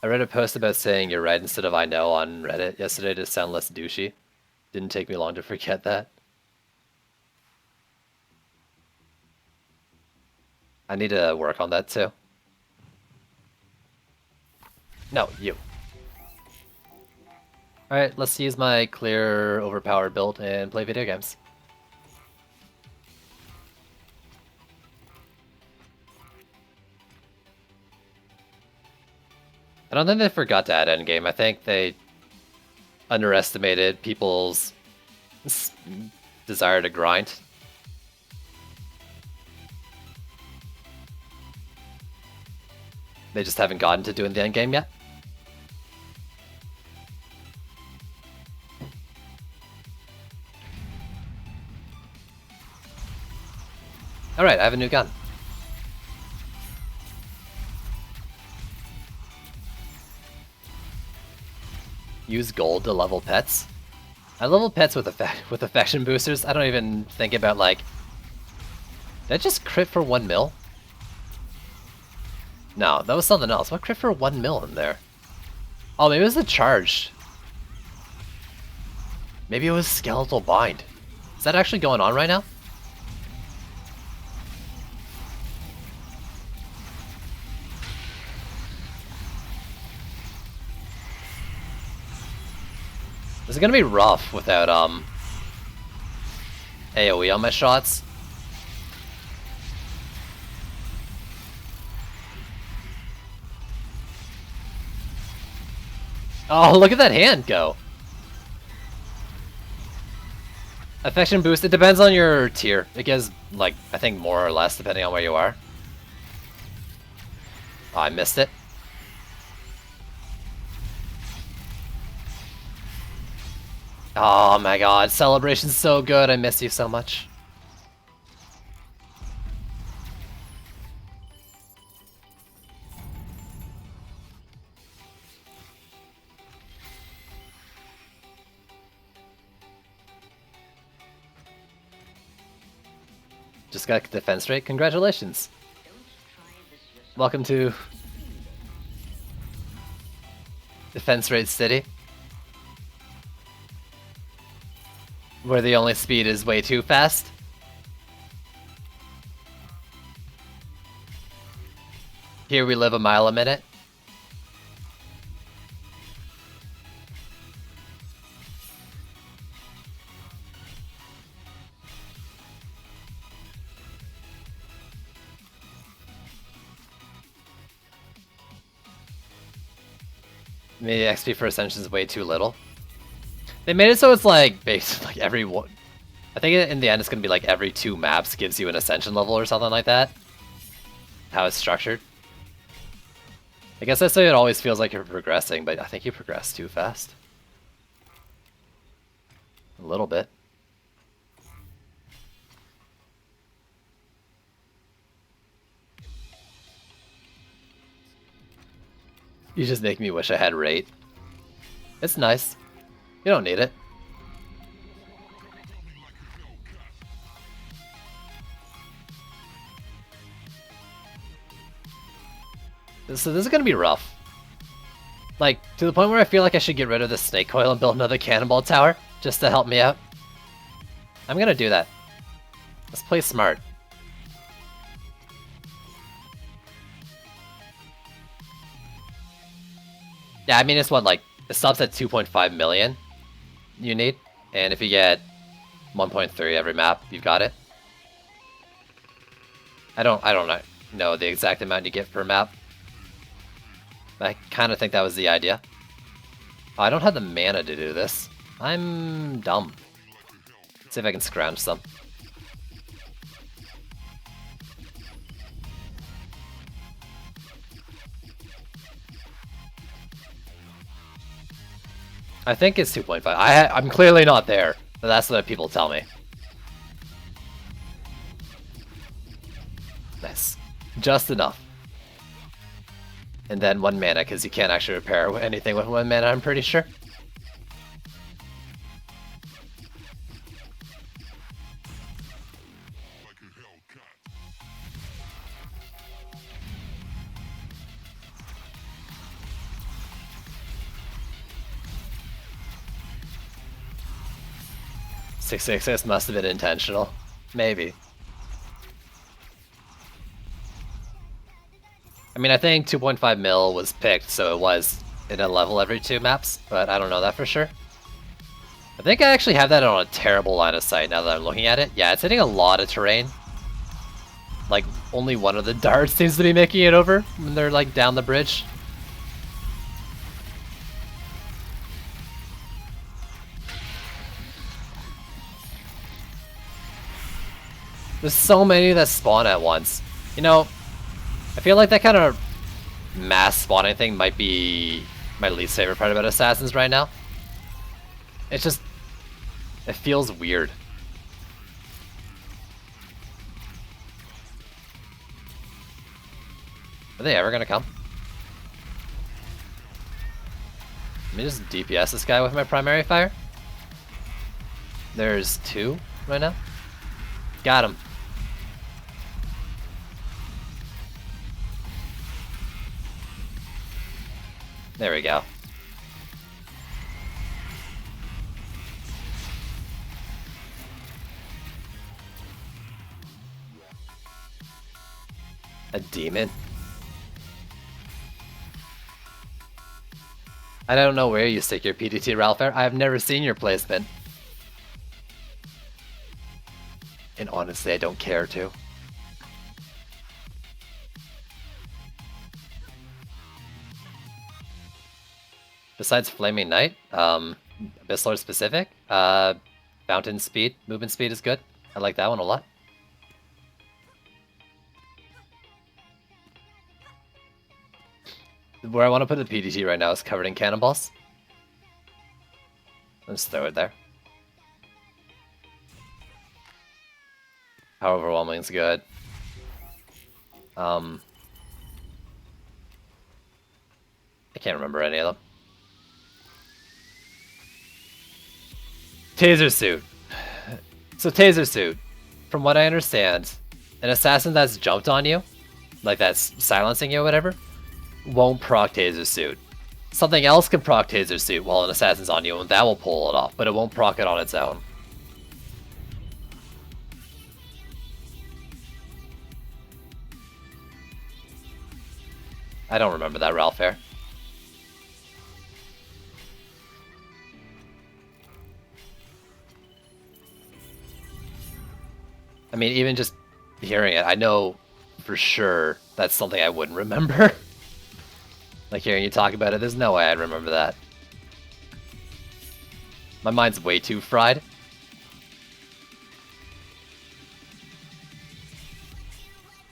Speaker 2: I read a post about saying you're right instead of I know on Reddit yesterday to sound less douchey. Didn't take me long to forget that. I need to work on that too. No, you. Alright, let's use my clear, overpowered build and play video games. I don't think they forgot to add endgame. I think they underestimated people's desire to grind. They just haven't gotten to doing the endgame yet. Alright, I have a new gun. Use gold to level pets. I level pets with affection boosters. I don't even think about like... Did I just crit for 1 mil? No, that was something else. What crit for 1 mil in there? Oh, maybe it was the charge. Maybe it was Skeletal Bind. Is that actually going on right now? This is gonna be rough without AoE on my shots. Oh, look at that hand go. Affection boost, it depends on your tier. It gives, like, I think more or less depending on where you are. Oh, I missed it. Oh my god, Celebration's so good, I miss you so much. Just got defense rate, congratulations. Welcome to Defense Rate City, where the only speed is way too fast. Here we live a mile a minute. Maybe XP for Ascension is way too little. They made it so it's like based like every one. I think in the end it's gonna be like every 2 maps gives you an Ascension level or something like that. How it's structured. I guess that's why it always feels like you're progressing, but I think you progress too fast. A little bit. You just make me wish I had rate. It's nice. You don't need it. So this is gonna be rough. Like, to the point where I feel like I should get rid of this snake coil and build another cannonball tower, just to help me out. I'm gonna do that. Let's play smart. Yeah, I mean, it's what, like, it stops at 2.5 million you need, and if you get 1.3 every map, you've got it. I don't know the exact amount you get per map. I kind of think that was the idea. Oh, I don't have the mana to do this. I'm dumb. Let's see if I can scrounge some. I think it's 2.5. I'm clearly not there, but that's what people tell me. Nice. Just enough. And then 1 mana, because you can't actually repair anything with 1 mana, I'm pretty sure. 666 must have been intentional. Maybe. I mean, I think 2.5 mil was picked, so it was in a level every 2 maps, but I don't know that for sure. I think I actually have that on a terrible line of sight now that I'm looking at it. Yeah, it's hitting a lot of terrain. Like, only one of the darts seems to be making it over when they're, like, down the bridge. There's so many that spawn at once. You know, I feel like that kind of mass spawning thing might be my least favorite part about Assassins right now. It's just, it feels weird. Are they ever gonna come? Let me just DPS this guy with my primary fire. There's 2 right now. Got him. There we go. A demon? I don't know where you stick your PDT, Ralphair. I have never seen your placement. And honestly, I don't care to. Besides Flaming Knight, Abyss Lord specific, Fountain Speed, movement speed is good. I like that one a lot. Where I want to put the PDT right now is covered in cannonballs. Let's throw it there. How overwhelming is good. I can't remember any of them. Taser Suit. So Taser Suit, from what I understand, an assassin that's jumped on you, like that's silencing you or whatever, won't proc Taser Suit. Something else can proc Taser Suit while an assassin's on you, and that will pull it off, but it won't proc it on its own. I don't remember that, Ralphair. I mean, even just hearing it, I know for sure that's something I wouldn't remember. Like hearing you talk about it, there's no way I'd remember that. My mind's way too fried.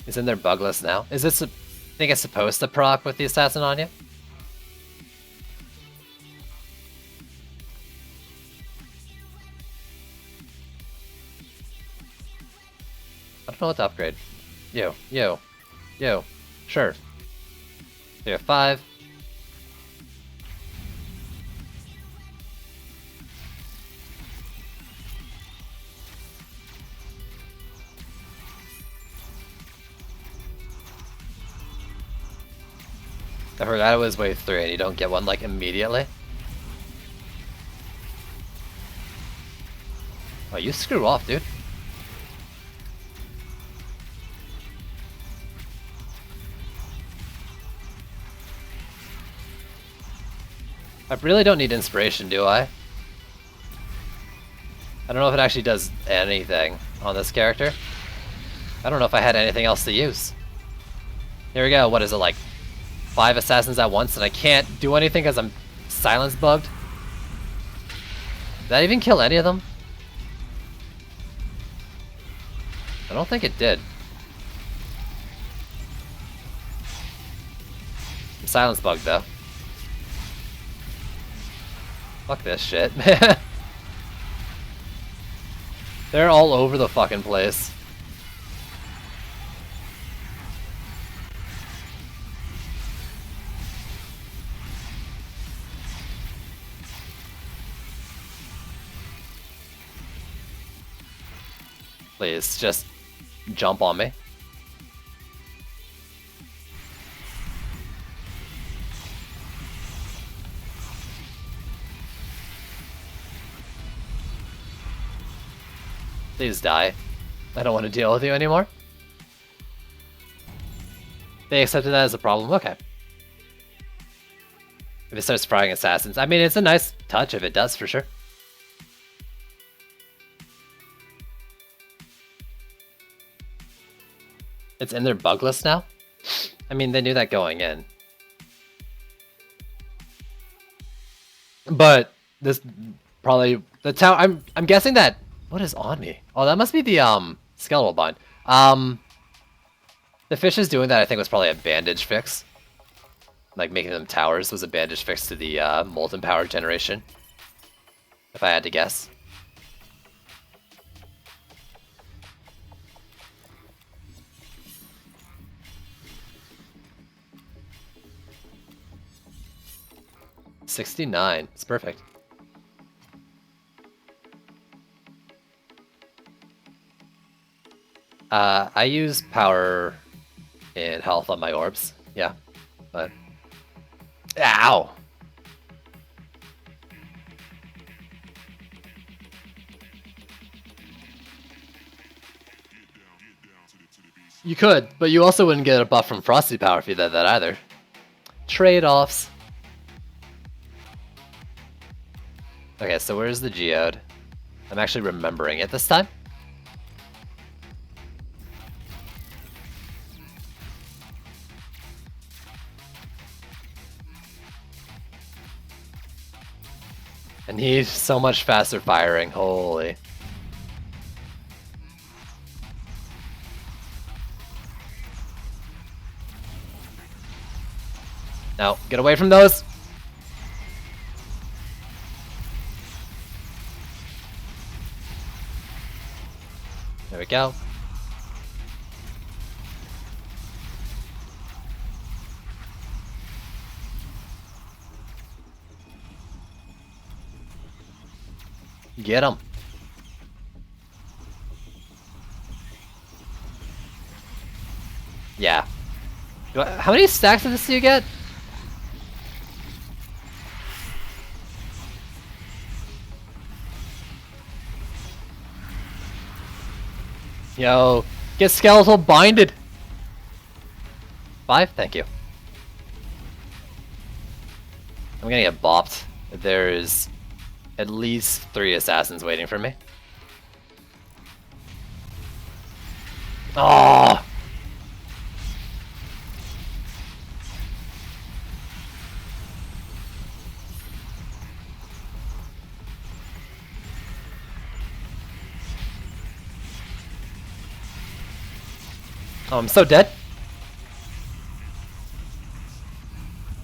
Speaker 2: Isn't there bugless now? Is this a think it's supposed to proc with the assassin on you? I don't know what to upgrade. Yo. Sure. So you have 5. I forgot it was wave 3 and you don't get one like immediately. Oh, you screw off, dude. I really don't need inspiration, do I? I don't know if it actually does anything on this character. I don't know if I had anything else to use. Here we go, what is it, like 5 assassins at once and I can't do anything because I'm silence bugged? Did that even kill any of them? I don't think it did. I'm silence bugged though. Fuck this shit, man. They're all over the fucking place. Please, just jump on me. Please die. I don't want to deal with you anymore. They accepted that as a problem? Okay. If it starts frying assassins. I mean, it's a nice touch if it does, for sure. It's in their bug list now? I mean, they knew that going in. But this probably the town I'm guessing that what is on me? Oh, that must be the skeletal bind. The fish is doing that I think was probably a bandage fix. Like making them towers was a bandage fix to the molten power generation. If I had to guess. $69. It's perfect. I use power and health on my orbs. Yeah, but ow. You could, but you also wouldn't get a buff from Frosty Power if you did that either. Trade-offs. Okay, so where's the geode? I'm actually remembering it this time. I need so much faster firing, holy. No, get away from those! There we go. Get him. Yeah. How many stacks of this do you get? Yo, get skeletal binded. 5? Thank you. I'm gonna get bopped. There's at least 3 assassins waiting for me. Oh! Oh, I'm so dead.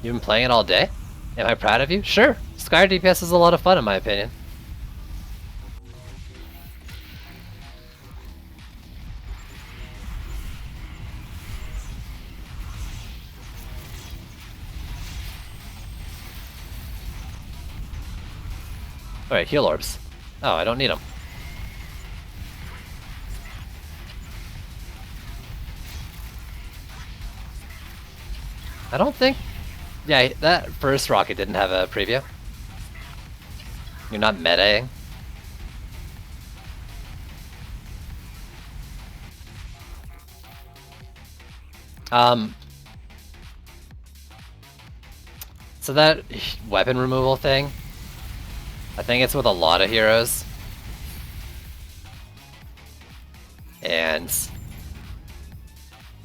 Speaker 2: You've been playing it all day? Am I proud of you? Sure. Skyer DPS is a lot of fun in my opinion. Alright, heal orbs. Oh, I don't need them. I don't think... Yeah, that first rocket didn't have a preview. You're not metaing. So that weapon removal thing, I think it's with a lot of heroes. And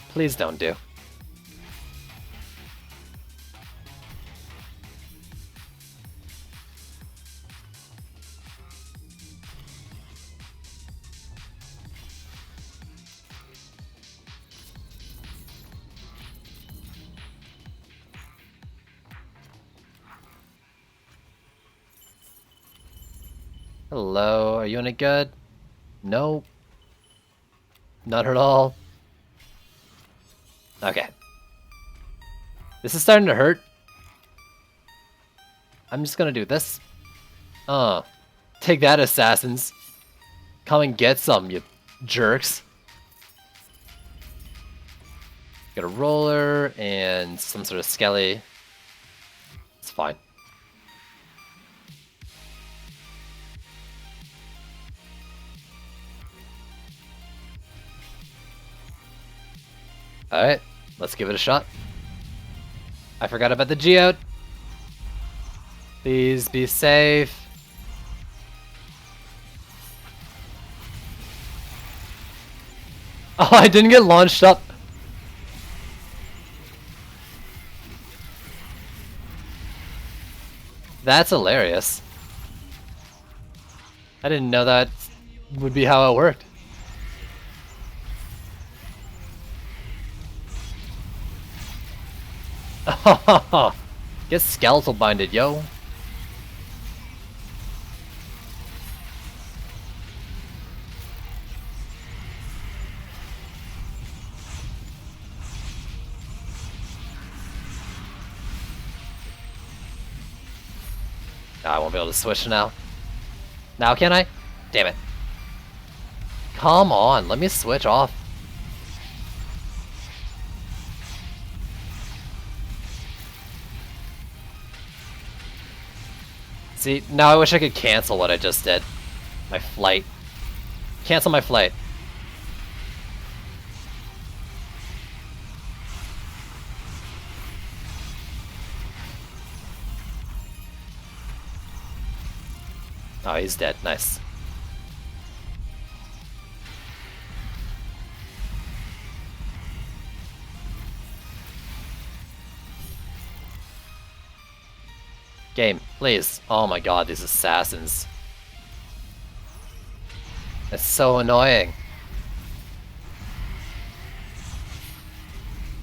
Speaker 2: please don't do. Hello, are you any good? Nope. Not at all. Okay. This is starting to hurt. I'm just gonna do this. Take that, assassins. Come and get some, you jerks. Get a roller and some sort of skelly. It's fine. Alright, let's give it a shot. I forgot about the geode. Please be safe. Oh, I didn't get launched up. That's hilarious. I didn't know that would be how it worked. Get skeletal binded, yo. I won't be able to switch now. Now can I? Damn it. Come on, let me switch off. See, now I wish I could cancel what I just did. My flight. Cancel my flight. Oh, he's dead. Nice. Game, please. Oh my god, these assassins. It's so annoying.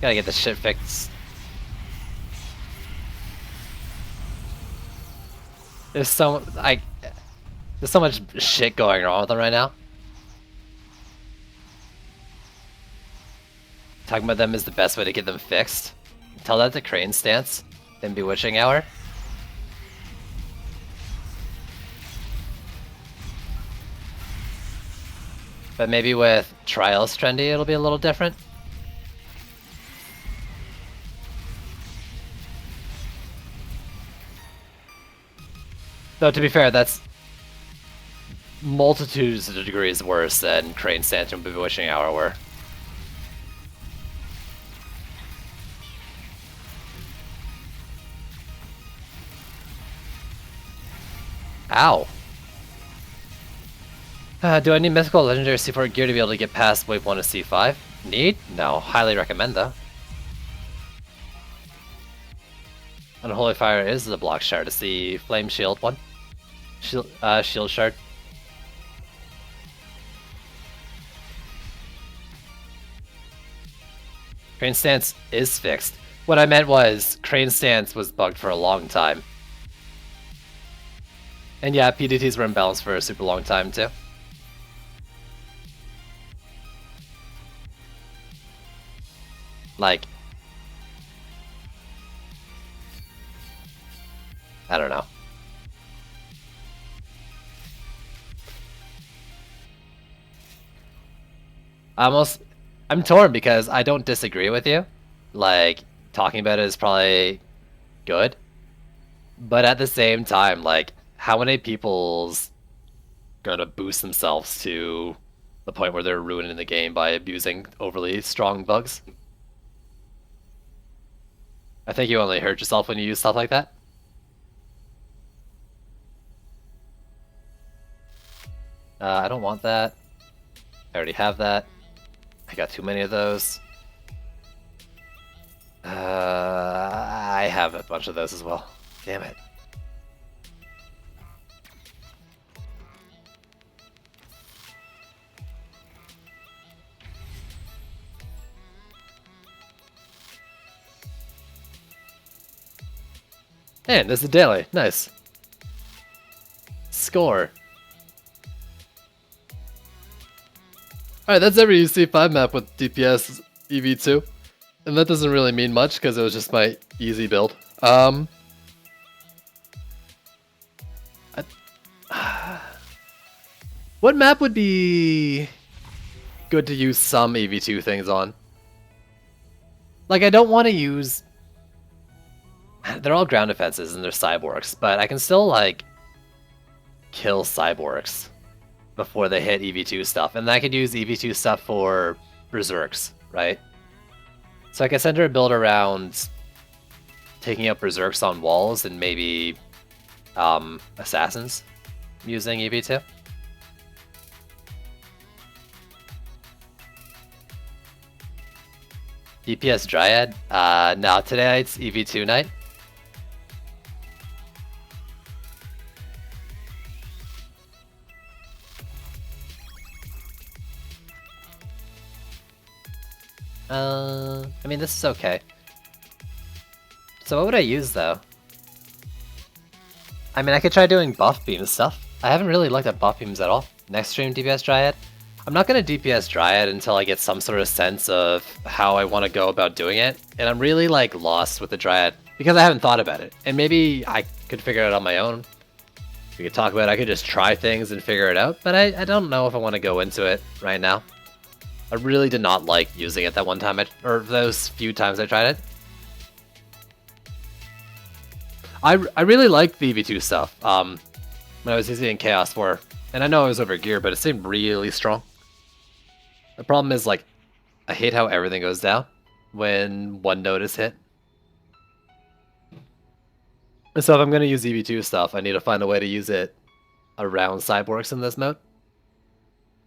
Speaker 2: Gotta get this shit fixed. There's so much shit going wrong with them right now. Talking about them is the best way to get them fixed. Tell that to Crane Stance in Bewitching Hour. But maybe with Trials Trendy it'll be a little different. Though to be fair, that's multitudes of degrees worse than Crane Stance and Bewitching Hour were. Ow. Do I need mythical legendary C4 gear to be able to get past wave 1 of C5? Need? No. Highly recommend though. Unholy Fire is the block shard. It's the flame shield one. Shield shard. Crane Stance is fixed. What I meant was Crane Stance was bugged for a long time. And yeah, PDTs were imbalanced for a super long time too. Like, I don't know. I'm torn because I don't disagree with you. Like, talking about it is probably good. But at the same time, like, how many people's gonna boost themselves to the point where they're ruining the game by abusing overly strong bugs? I think you only hurt yourself when you use stuff like that. I don't want that. I already have that. I got too many of those. I have a bunch of those as well. Damn it. And there's the daily. Nice. Score. Alright, that's every C5 map with DPS EV2. And that doesn't really mean much because it was just my easy build. What map would be good to use some EV2 things on? Like, I don't want to use... They're all ground defenses and they're cyborgs, but I can still, like, kill cyborgs before they hit EV2 stuff. And I could use EV2 stuff for berserks, right? So I can center a build around taking out berserks on walls and maybe assassins using EV2. DPS Dryad? No, today it's EV2 night. I mean, this is okay. So what would I use, though? I mean, I could try doing buff beam stuff. I haven't really looked at buff beams at all. Next stream, DPS Dryad. I'm not going to DPS Dryad until I get some sort of sense of how I want to go about doing it. And I'm really, like, lost with the Dryad because I haven't thought about it. And maybe I could figure it out on my own. We could talk about it. I could just try things and figure it out. But I don't know if I want to go into it right now. I really did not like using it that one time, or those few times I tried it. I really liked the EV2 stuff when I was using it in Chaos 4. And I know I was over gear, but it seemed really strong. The problem is, like, I hate how everything goes down when one node is hit. So if I'm going to use EV2 stuff, I need to find a way to use it around cyborgs in this mode.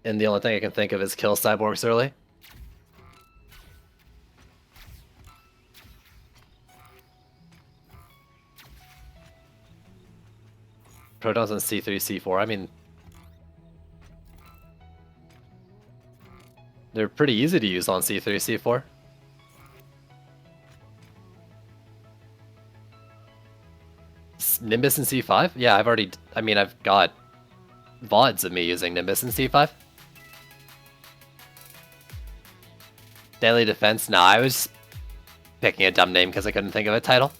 Speaker 2: And the only thing I can think of is kill cyborgs early. Protons on C3, C4, I mean... they're pretty easy to use on C3, C4. Nimbus and C5? Yeah, I've got VODs of me using Nimbus and C5. Daily Defense? Nah, I was picking a dumb name because I couldn't think of a title.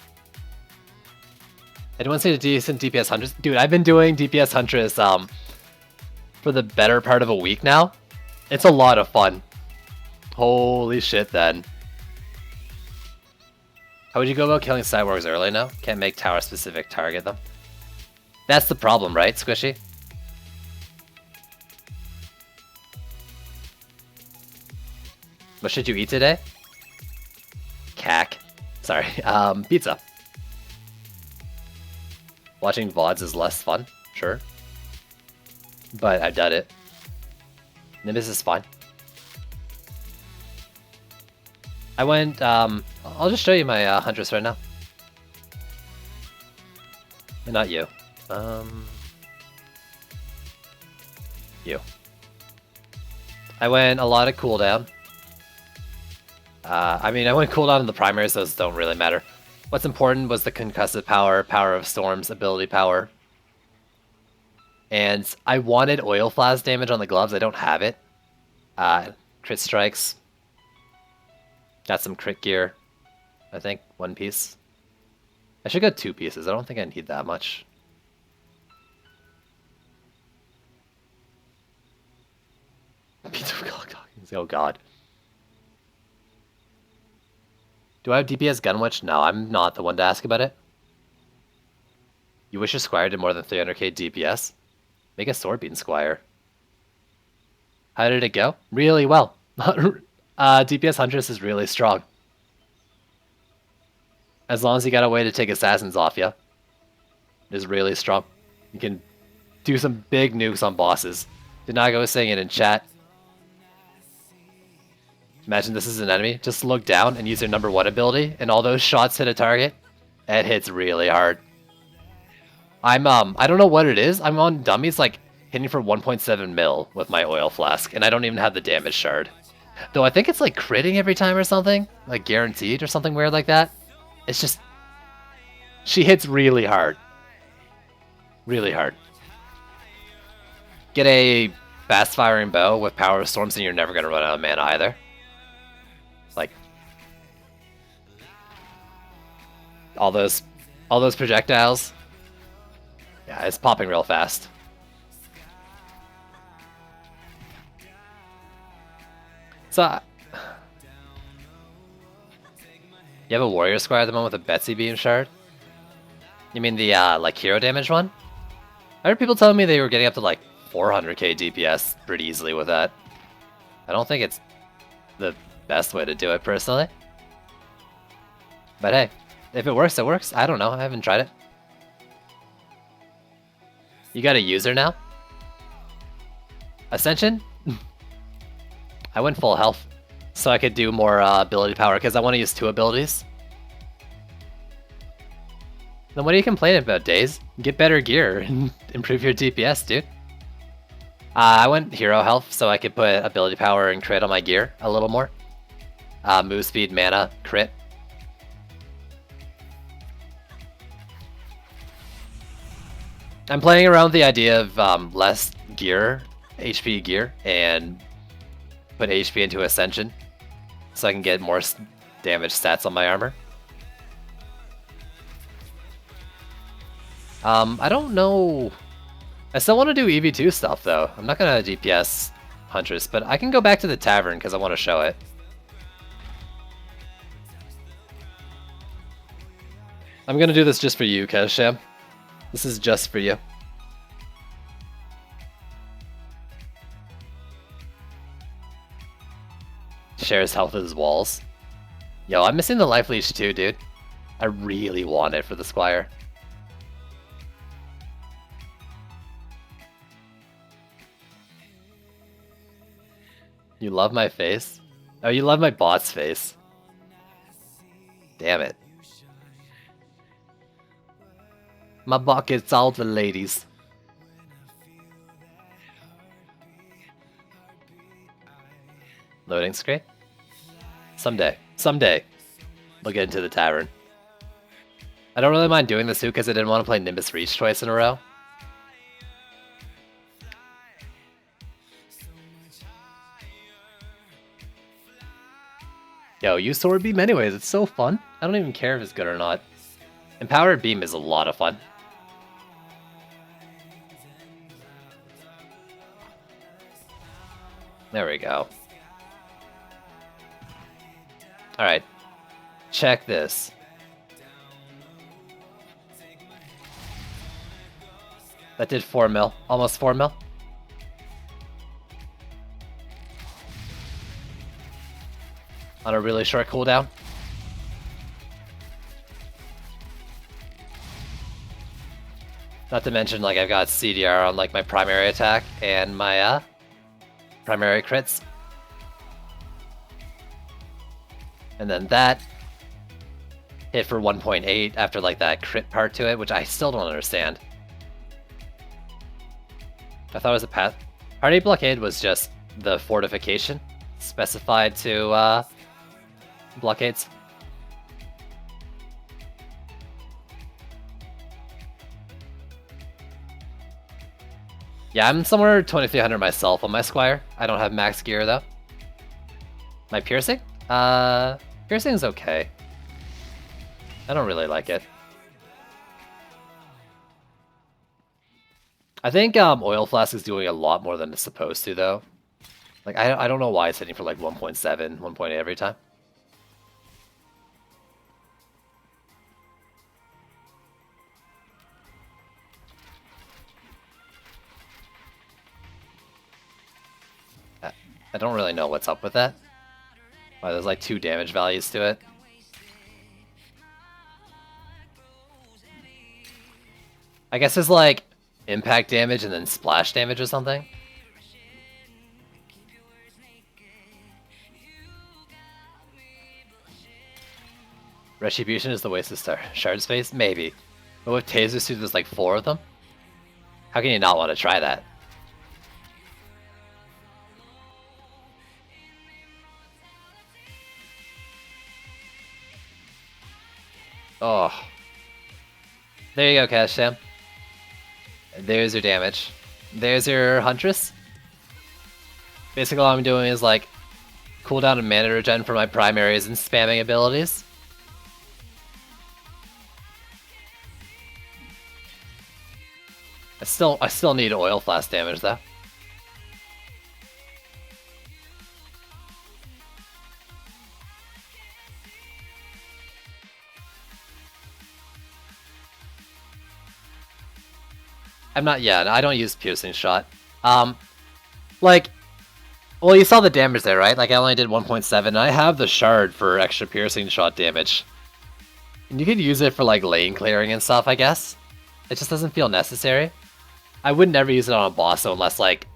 Speaker 2: Anyone see a decent DPS Huntress? Dude, I've been doing DPS Huntress for the better part of a week now. It's a lot of fun. Holy shit, then. How would you go about killing cyborgs early now? Can't make tower-specific target them. That's the problem, right, Squishy? What should you eat today? Cack. Sorry, pizza. Watching VODs is less fun, sure. But I've done it. Nimbus is fine. I went, I'll just show you my Huntress right now. And not you. You. I went a lot of cooldown. I went cooldown in the primaries, those don't really matter. What's important was the concussive power, power of storms, ability power. And I wanted oil flash damage on the gloves, I don't have it. Crit strikes. Got some crit gear, I think, 1 piece. I should go 2 pieces, I don't think I need that much. Oh god. Do I have DPS Gunwitch? No, I'm not the one to ask about it. You wish your Squire did more than 300k DPS? Make a Swordbeam Squire. How did it go? Really well. DPS Huntress is really strong. As long as you got a way to take assassins off you. It is really strong. You can do some big nukes on bosses. Dinago was saying it in chat. Imagine this is an enemy. Just look down and use their number 1 ability, and all those shots hit a target. It hits really hard. I don't know what it is. I'm on dummies, like, hitting for 1.7 mil with my oil flask, and I don't even have the damage shard. Though I think it's like critting every time or something, like guaranteed or something weird like that. It's just, she hits really hard. Really hard. Get a fast firing bow with power of storms and you're never going to run out of mana either. Like, all those projectiles. Yeah, it's popping real fast. So, you have a warrior squire at the moment with a Betsy beam shard? You mean the like hero damage one? I heard people telling me they were getting up to like 400k DPS pretty easily with that. I don't think it's the best way to do it personally. But hey, if it works, it works. I don't know. I haven't tried it. You got a user now? Ascension? I went full health, so I could do more ability power, because I want to use 2 abilities. Then what are you complaining about, Daze? Get better gear and improve your DPS, dude. I went hero health, so I could put ability power and crit on my gear a little more. Move speed, mana, crit. I'm playing around with the idea of less gear, HP gear, and put HP into Ascension, so I can get more damage stats on my armor. I don't know. I still want to do EV2 stuff though. I'm not gonna DPS Huntress, but I can go back to the tavern because I want to show it. I'm gonna do this just for you, Kezsham. This is just for you. Shares health with his walls. Yo, I'm missing the life leech too, dude. I really want it for the Squire. You love my face? Oh, you love my bot's face. Damn it. My bot gets all the ladies. Loading screen? Someday. Someday. We'll get into the tavern. I don't really mind doing this too because I didn't want to play Nimbus Reach twice in a row. Yo, use Sword Beam anyways, it's so fun. I don't even care if it's good or not. Empowered Beam is a lot of fun. There we go. Alright. Check this. That did 4 mil. Almost 4 mil. On a really short cooldown. Not to mention, like, I've got CDR on, like, my primary attack and my, primary crits. And then that hit for 1.8 after, like, that crit part to it, which I still don't understand. I thought it was a path. Party Blockade was just the fortification specified to, blockades. Yeah, I'm somewhere 2300 myself on my Squire. I don't have max gear though. My piercing? Piercing's okay. I don't really like it. I think Oil Flask is doing a lot more than it's supposed to though. Like I don't know why it's hitting for like 1.7, 1.8 every time. I don't really know what's up with that. Why there's like 2 damage values to it. I guess it's like impact damage and then splash damage or something. Retribution is the waste of shard space? Maybe. But with Taser Suit there's like 4 of them? How can you not want to try that? Oh. There you go, Cash Sam. There's your damage. There's your Huntress. Basically all I'm doing is like cooldown and mana regen for my primaries and spamming abilities. I still need Oil Flask damage though. I'm not, yeah, I don't use Piercing Shot. Like, well, you saw the damage there, right? Like, I only did 1.7, and I have the Shard for extra Piercing Shot damage. And you could use it for like lane clearing and stuff, I guess. It just doesn't feel necessary. I would never use it on a boss though, unless like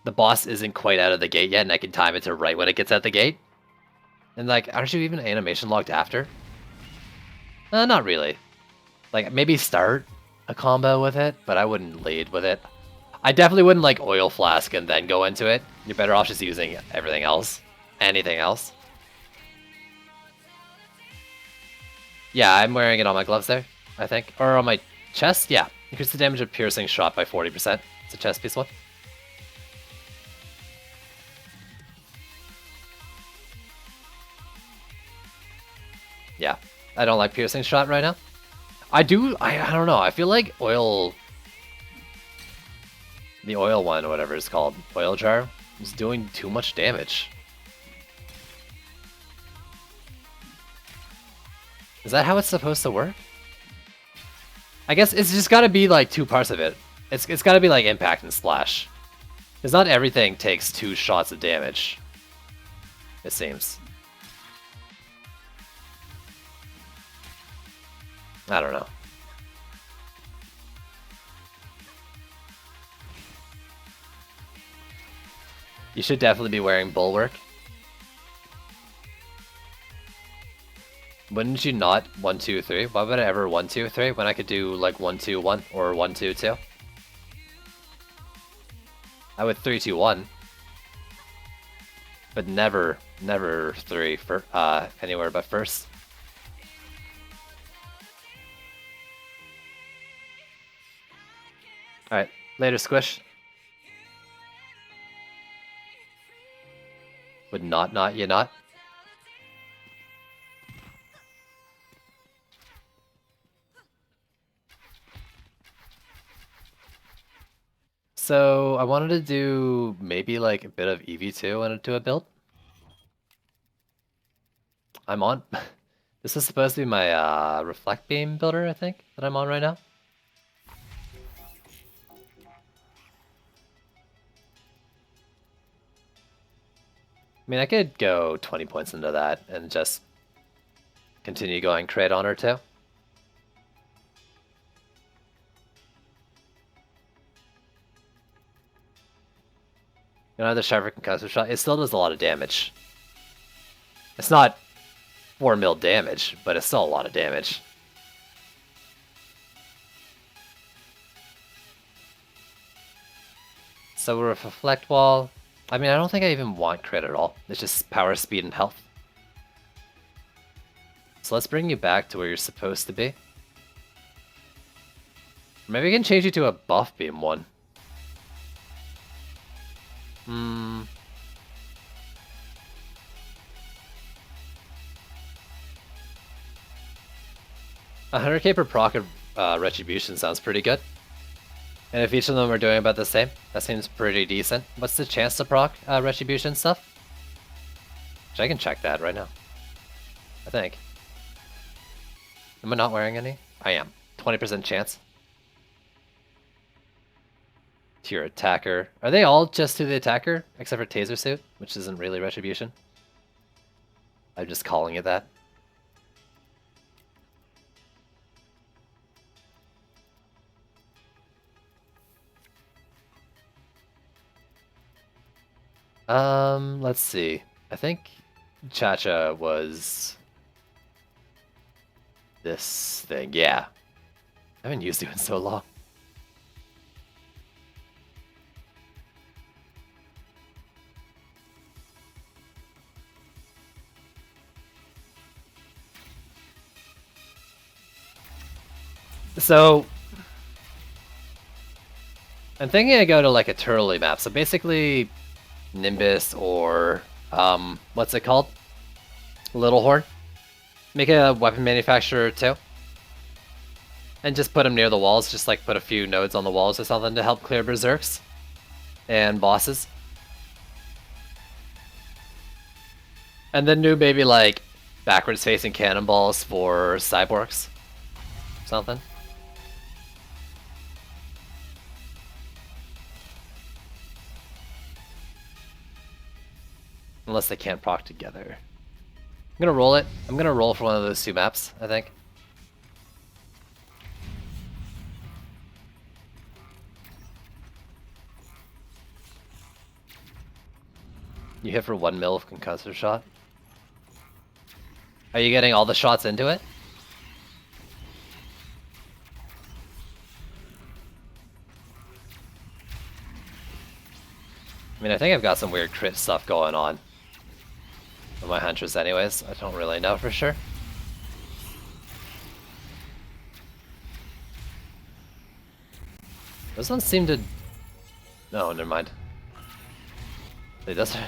Speaker 2: the boss isn't quite out of the gate yet and I can time it to right when it gets out the gate. And like, aren't you even animation locked after? Not really. Like, maybe start a combo with it, but I wouldn't lead with it. I definitely wouldn't like oil flask and then go into it. You're better off just using everything else. Anything else. Yeah, I'm wearing it on my gloves there, I think. Or on my chest, yeah. Increase the damage of piercing shot by 40%. It's a chest piece one. Yeah, I don't like piercing shot right now. I don't know, I feel like oil... The oil one, or whatever it's called, oil jar, is doing too much damage. Is that how it's supposed to work? I guess it's just gotta be like two parts of it. It's gotta be like impact and splash. Because not everything takes 2 shots of damage. It seems. I don't know. You should definitely be wearing Bulwark. Wouldn't you not 1, 2, 3? Why would I ever 1, 2, 3 when I could do like 1, 2, 1 or 1, 2, 2? I would 3, 2, 1. But never 3 for anywhere but first. Alright, later Squish. Would not you not? So I wanted to do maybe like a bit of EV2 into a build. I'm on. This is supposed to be my Reflect Beam builder, I think, that I'm on right now. I mean, I could go 20 points into that and just continue going Crate Honor too. You know, the Shiver Concussive Shot, it still does a lot of damage. It's not 4 mil damage, but it's still a lot of damage. So with Reflect Wall, I mean, I don't think I even want crit at all. It's just power, speed, and health. So let's bring you back to where you're supposed to be. Maybe we can change you to a buff beam one. Hmm. 100k per proc of Retribution sounds pretty good. And if each of them are doing about the same, that seems pretty decent. What's the chance to proc Retribution stuff? Which I can check that right now. I think. Am I not wearing any? I am. 20% chance. To your attacker. Are they all just to the attacker? Except for Taser Suit, which isn't really Retribution. I'm just calling it that. Let's see. I think Chacha was this thing. Yeah. I haven't used it in so long. So I'm thinking I go to like a Turley map. So basically Nimbus or what's it called? Little Horn. Make a weapon manufacturer too. And just put them near the walls, just like put a few nodes on the walls or something to help clear berserks and bosses. And then do maybe like backwards facing cannonballs for cyborgs. Something. Unless they can't proc together. I'm gonna roll it. I'm gonna roll for one of those 2 maps, I think. You hit for 1 mil of concussive shot. Are you getting all the shots into it? I mean, I think I've got some weird crit stuff going on with my Huntress anyways. I don't really know for sure. Those ones seem to... No, never mind. It doesn't...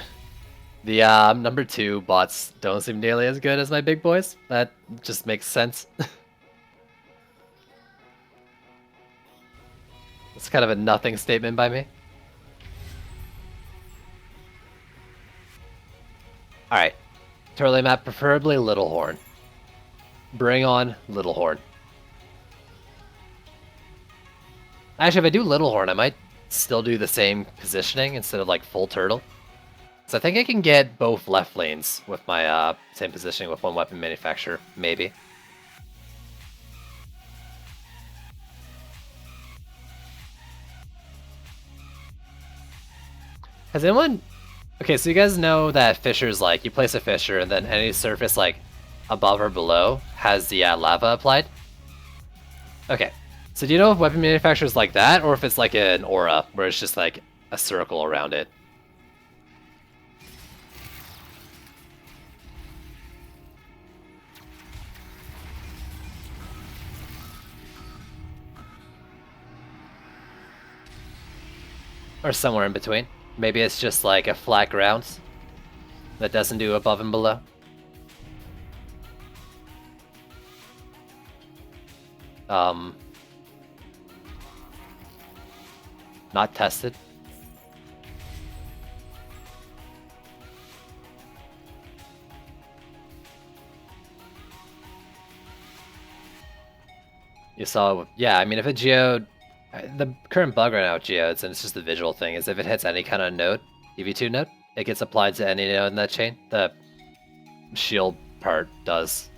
Speaker 2: The number 2 bots don't seem nearly as good as my big boys. That just makes sense. It's kind of a nothing statement by me. Alright. Turley map, preferably Little Horn. Bring on Little Horn. Actually, if I do Little Horn, I might still do the same positioning instead of like full turtle. So I think I can get both left lanes with my same positioning with one weapon manufacturer, maybe. Has anyone... Okay, so you guys know that Fisher's like, you place a Fisher and then any surface like above or below has the lava applied? Okay, so do you know if weapon manufacturers like that or if it's like an aura where it's just like a circle around it? Or somewhere in between. Maybe it's just like a flat ground that doesn't do above and below. Not tested. You saw, yeah, I mean, if a geode, the current bug right now with geodes, and it's just the visual thing, is if it hits any kind of node, EV2 node, it gets applied to any node in that chain. The shield part does.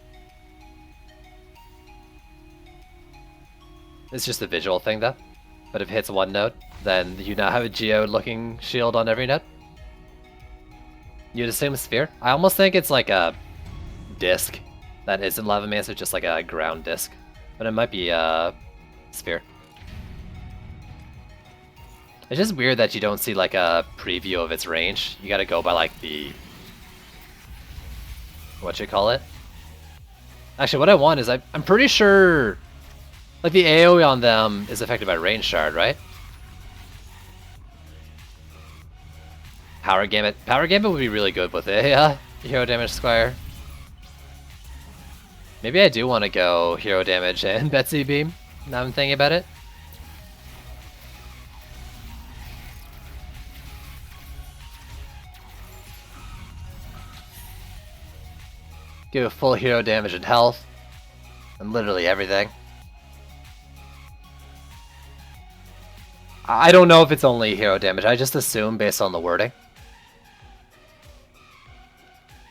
Speaker 2: It's just a visual thing though. But if it hits one node, then you now have a geode looking shield on every node. You'd assume a sphere. I almost think it's like a disc that isn't Lavamancer, just like a ground disc. But it might be a sphere. It's just weird that you don't see like a preview of its range. You gotta go by like the... what you call it? Actually, what I want is I'm pretty sure like the AoE on them is affected by range shard, right? Power Gambit. Power Gambit would be really good with a hero damage squire. Maybe I do want to go hero damage and Betsy Beam, now I'm thinking about it. Give full hero damage and health, and literally everything. I don't know if it's only hero damage, I just assume based on the wording.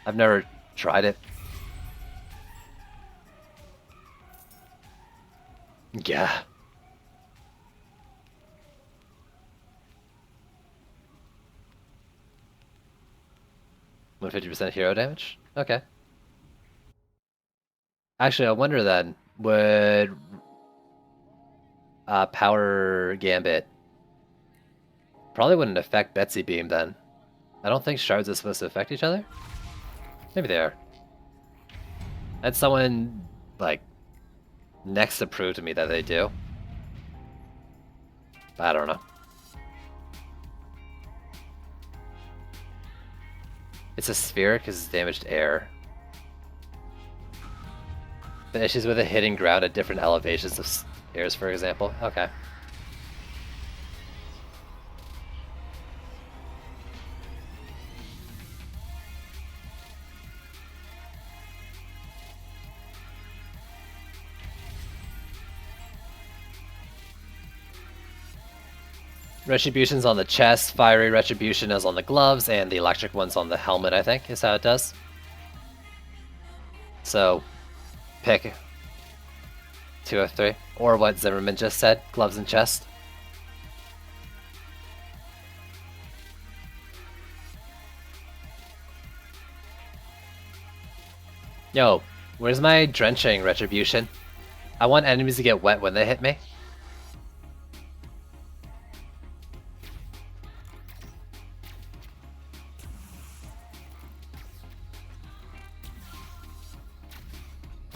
Speaker 2: I've never tried it. Yeah. When 50% hero damage? Okay. Actually, I wonder then, would Power Gambit probably wouldn't affect Betsy Beam then. I don't think shards are supposed to affect each other. Maybe they are. Had someone like next to prove to me that they do. I don't know. It's a sphere because it's damaged air. Finishes with a hitting ground at different elevations of stairs, for example. Okay. Retribution's on the chest, Fiery Retribution is on the gloves, and the electric one's on the helmet, I think, is how it does. So, pick 2 of 3. Or what Zimmerman just said, gloves and chest. Yo, where's my drenching retribution? I want enemies to get wet when they hit me.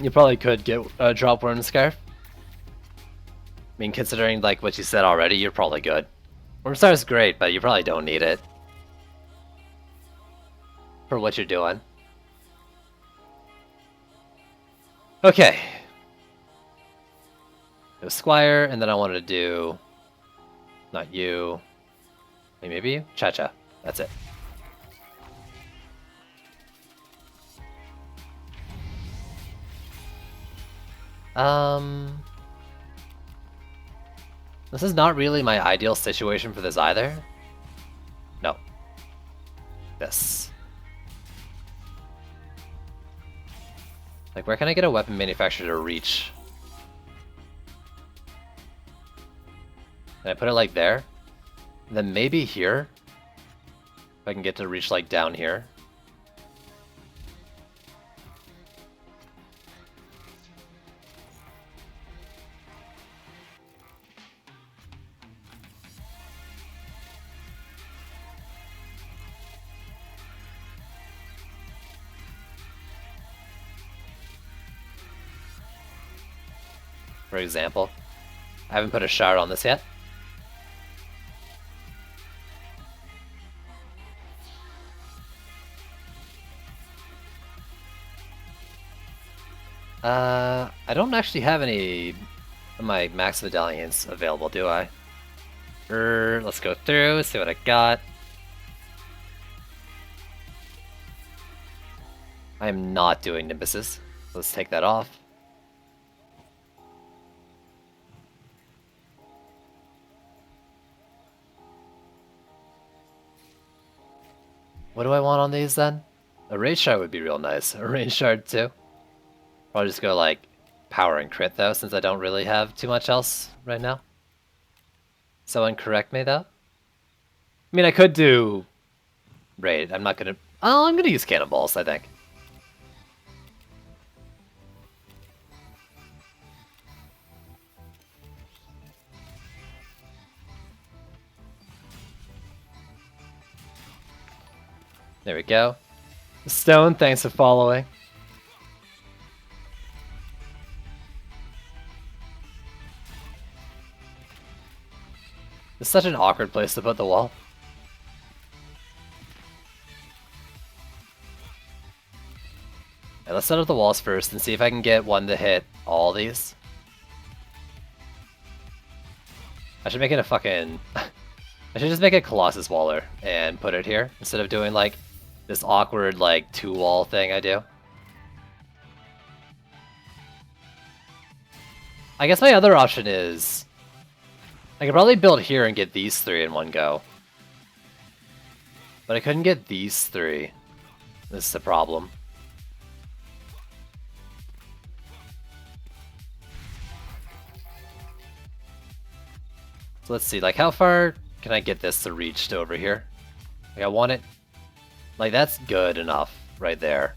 Speaker 2: You probably could get a drop Worm Scarf. I mean, considering like what you said already, you're probably good. Worm Star is great, but you probably don't need it for what you're doing. Okay. Go Squire, and then I wanted to do... Not you. Maybe you? Cha-Cha. That's it. This is not really my ideal situation for this either. No. This. Like, where can I get a weapon manufacturer to reach? Can I put it like there? And then maybe here? If I can get to reach like down here. For example. I haven't put a shard on this yet. I don't actually have any of my max medallions available, do I? Let's go through, see what I got. I am not doing Nimbuses. Let's take that off. What do I want on these then? A Rage Shard would be real nice. A Range Shard too. Probably just go like power and crit though, since I don't really have too much else right now. Someone correct me though. I mean, I could do Raid. I'm not gonna. Oh, I'm gonna use Cannonballs, I think. There we go. Stone, thanks for following. It's such an awkward place to put the wall. Let's set up the walls first and see if I can get one to hit all these. I should make it a fucking... I should just make a Colossus Waller and put it here instead of doing like this awkward like 2-wall thing I do. I guess my other option is I could probably build here and get these 3 in one go. But I couldn't get these 3. This is the problem. So let's see, like how far can I get this to reach to over here? Like I want it, like that's good enough right there.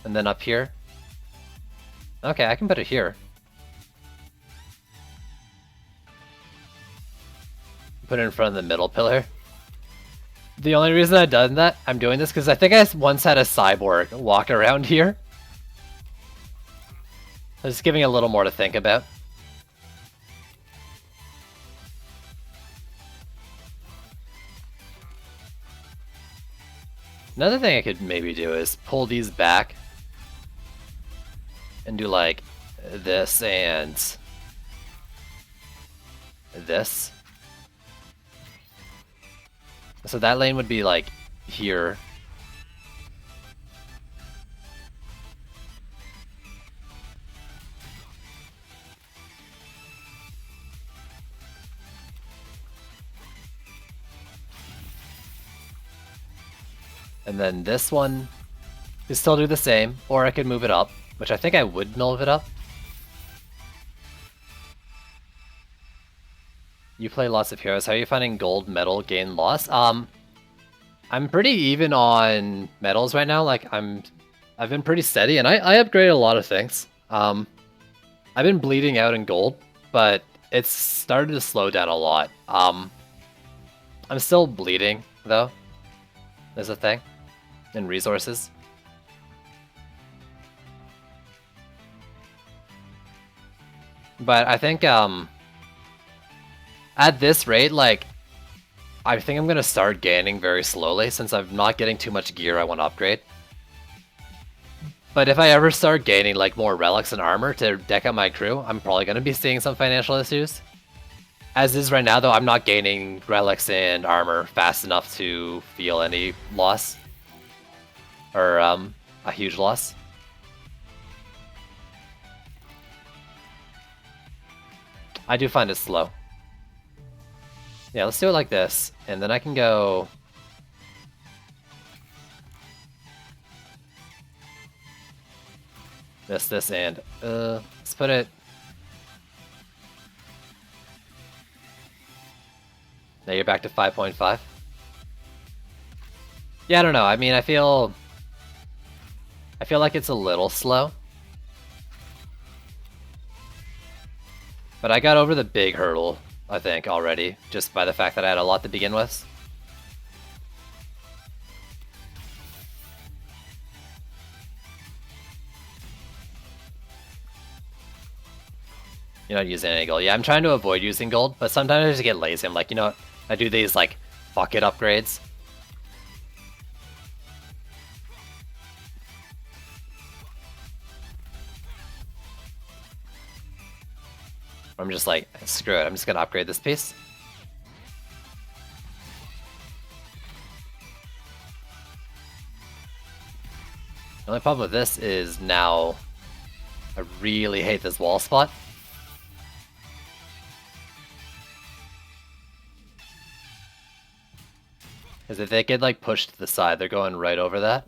Speaker 2: And then up here. Okay, I can put it here. Put it in front of the middle pillar. The only reason I've done that, I'm doing this because I think I once had a cyborg walk around here. I'm just giving a little more to think about. Another thing I could maybe do is pull these back and do like this and this. So that lane would be like here. And then this one could still do the same, or I could move it up, which I think I would move it up. You play lots of heroes. How are you finding gold medal gain loss? I'm pretty even on metals right now. Like I've been pretty steady, and I upgraded a lot of things. I've been bleeding out in gold, but it's started to slow down a lot. I'm still bleeding though. There's a thing in resources. But I think at this rate, like I think I'm gonna start gaining very slowly since I'm not getting too much gear I want to upgrade. But if I ever start gaining like more relics and armor to deck out my crew, I'm probably gonna be seeing some financial issues. As is right now though, I'm not gaining relics and armor fast enough to feel any loss. Or a huge loss. I do find it slow. Yeah, let's do it like this, and then I can go... This, and... let's put it... Now you're back to 5.5. Yeah, I don't know. I mean, I feel like it's a little slow. But I got over the big hurdle, I think, already, just by the fact that I had a lot to begin with. You're not using any gold. Yeah, I'm trying to avoid using gold, but sometimes I just get lazy. I'm like, you know what? I do these, like, bucket upgrades. I'm just like, screw it, I'm just gonna upgrade this piece. The only problem with this is now I really hate this wall spot. Because if they get like pushed to the side, they're going right over that.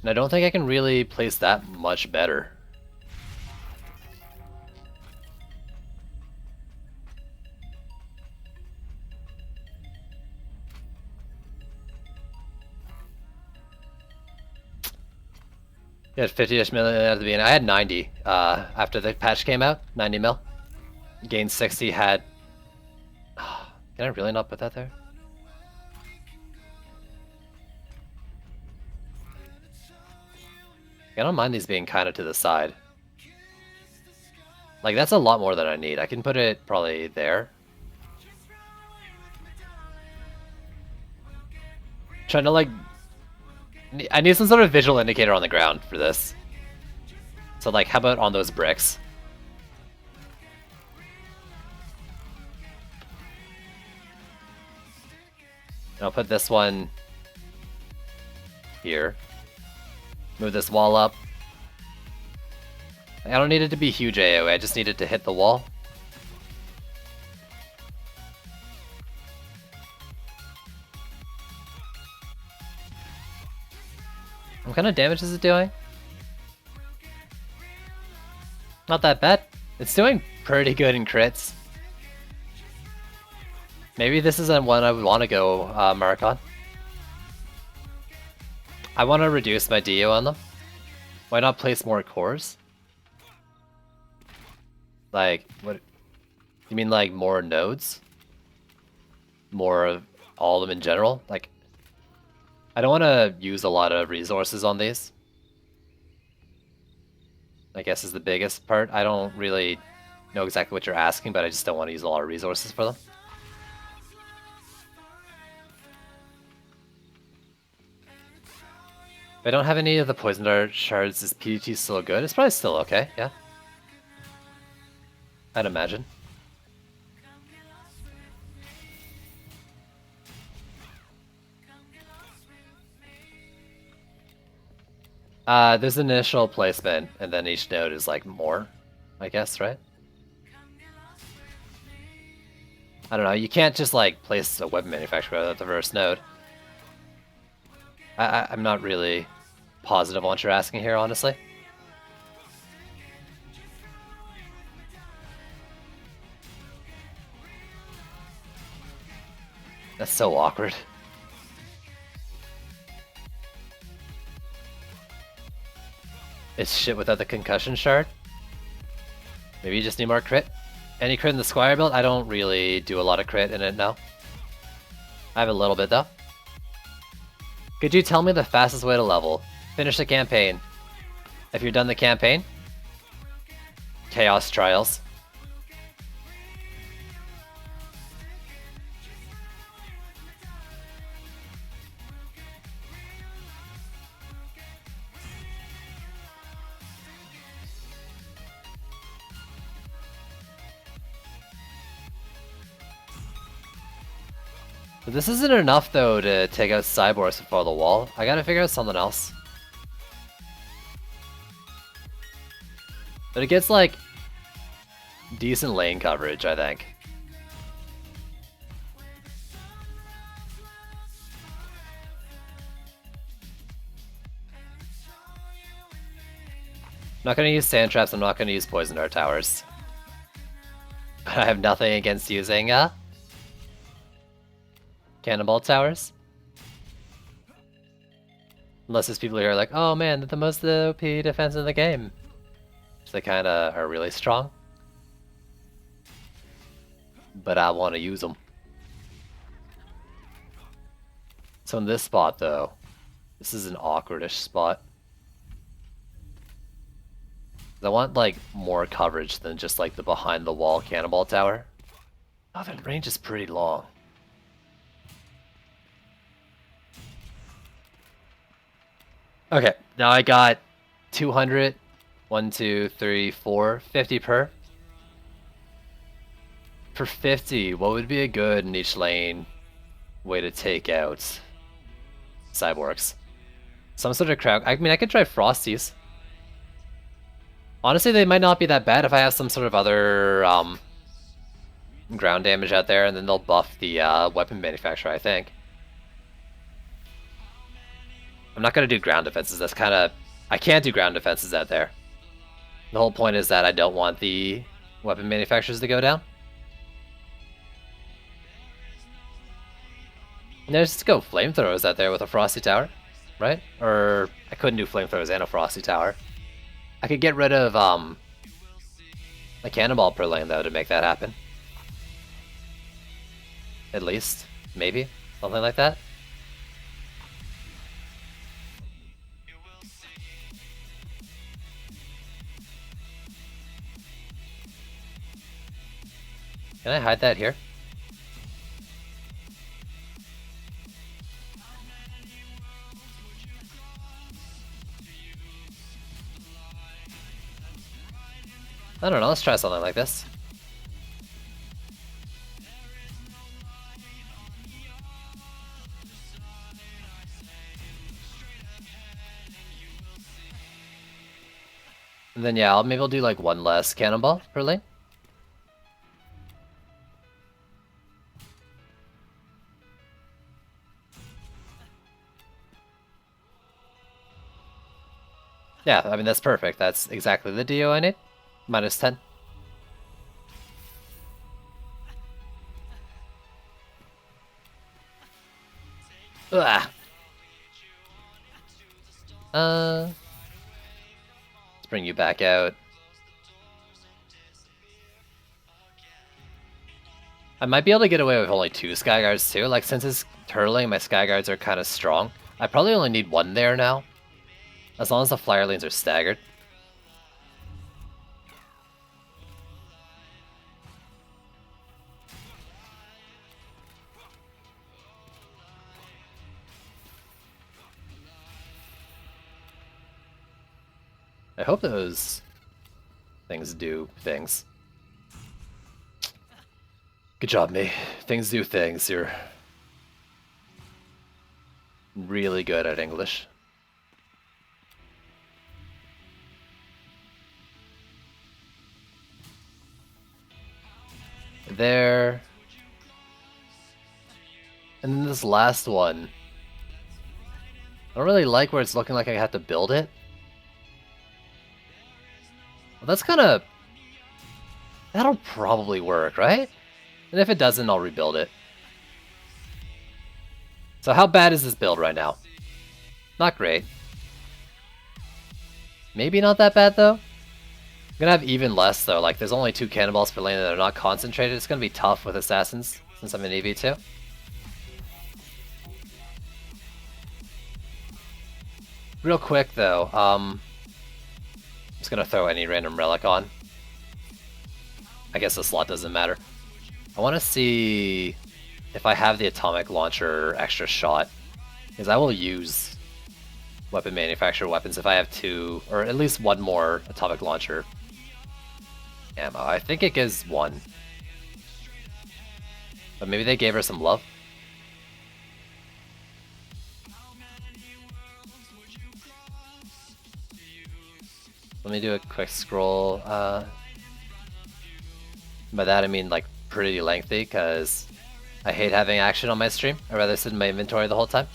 Speaker 2: And I don't think I can really place that much better. You had 50-ish million at the beginning. I had 90 after the patch came out. 90 mil. Gained 60, had... Can I really not put that there? I don't mind these being kind of to the side. Like, that's a lot more than I need. I can put it probably there. Trying to, like... I need some sort of visual indicator on the ground for this. So, like, how about on those bricks? I'll put this one here. Move this wall up. I don't need it to be huge AoE, I just need it to hit the wall. What kind of damage is it doing? Not that bad. It's doing pretty good in crits. Maybe this isn't one I would want to go Maricon. I want to reduce my DO on them. Why not place more cores? Like, what? You mean like more nodes? More of all of them in general? Like, I don't want to use a lot of resources on these. I guess is the biggest part. I don't really know exactly what you're asking, but I just don't want to use a lot of resources for them. If I don't have any of the poison dart shards, is PDT still good? It's probably still okay, yeah. I'd imagine. There's an initial placement, and then each node is like more, I guess, right? I don't know, you can't just like place a weapon manufacturer at the first node. I'm not really positive on what you're asking here, honestly. That's so awkward. It's shit without the concussion shard. Maybe you just need more crit. Any crit in the Squire build? I don't really do a lot of crit in it now. I have a little bit though. Could you tell me the fastest way to level? Finish the campaign. If you're done the campaign, Chaos Trials. But this isn't enough though to take out Cyborgs before the wall. I gotta figure out something else. But it gets like decent lane coverage, I think. I'm not gonna use sand traps, I'm not gonna use poison dart towers. But I have nothing against using cannonball towers. Unless there's people here are like, oh man, they're the most OP defense in the game. So they kinda are really strong. But I wanna use them. So in this spot though, this is an awkwardish spot. I want like more coverage than just like the behind the wall cannonball tower. Oh, the range is pretty long. Okay, now I got 200, 1, 2, 3, 4, 50 per. For 50, what would be a good niche lane way to take out Cyborgs? Some sort of crowd. I mean, I could try Frosties. Honestly, they might not be that bad if I have some sort of other ground damage out there, and then they'll buff the weapon manufacturer, I think. I'm not going to do ground defenses. That's kind of... I can't do ground defenses out there. The whole point is that I don't want the weapon manufacturers to go down. And there's just go flamethrowers out there with a Frosty Tower, right? Or I couldn't do flamethrowers and a Frosty Tower. I could get rid of a cannonball per lane though to make that happen. At least, maybe, something like that. Can I hide that here? I don't know, let's try something like this. And then yeah, maybe I'll do like one less cannonball per lane. Yeah, I mean that's perfect. That's exactly the DO I need. Minus 10. Ugh. Let's bring you back out. I might be able to get away with only 2 Skyguards too. Like since it's turtling, my Skyguards are kind of strong. I probably only need 1 there now. As long as the flyer lanes are staggered. I hope those things do things. Good job, me. Things do things. You're really good at English. There. And then this last one. I don't really like where it's looking like I have to build it. Well, that's kind of... That'll probably work, right? And if it doesn't, I'll rebuild it. So how bad is this build right now? Not great. Maybe not that bad though. I'm gonna have even less though, like there's only 2 cannonballs per lane that are not concentrated. It's gonna be tough with assassins since I'm in EV2. Real quick though, I'm just gonna throw any random relic on. I guess the slot doesn't matter. I wanna see if I have the atomic launcher extra shot, because I will use weapon manufacturer weapons if I have 2, or at least 1 more atomic launcher ammo. I think it gives 1. But maybe they gave her some love. Let me do a quick scroll. By that I mean like pretty lengthy, because I hate having action on my stream. I'd rather sit in my inventory the whole time.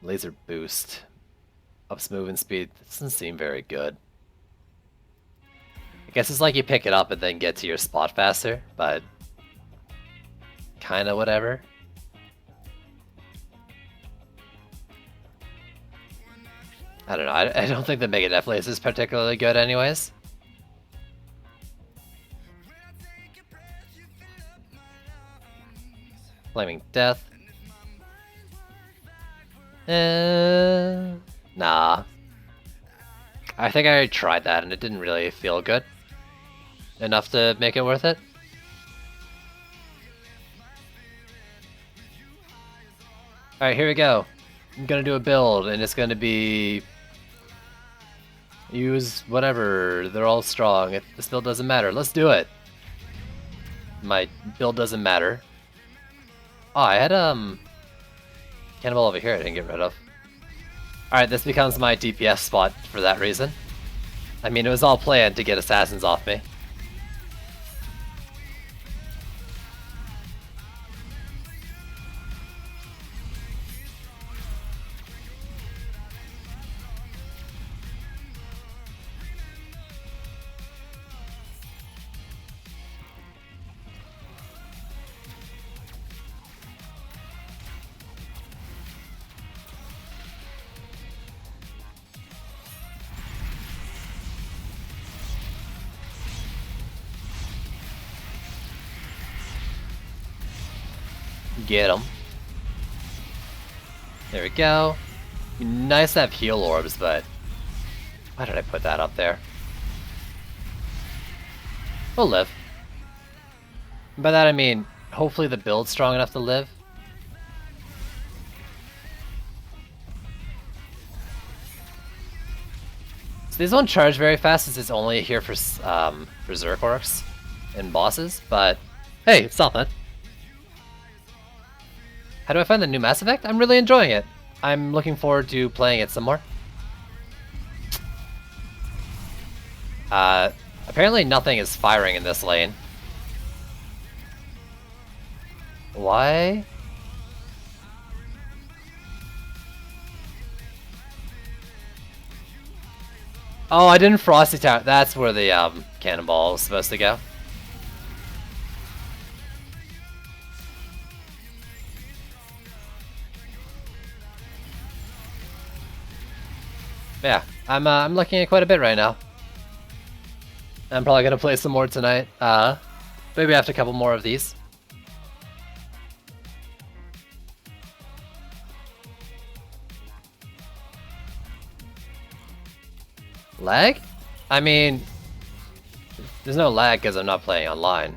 Speaker 2: Laser boost. Ups movement speed. This doesn't seem very good. I guess it's like you pick it up and then get to your spot faster, but kinda whatever. I don't know, I don't think the Mega Death Laser is particularly good anyways. Flaming Death. Nah. I think I already tried that and it didn't really feel good enough to make it worth it. Alright, here we go. I'm gonna do a build and it's gonna be... use whatever, they're all strong. This build doesn't matter, let's do it! My build doesn't matter. Oh, I had cannonball over here I didn't get rid of. Alright, this becomes my DPS spot for that reason. I mean, it was all planned to get assassins off me. Get him. There we go. Nice to have heal orbs, but why did I put that up there? We'll live. By that I mean, hopefully the build's strong enough to live. So these won't charge very fast since it's only here for Berserk Orcs and bosses, but hey, it's something. How do I find the new Mass Effect? I'm really enjoying it. I'm looking forward to playing it some more. Apparently nothing is firing in this lane. Why? Oh, I didn't Frosty Tower. That's where the cannonball was supposed to go. Yeah, I'm looking at quite a bit right now. I'm probably gonna play some more tonight. Maybe after a couple more of these. Lag? I mean, there's no lag because I'm not playing online.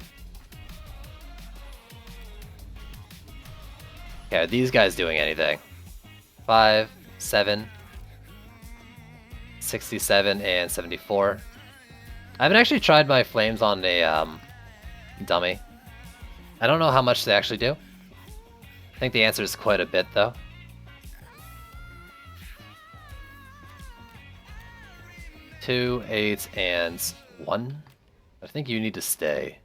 Speaker 2: Okay, are these guys doing anything? 5, 7, 67, and 74. I haven't actually tried my flames on a dummy. I don't know how much they actually do. I think the answer is quite a bit though. Two, 8, and 1. I think you need to stay.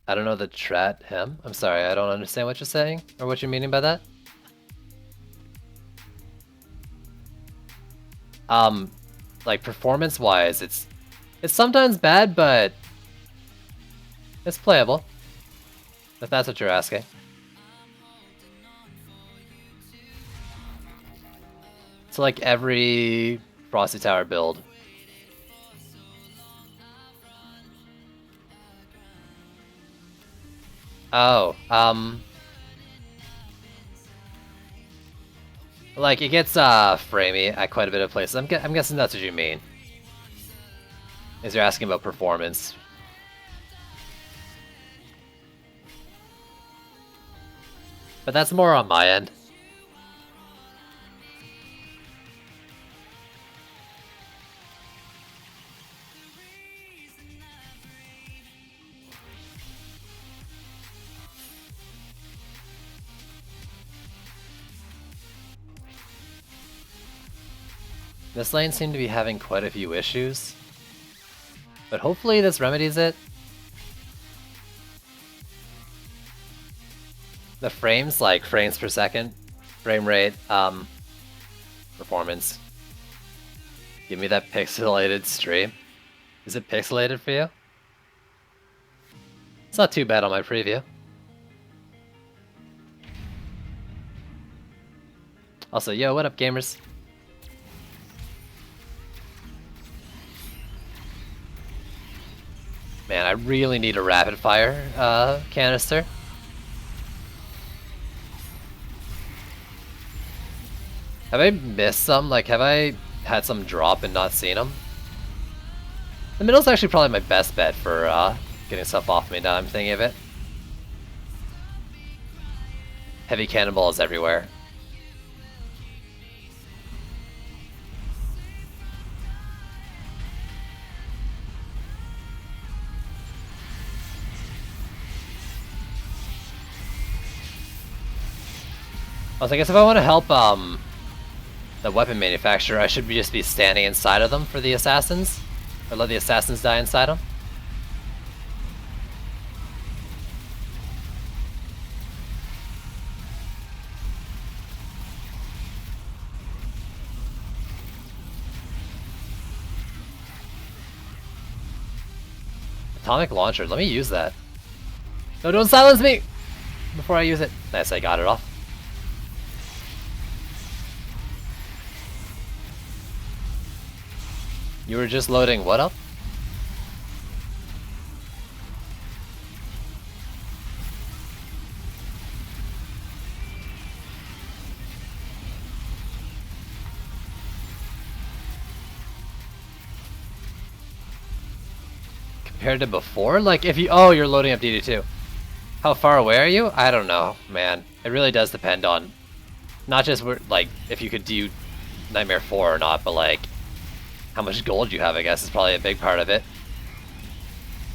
Speaker 2: I don't know the trat him. I'm sorry, I don't understand what you're saying or what you're meaning by that. Like performance-wise, it's sometimes bad, but it's playable. If that's what you're asking. So like every Frosty Tower build. Oh, like it gets framey at quite a bit of places. I'm guessing that's what you mean. Is you're asking about performance. But that's more on my end. This lane seemed to be having quite a few issues. But hopefully this remedies it. The frames, like frames per second, frame rate, performance. Give me that pixelated stream. Is it pixelated for you? It's not too bad on my preview. Also, yo, what up, gamers? Man, I really need a rapid fire canister. Have I missed some? Like, have I had some drop and not seen them? The middle's actually probably my best bet for getting stuff off me now I'm thinking of it. Heavy cannonballs everywhere. Also, I guess if I want to help the weapon manufacturer, I should just be standing inside of them for the assassins. Or let the assassins die inside them. Atomic launcher, let me use that. No, don't silence me! Before I use it. Nice, I got it off. You were just loading what up? Compared to before? Like if you, oh, you're loading up DD2. How far away are you? I don't know, man. It really does depend on not just like if you could do Nightmare 4 or not, but like how much gold you have, I guess, is probably a big part of it.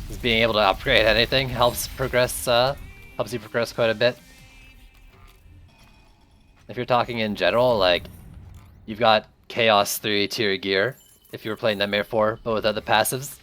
Speaker 2: Just being able to upgrade anything helps progress, helps you progress quite a bit. If you're talking in general, like, you've got Chaos 3 tier gear, if you were playing Nightmare 4, but without the passives.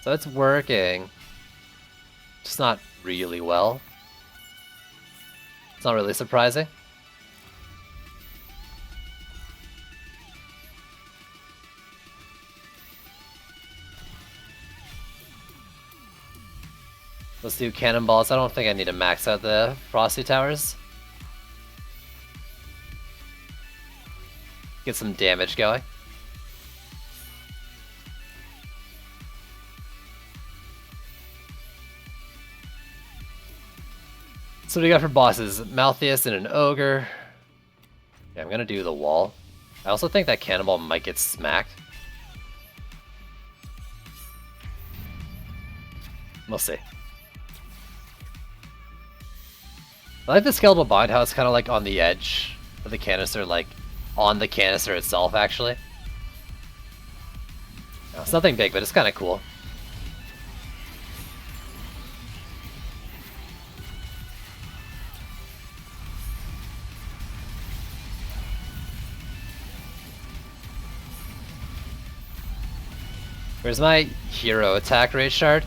Speaker 2: So it's working, just not really well. It's not really surprising. Let's do cannonballs. I don't think I need to max out the Frosty Towers. Get some damage going. So what do you got for bosses? Malthius and an ogre. Yeah, I'm gonna do the wall. I also think that cannonball might get smacked. We'll see. I like the skeletal bind, how it's kind of like on the edge of the canister, like on the canister itself, actually. It's nothing big, but it's kind of cool. Where's my hero attack rate shard?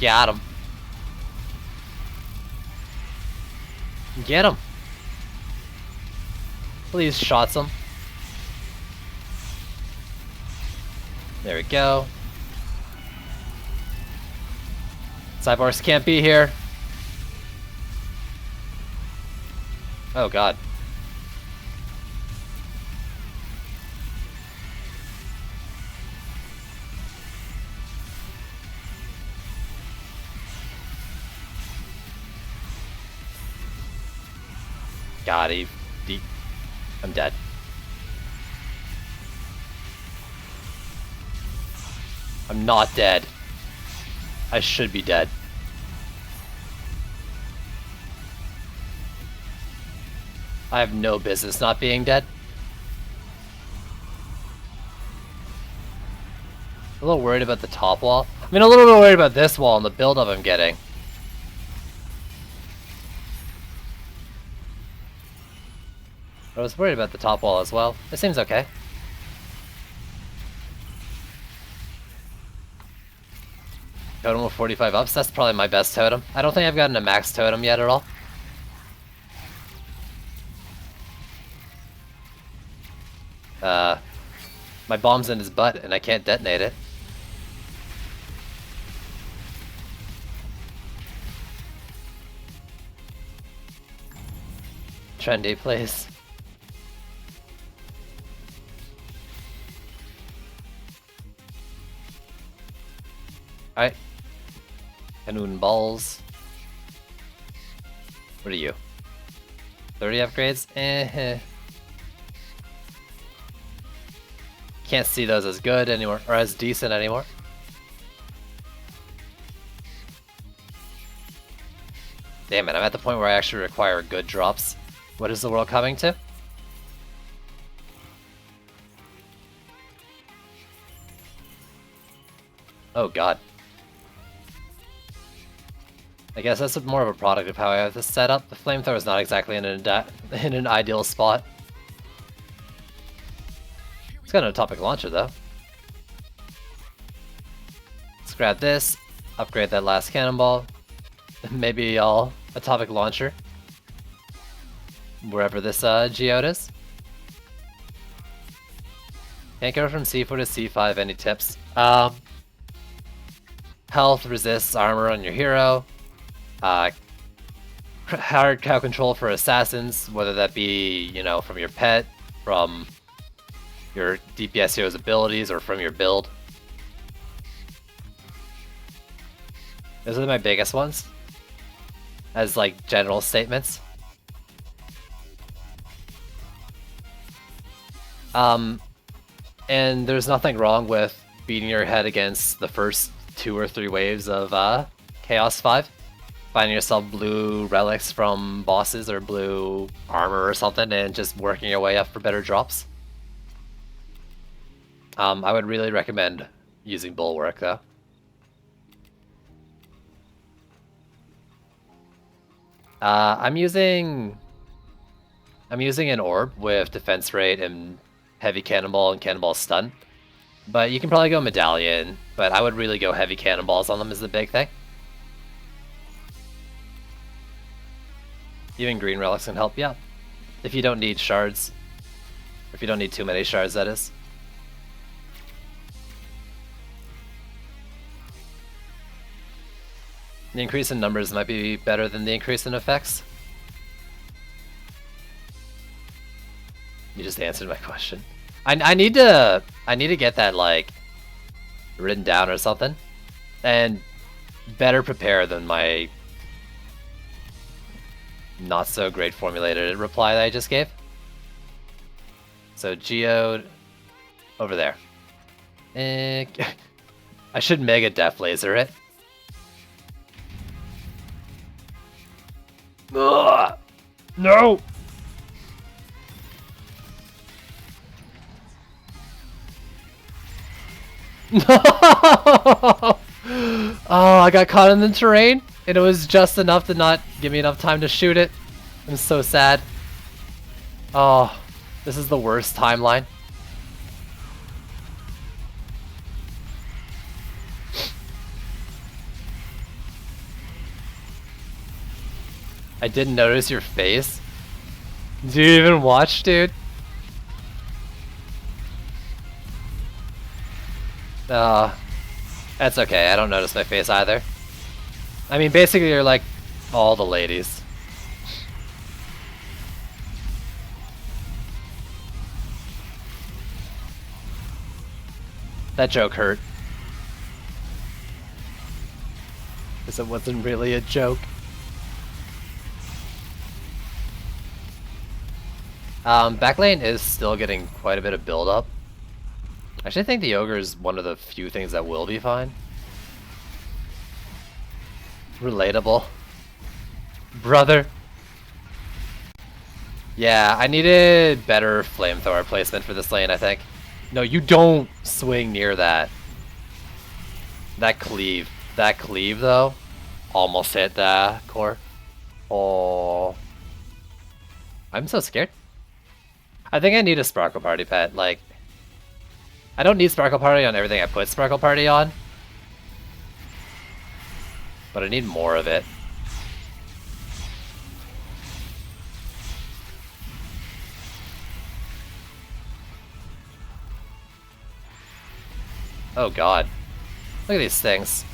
Speaker 2: Got him. Get him. Please shots him. There we go. Cyborgs can't be here. Oh god. God, I'm dead. I'm not dead. I should be dead. I have no business not being dead. A little worried about the top wall. I mean, a little bit worried about this wall and the build-up I'm getting. I was worried about the top wall as well. It seems okay. Totem with 45 ups, that's probably my best totem. I don't think I've gotten a max totem yet at all. My bomb's in his butt and I can't detonate it. Trendy, please. Alright. Canoon balls. What are you? 30 upgrades? Can't see those as good anymore, or as decent anymore. Damn it, I'm at the point where I actually require good drops. What is the world coming to? Oh god. I guess that's more of a product of how I have this set up. The flamethrower is not exactly in an ideal spot. It's got an atomic launcher though. Let's grab this, upgrade that last cannonball. Maybe I'll atomic launcher wherever this geode is. Can't go from C4 to C5. Any tips? Health, resists, armor on your hero. Hard cow control for assassins, whether that be, you know, from your pet, from your DPS hero's abilities, or from your build. Those are my biggest ones, as like general statements. And there's nothing wrong with beating your head against the first 2 or 3 waves of Chaos 5. Finding yourself blue relics from bosses or blue armor or something and just working your way up for better drops. I would really recommend using Bulwark though. I'm using an orb with defense rate and heavy cannonball and cannonball stun. But you can probably go medallion, but I would really go heavy cannonballs on them is the big thing. Even green relics can help, yeah. If you don't need shards. If you don't need too many shards, that is. The increase in numbers might be better than the increase in effects. You just answered my question. I need to get that like written down or something, and better prepare than my not so great formulated reply that I just gave. So Geode over there. I should Mega Death Laser it. Ugh! No! No! Oh, I got caught in the terrain, and it was just enough to not give me enough time to shoot it. I'm so sad. Oh, this is the worst timeline. I didn't notice your face. Did you even watch, dude? That's okay. I don't notice my face either. I mean, basically, you're like all the ladies. That joke hurt. Because it wasn't really a joke. Backlane is still getting quite a bit of build up. I actually think the Ogre is one of the few things that will be fine. Relatable. Brother. Yeah, I needed better flamethrower placement for this lane, I think. No, you don't swing near that. That cleave. That cleave, though, almost hit the core. Oh. I'm so scared. I think I need a Sparkle Party pet. Like, I don't need Sparkle Party on everything I put Sparkle Party on, but I need more of it. Oh god. Look at these things.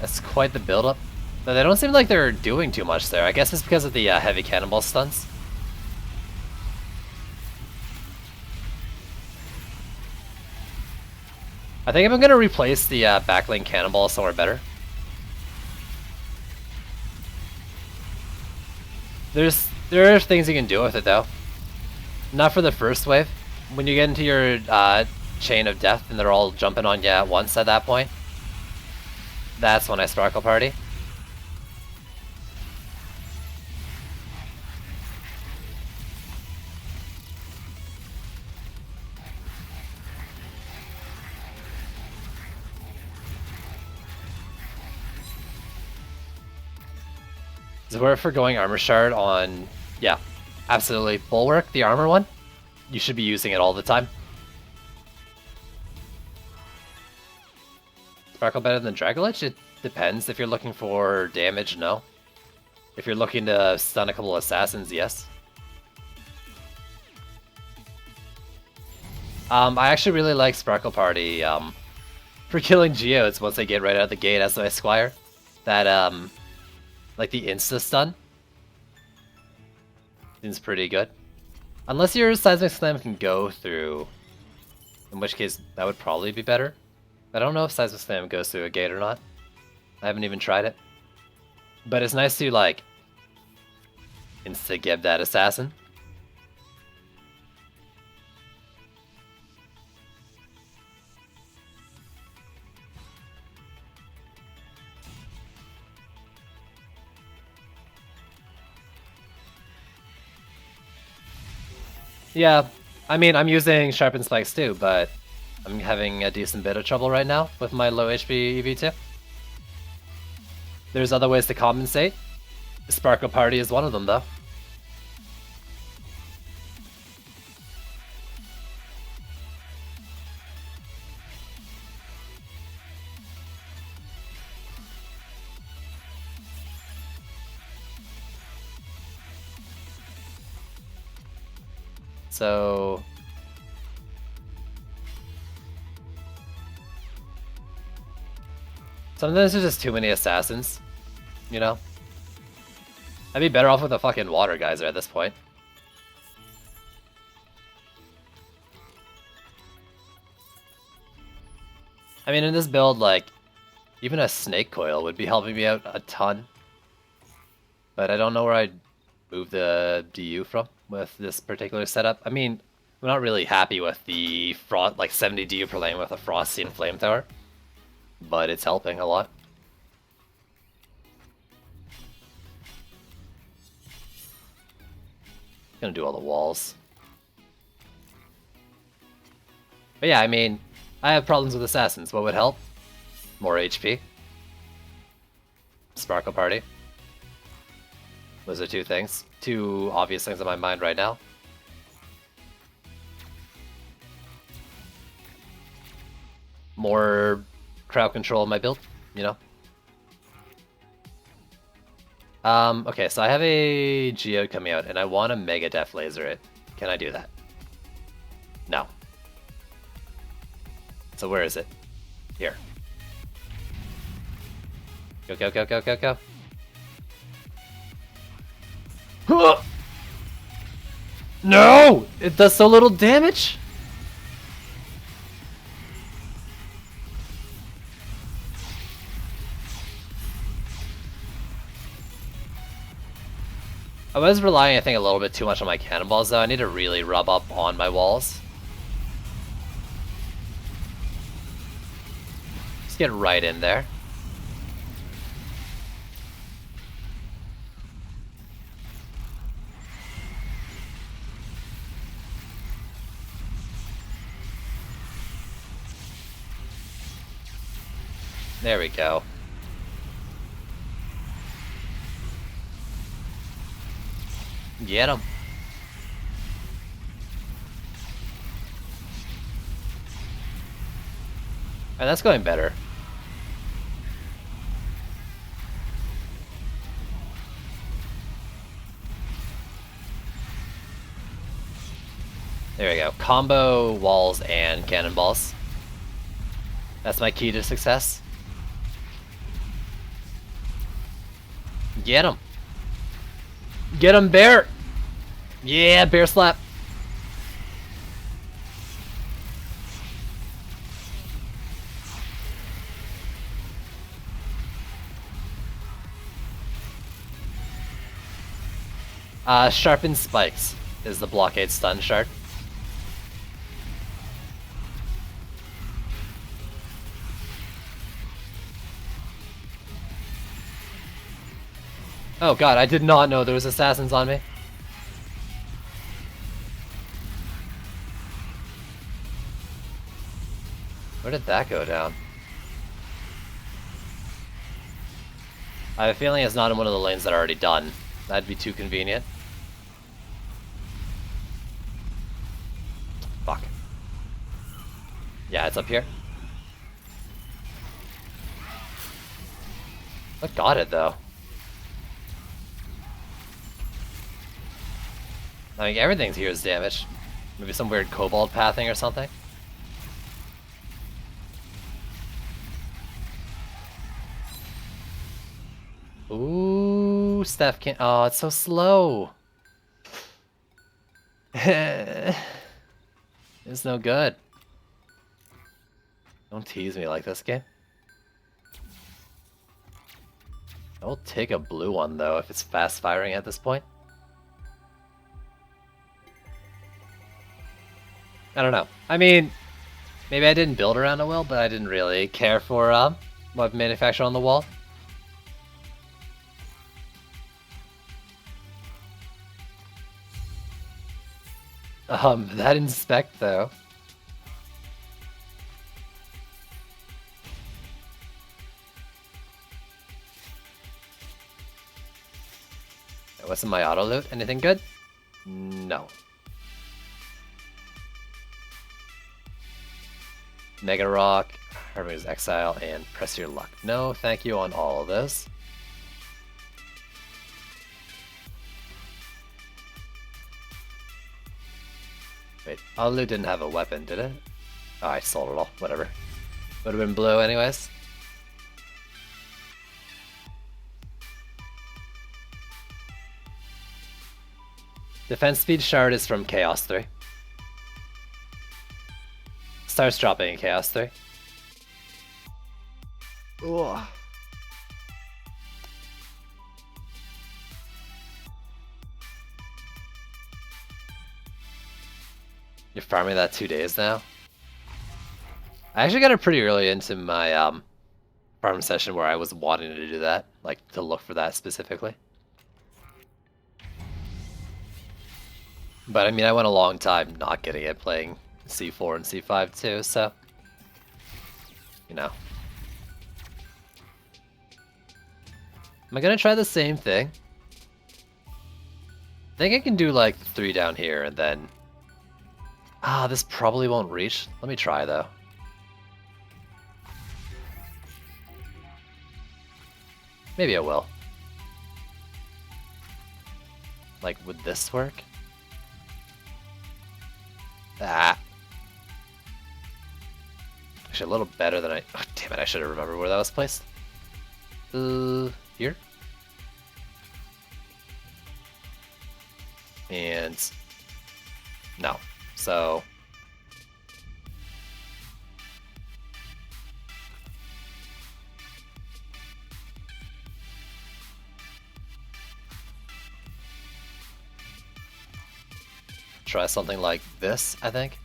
Speaker 2: That's quite the build-up. No, they don't seem like they're doing too much there. I guess it's because of the heavy cannonball stunts. I think I'm gonna replace the backlane cannonball somewhere better. There are things you can do with it though. Not for the first wave. When you get into your chain of death and they're all jumping on you at once at that point, that's when I Sparkle Party. Is it worth for going Armor Shard on... Yeah, absolutely. Bulwark, the armor one, you should be using it all the time. Sparkle better than Dragolich? It depends. If you're looking for damage, no. If you're looking to stun a couple assassins, yes. I actually really like Sparkle Party for killing Geodes once they get right out of the gate as my Squire. That, like the insta stun seems pretty good. Unless your Seismic Slam can go through, in which case that would probably be better. I don't know if Seismic Slam goes through a gate or not. I haven't even tried it. But it's nice to, like, insta-gib that assassin. Yeah, I mean, I'm using Sharpened Spikes too, but I'm having a decent bit of trouble right now with my low HP EV2. There's other ways to compensate. Sparkle Party is one of them, though. So... sometimes there's just too many assassins, you know? I'd be better off with a fucking water geyser at this point. I mean, in this build, like, Even a snake coil would be helping me out a ton. But I don't know where I'd move the DU from with this particular setup. I mean, I'm not really happy with the frost, like 70 DU per lane with a Frosty and Flamethrower, but it's helping a lot. Gonna do all the walls. But yeah, I mean, I have problems with assassins. What would help? More HP. Sparkle Party. Those are two things. Two obvious things in my mind right now. More crowd control in my build, you know? Okay, so I have a Geode coming out, and I want to Mega Def Laser it. Can I do that? No. So where is it? Here. Go, go, go, go, go, go. No! It does so little damage! I was relying, I think, a little bit too much on my cannonballs, though. I need to really rub up on my walls. Just get right in there. There we go. Get him. And that's going better. There we go. Combo walls and cannonballs. That's my key to success. Get him. Get him, bear! Yeah, bear slap. Sharpened Spikes is the blockade stun shard. Oh god, I did not know there was assassins on me. Where did that go down? I have a feeling it's not in one of the lanes that are already done. That'd be too convenient. Fuck. Yeah, it's up here. What got it though? I think everything's here is damaged. Maybe some weird cobalt pathing or something. Ooh, Steph can't. Oh, it's so slow. It's no good. Don't tease me like this game. I'll take a blue one though if it's fast firing at this point. I don't know. I mean, maybe I didn't build around it well, but I didn't really care for what I've manufactured on the wall. That inspect though. What's in my auto loot? Anything good? No. Mega Rock, Hermes Exile, and Press Your Luck. No, thank you on all of those. Wait, Alu didn't have a weapon, did it? Oh, I sold it all. Whatever. Would have been blue anyways. Defense Speed Shard is from Chaos 3. Starts dropping in Chaos 3. Ugh. You're farming that 2 days now? I actually got it pretty early into my farm session where I was wanting to do that, like to look for that specifically. But I mean, I went a long time not getting it, playing C4 and C5 too, so, you know. Am I gonna try the same thing? I think I can do like 3 down here and then... Ah, this probably won't reach. Let me try though. Maybe I will. Like, would this work? Ah. Actually, a little better than I... Oh, damn it, I should have remembered where that was placed. Here? And... No. So... Try something like this, I think.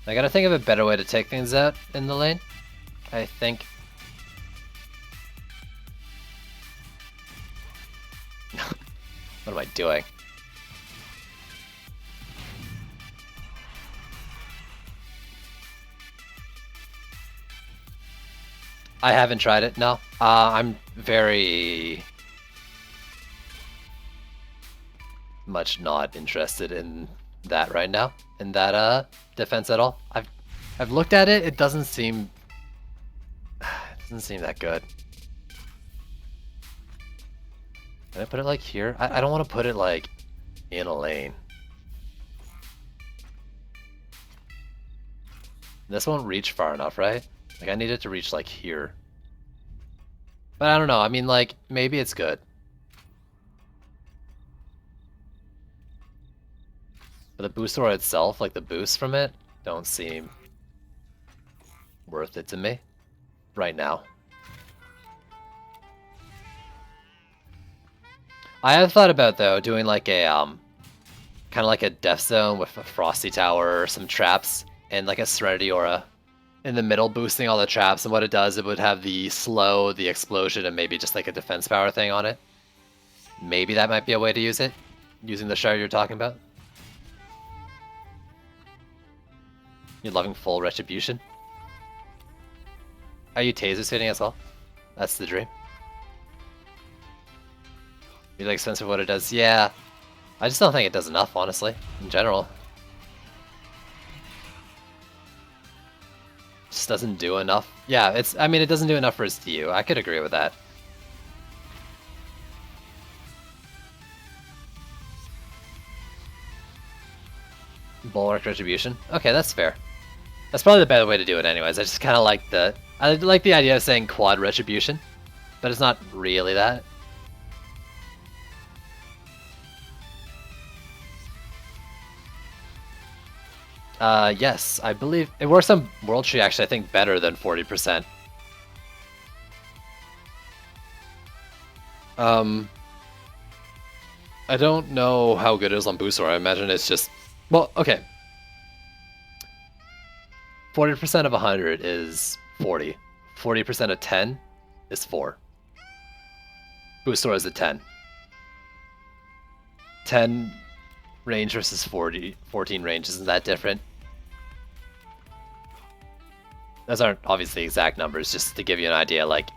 Speaker 2: I gotta think of a better way to take things out in the lane, I think. What am I doing? I haven't tried it, no. I'm very much not interested in that right now, in that defense at all. I've looked at it, it doesn't seem that good. Can I put it like here? I don't want to put it like in a lane. This won't reach far enough, right? Like, I need it to reach, like, here. But I don't know, I mean, like, maybe it's good. But the boost aura itself, like, the boosts from it, don't seem worth it to me right now. I have thought about, though, doing, like, a, kind of like a Death Zone with a Frosty Tower or some traps and, like, a Serenity Aura in the middle, boosting all the traps, and what it does, it would have the slow, the explosion, and maybe just like a defense power thing on it. Maybe that might be a way to use it, using the shard you're talking about. You're loving full retribution. Are you taser spinning as well? That's the dream. Really expensive what it does? Yeah. I just don't think it does enough, honestly, in general. Just doesn't do enough. Yeah, I mean, it doesn't do enough for its DU. I could agree with that. Bulwark Retribution. Okay, that's fair. That's probably the better way to do it anyways. I just kind of like I like the idea of saying quad Retribution, but it's not really that. Yes, I believe it works on World Tree actually, I think, better than 40%. I don't know how good it is on Boost Aura. I imagine it's just... Well, okay. 40% of 100 is 40. 40% of 10 is 4. Boost Aura is a 10. 10 range versus 14 range isn't that different. Those aren't obviously exact numbers, just to give you an idea, like,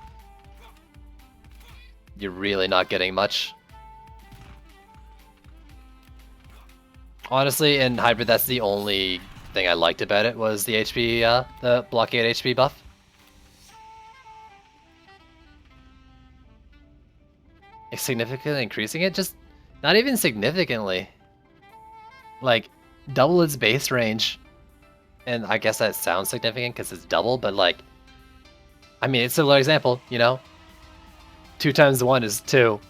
Speaker 2: you're really not getting much. Honestly, in Hybrid, that's the only thing I liked about it, was the HP, the blockade HP buff. It's significantly increasing it? Just not even significantly. Like, double its base range. And I guess that sounds significant because it's double, but like, I mean, it's a similar example, you know? 2 times 1 is 2.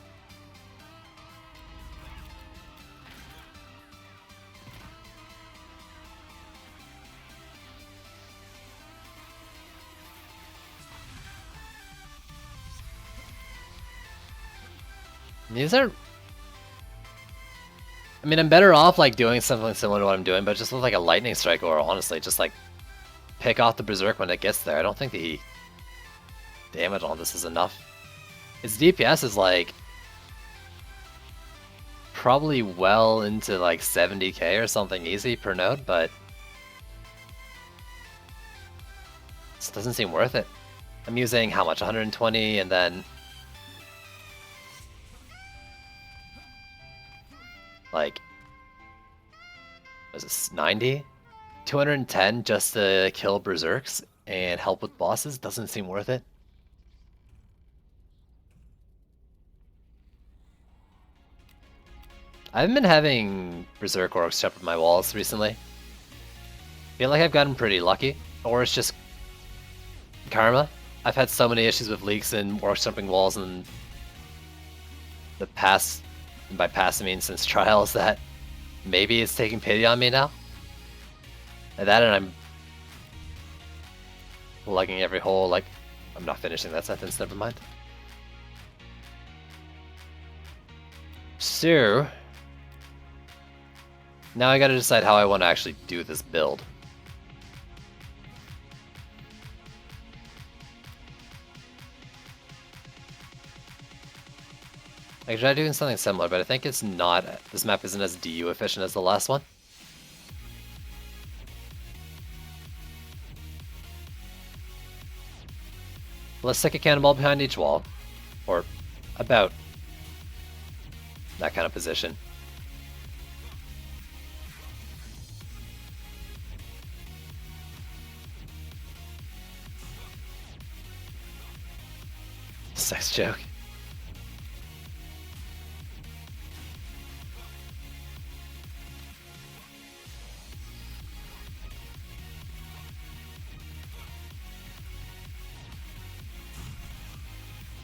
Speaker 2: These are... I mean, I'm better off like doing something similar to what I'm doing, but just with like a lightning strike, or honestly, just like pick off the berserk when it gets there. I don't think the damage on this is enough. Its DPS is like probably well into like 70k or something easy per node, but this doesn't seem worth it. I'm using how much? 120 and then like, was it 90? 210 just to kill berserks and help with bosses doesn't seem worth it. I haven't been having berserk orcs jump up my walls recently. Feel like I've gotten pretty lucky, or it's just karma. I've had so many issues with leaks and orcs jumping walls in the past, and by past I mean since trials, that maybe it's taking pity on me now. And that, and I'm lugging every hole. Like, I'm not finishing that sentence, never mind. So now I gotta decide how I want to actually do this build. I tried doing something similar, but I think it's not, this map isn't as DU efficient as the last one. Let's stick a cannonball behind each wall, or about that kind of position. Sex joke.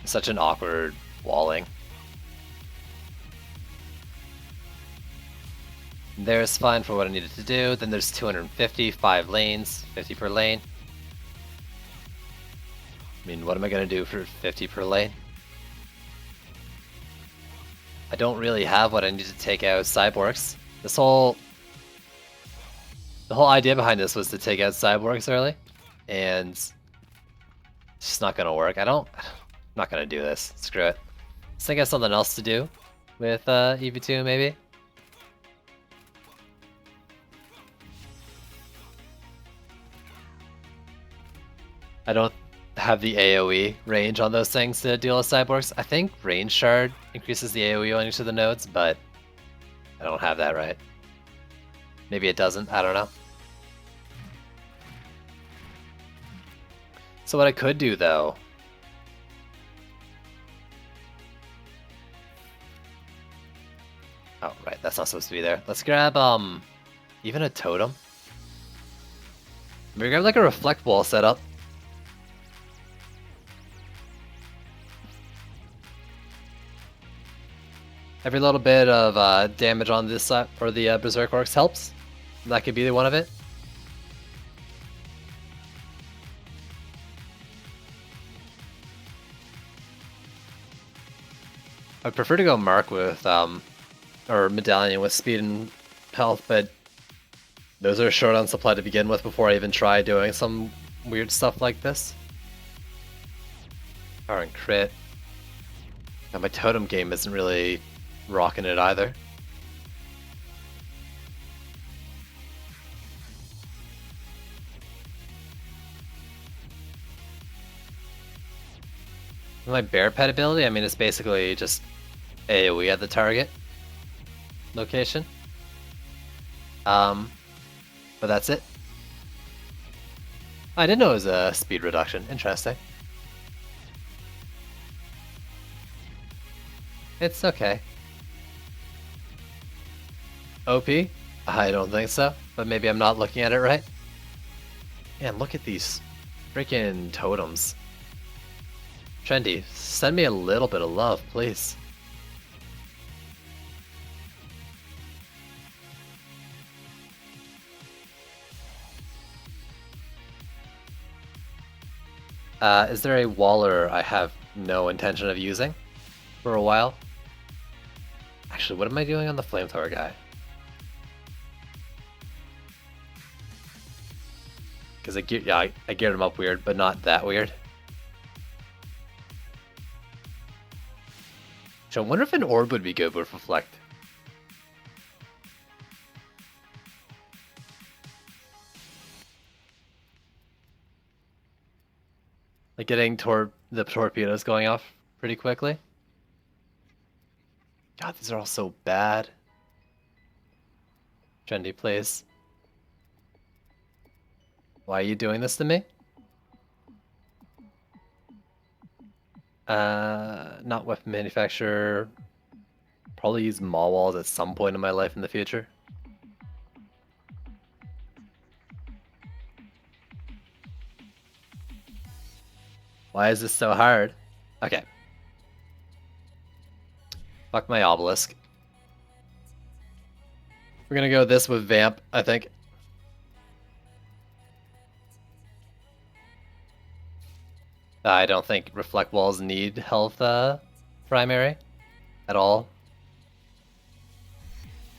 Speaker 2: Such an awkward walling. There's fine for what I needed to do. Then there's 250, 5 lanes, 50 per lane. I mean, what am I gonna do for 50 per lane? I don't really have what I need to take out cyborgs. The whole idea behind this was to take out cyborgs early, and it's just not gonna work. I'm not gonna do this. Screw it. Let's think of something else to do with EV2 maybe. I don't have the AoE range on those things to deal with cyborgs. I think range shard increases the AoE on each of the nodes, but I don't have that right. Maybe it doesn't, I don't know. So what I could do though, oh right, that's not supposed to be there. Let's grab even a totem. Maybe grab like a reflect wall setup. Every little bit of damage on this side, or the Berserk Orcs helps. That could be one of it. I'd prefer to go Mark with, or Medallion with speed and health, but those are short on supply to begin with before I even try doing some weird stuff like this. Power and crit. Now my totem game isn't really rocking it either. My bear pet ability, I mean, it's basically just AoE at the target location. But that's it. I didn't know it was a speed reduction. Interesting. It's okay. OP? I don't think so, but maybe I'm not looking at it right. Man, look at these freaking totems. Trendy, send me a little bit of love, please. Is there a Waller I have no intention of using for a while? Actually, what am I doing on the flamethrower guy? Because I geared him up weird, but not that weird. So I wonder if an orb would be good with reflect. Like getting the torpedoes going off pretty quickly. God, these are all so bad. Trendy plays. Why are you doing this to me? Not weapon manufacturer. Probably use maw walls at some point in my life in the future. Why is this so hard? Okay. Fuck my obelisk. We're gonna go this with Vamp, I think. I don't think reflect walls need health primary at all.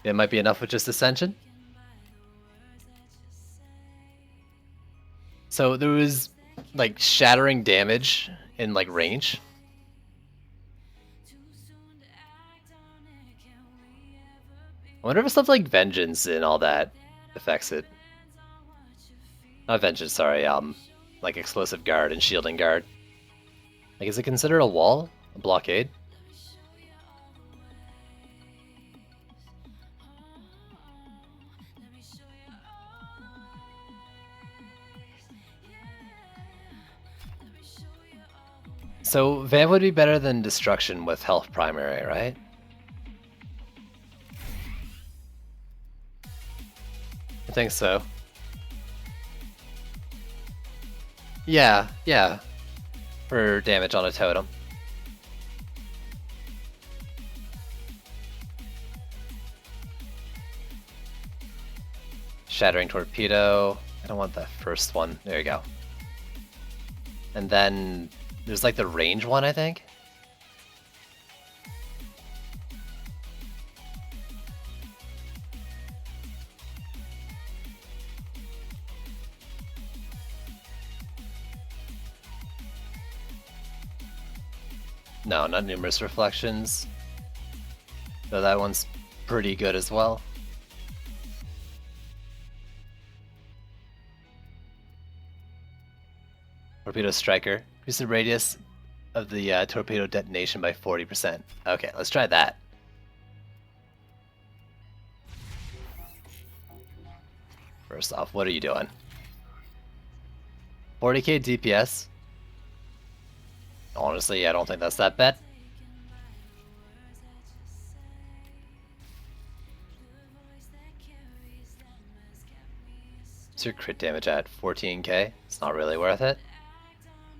Speaker 2: It might be enough with just Ascension. So there was like shattering damage in like range. I wonder if stuff like Vengeance and all that affects it. Not Vengeance, sorry, like Explosive Guard and Shielding Guard. Like, is it considered a wall? A blockade? So, Vamp would be better than Destruction with health primary, right? I think so. Yeah. For damage on a totem. Shattering Torpedo. I don't want that first one. There you go. And then there's like the range one, I think. No, not Numerous Reflections. Though that one's pretty good as well. Torpedo Striker. Increase the radius of the torpedo detonation by 40%. Okay, let's try that. First off, what are you doing? 40k DPS? Honestly, I don't think that's that bad. What's your crit damage at? 14k? It's not really worth it.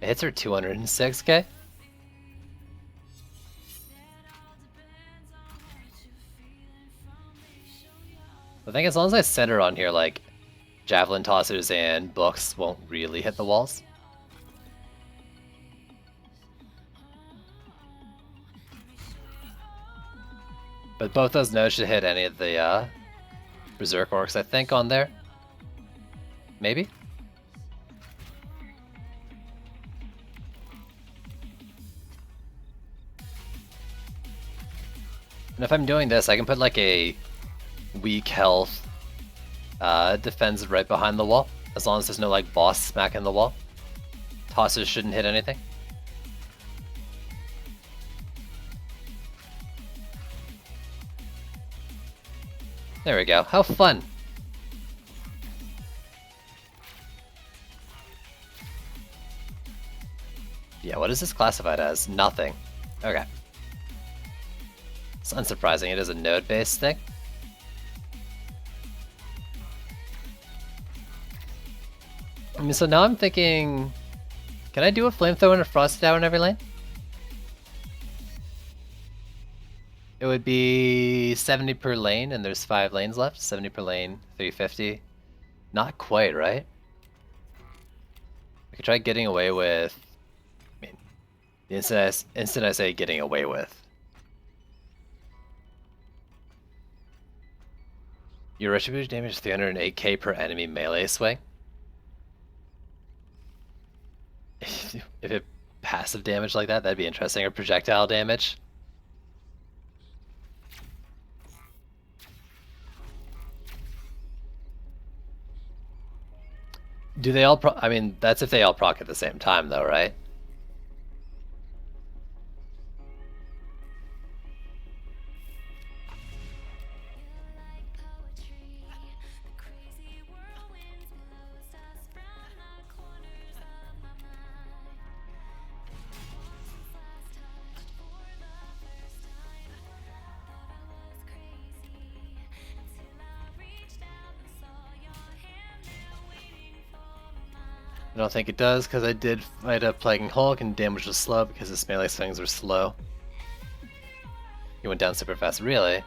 Speaker 2: It hits her 206k? I think as long as I center on here, like, javelin tossers and books won't really hit the walls. But both those nodes should hit any of the Berserk Orcs, I think, on there. Maybe? And if I'm doing this, I can put like a weak health defense right behind the wall, as long as there's no like boss smacking the wall. Tossers shouldn't hit anything. There we go. How fun! Yeah, what is this classified as? Nothing. Okay. It's unsurprising, it is a node-based thing. I mean, so now I'm thinking... Can I do a flamethrower and a frosted arrow in every lane? It would be 70 per lane, and there's 5 lanes left. 70 per lane, 350. Not quite, right? I could try getting away with... I mean, the instant I say getting away with. Your retribution damage is 308k per enemy melee swing. If it passive damage like that, that'd be interesting. Or projectile damage. Do they all I mean, that's if they all proc at the same time though, right? I don't think it does, because I did fight a Plaguing Hulk and damage was slow because his melee swings were slow. He went down super fast, really?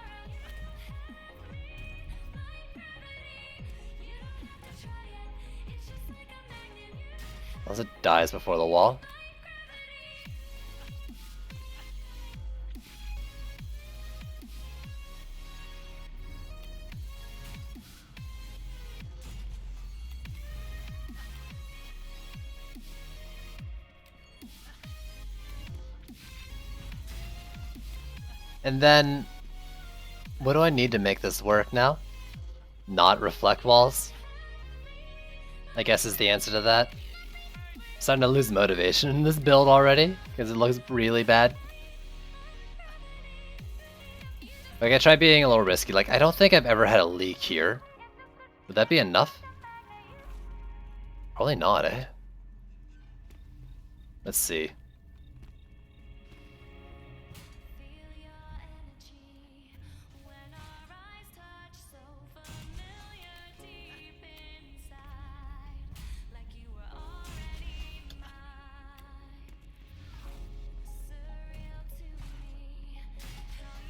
Speaker 2: Unless it dies before the wall. And then, what do I need to make this work now? Not reflect walls? I guess is the answer to that. I'm starting to lose motivation in this build already, because it looks really bad. Like, I try being a little risky. Like, I don't think I've ever had a leak here. Would that be enough? Probably not, eh? Let's see.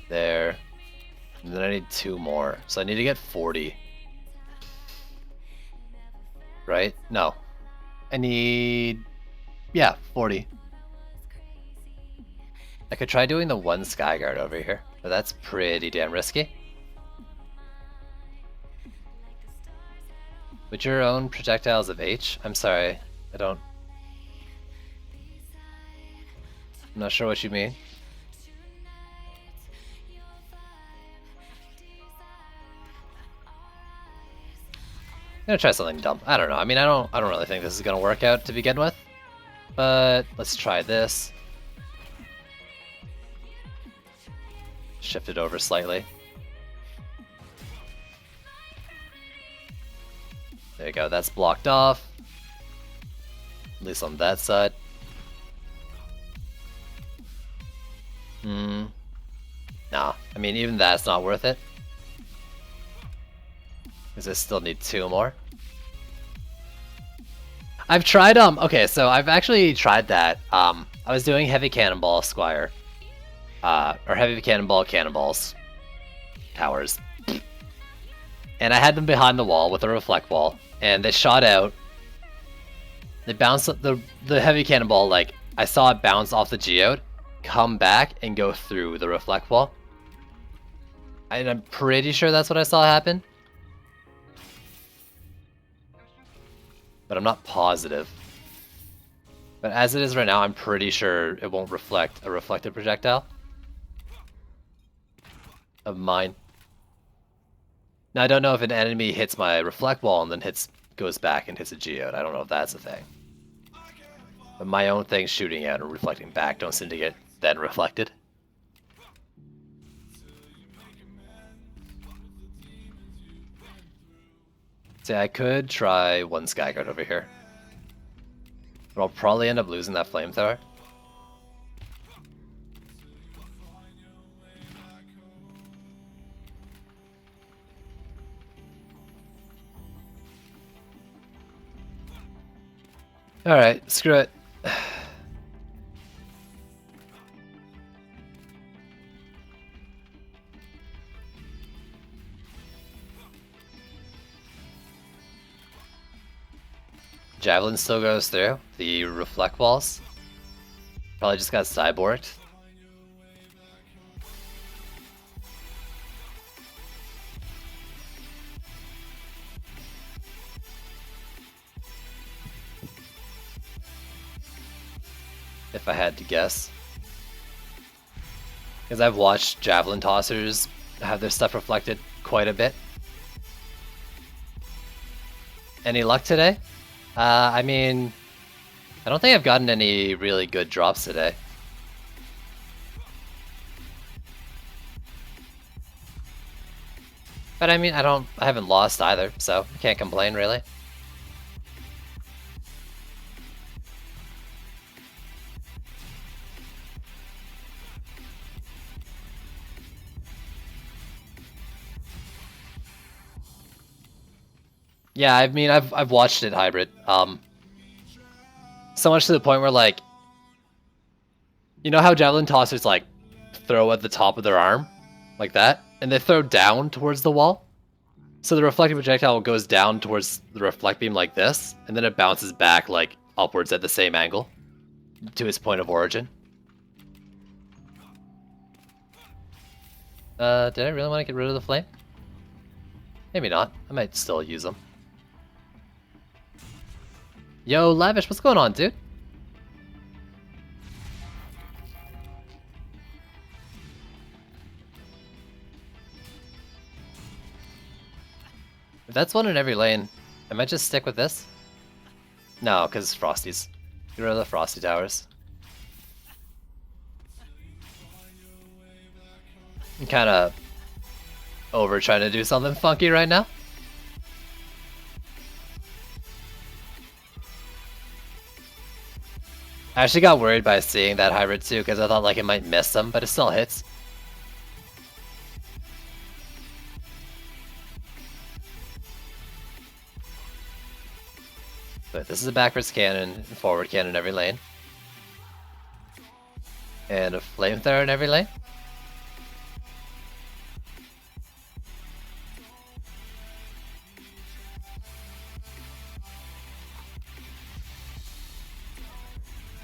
Speaker 2: There. And then I need 2 more. So I need to get 40. Right? No. I need... yeah, 40. I could try doing the 1 Skyguard over here, but that's pretty damn risky. Would your own projectiles of H? I'm sorry, I don't... I'm not sure what you mean. I'm gonna try something dumb. I don't know. I mean, I don't really think this is gonna work out to begin with. But let's try this. Shift it over slightly. There you go. That's blocked off. At least on that side. Nah. I mean, even that's not worth it. Because I still need 2 more. I've tried, okay, so I've actually tried that. I was doing Heavy Cannonball Squire. Or Heavy Cannonball Cannonballs. Towers. And I had them behind the wall with a reflect wall. And they shot out. They bounced, the Heavy Cannonball, like, I saw it bounce off the geode, come back, and go through the reflect wall. And I'm pretty sure that's what I saw happen. But I'm not positive. But as it is right now, I'm pretty sure it won't reflect a reflected projectile of mine. Now I don't know if an enemy hits my reflect wall and then goes back and hits a geode. I don't know if that's a thing. But my own things shooting out and reflecting back don't seem to get then reflected. See, I could try 1 Skyguard over here. But I'll probably end up losing that flamethrower. Alright, screw it. Javelin still goes through. The reflect walls. Probably just got cyborged. if I had to guess. Because I've watched javelin tossers have their stuff reflected quite a bit. Any luck today? I mean, I don't think I've gotten any really good drops today. But I mean, I haven't lost either, so I can't complain really. Yeah, I mean, I've watched it hybrid. So much to the point where, like, you know how javelin tossers like throw at the top of their arm, like that, and they throw down towards the wall. So the reflecting projectile goes down towards the reflect beam like this, and then it bounces back like upwards at the same angle to its point of origin. Did I really want to get rid of the flame? Maybe not. I might still use them. Yo, Lavish, what's going on, dude? If that's one in every lane, I might just stick with this. No, because Frosty's. Get rid of the Frosty Towers. I'm kind of over trying to do something funky right now. I actually got worried by seeing that hybrid too, because I thought like it might miss them, but it still hits. But this is a backwards cannon and forward cannon in every lane. And a flamethrower in every lane.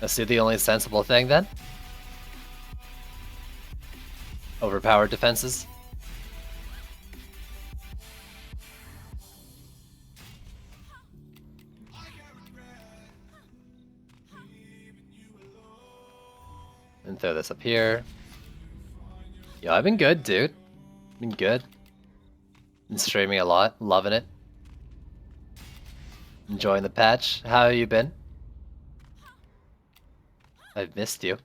Speaker 2: Let's do the only sensible thing then. Overpowered defenses. And throw this up here. Yo, I've been good, dude. Been good. Been streaming a lot, loving it. Enjoying the patch. How have you been? I've missed you. I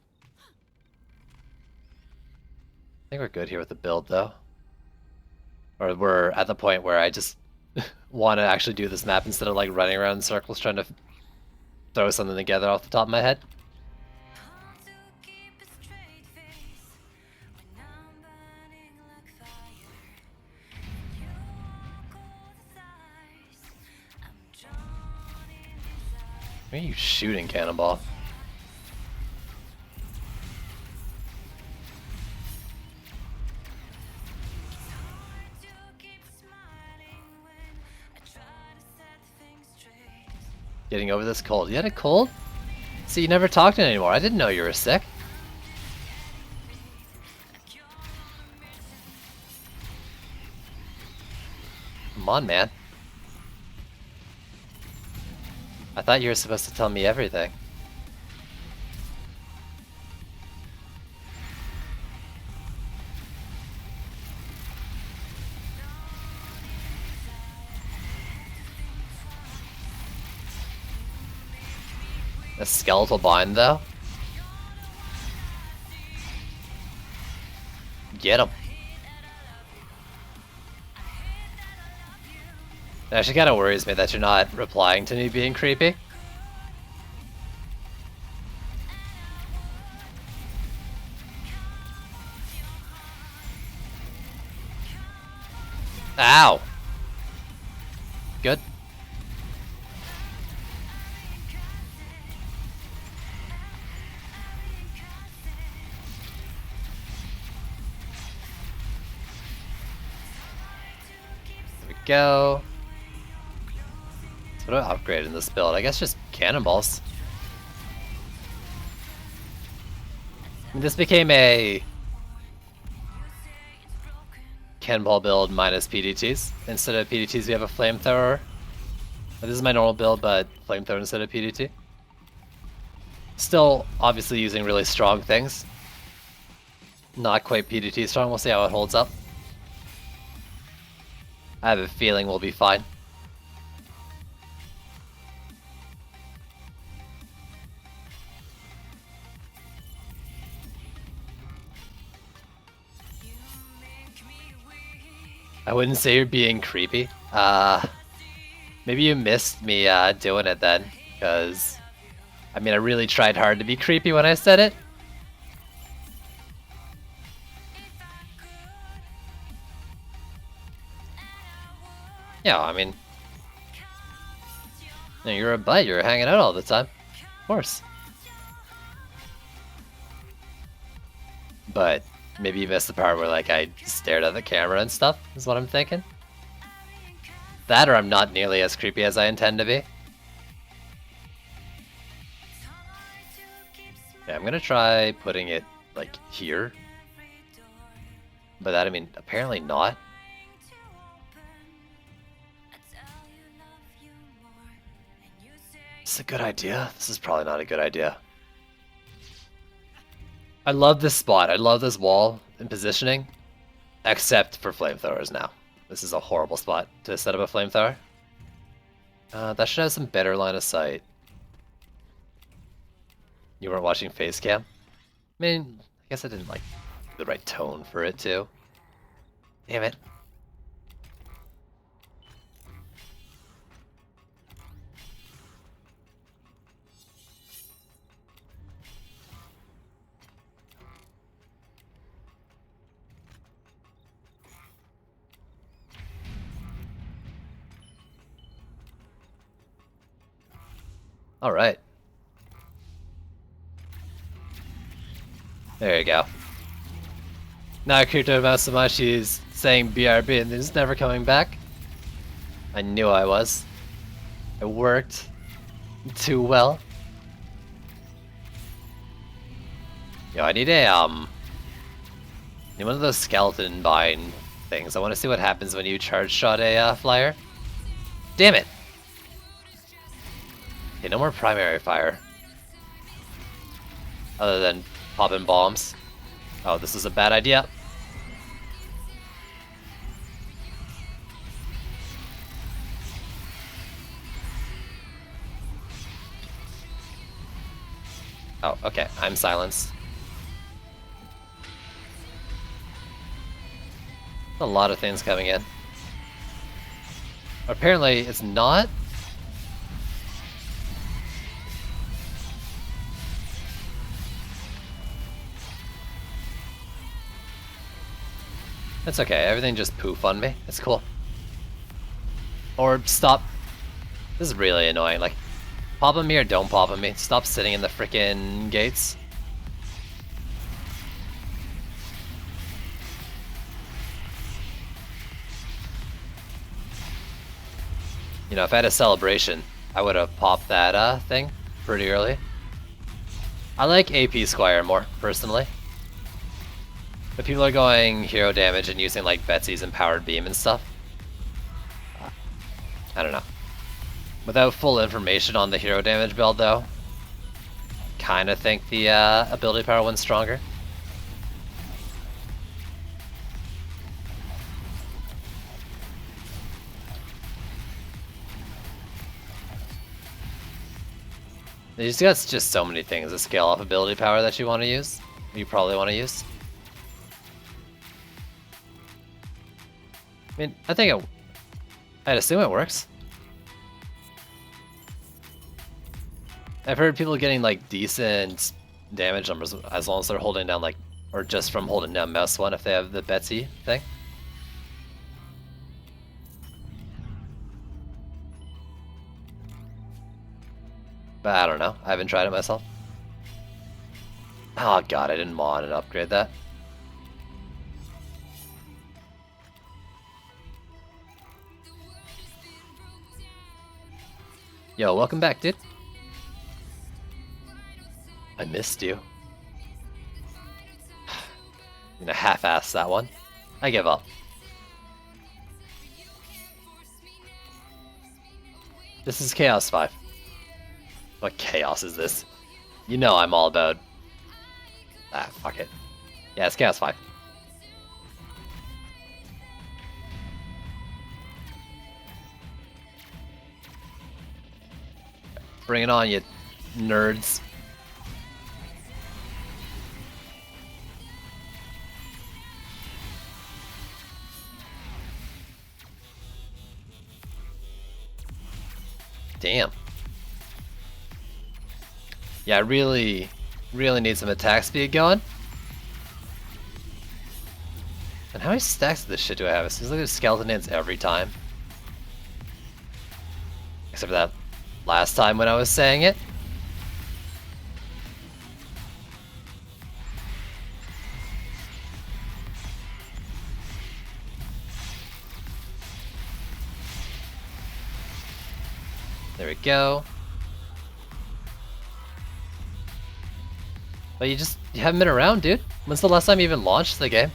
Speaker 2: think we're good here with the build, though. Or we're at the point where I just want to actually do this map instead of like running around in circles trying to throw something together off the top of my head. Where are you shooting, Cannonball? Getting over this cold. You had a cold? See, you never talked anymore. I didn't know you were sick. Come on, man. I thought you were supposed to tell me everything. A skeletal bind, though? Get him. It actually kind of worries me that you're not replying to me being creepy. Ow! Good. There we go. What do I upgrade in this build? I guess just cannonballs. This became a cannonball build minus PDTs. Instead of PDTs, we have a flamethrower. This is my normal build, but flamethrower instead of PDT. Still, obviously using really strong things. Not quite PDT strong, we'll see how it holds up. I have a feeling we'll be fine. I wouldn't say you're being creepy. Maybe you missed me doing it then, because I mean I really tried hard to be creepy when I said it. Yeah, I mean, you're a butt, you're hanging out all the time. Of course. But maybe you missed the part where like I stared at the camera and stuff, is what I'm thinking. That or I'm not nearly as creepy as I intend to be. Yeah, I'm gonna try putting it like here. By that I mean apparently not. This is a good idea. This is probably not a good idea. I love this spot. I love this wall and positioning. Except for flamethrowers now. This is a horrible spot to set up a flamethrower. That should have some better line of sight. You weren't watching face cam? I mean, I guess I didn't like the right tone for it too. Damn it. All right. There you go. Now I creeped out about so much he's saying BRB and he's never coming back. I knew I was. It worked too well. Yo, I need a need one of those skeleton bind things. I want to see what happens when you charge shot a flyer. Damn it! Okay, no more primary fire. Other than popping bombs. Oh, this is a bad idea. Oh, okay, I'm silenced. A lot of things coming in. Apparently, it's not. It's okay, everything just poof on me. It's cool. Or stop. This is really annoying. Like, pop on me or don't pop on me. Stop sitting in the frickin' gates. You know, if I had a celebration, I would have popped that thing pretty early. I like AP Squire more, personally. But people are going hero damage and using like Betsy's Empowered Beam and stuff. I don't know. Without full information on the hero damage build though, kinda think the ability power one's stronger. There's just so many things to scale off ability power that you want to use. You probably want to use. I mean, I'd assume it works. I've heard people getting like decent damage numbers as long as they're holding down like, or just from holding down mouse 1 if they have the Betsy thing. But I don't know, I haven't tried it myself. Oh god, I didn't mod and upgrade that. Yo, welcome back, dude. I missed you. I'm gonna half-ass that one. I give up. This is Chaos 5. What chaos is this? You know I'm all about... Ah, fuck it. Yeah, it's Chaos 5. Bring it on, you nerds. Damn. Yeah, I really need some attack speed going. And how many stacks of this shit do I have? It seems like there's skeleton hits every time. Except for that last time when I was saying it. There we go. But you haven't been around, dude. When's the last time you even launched the game?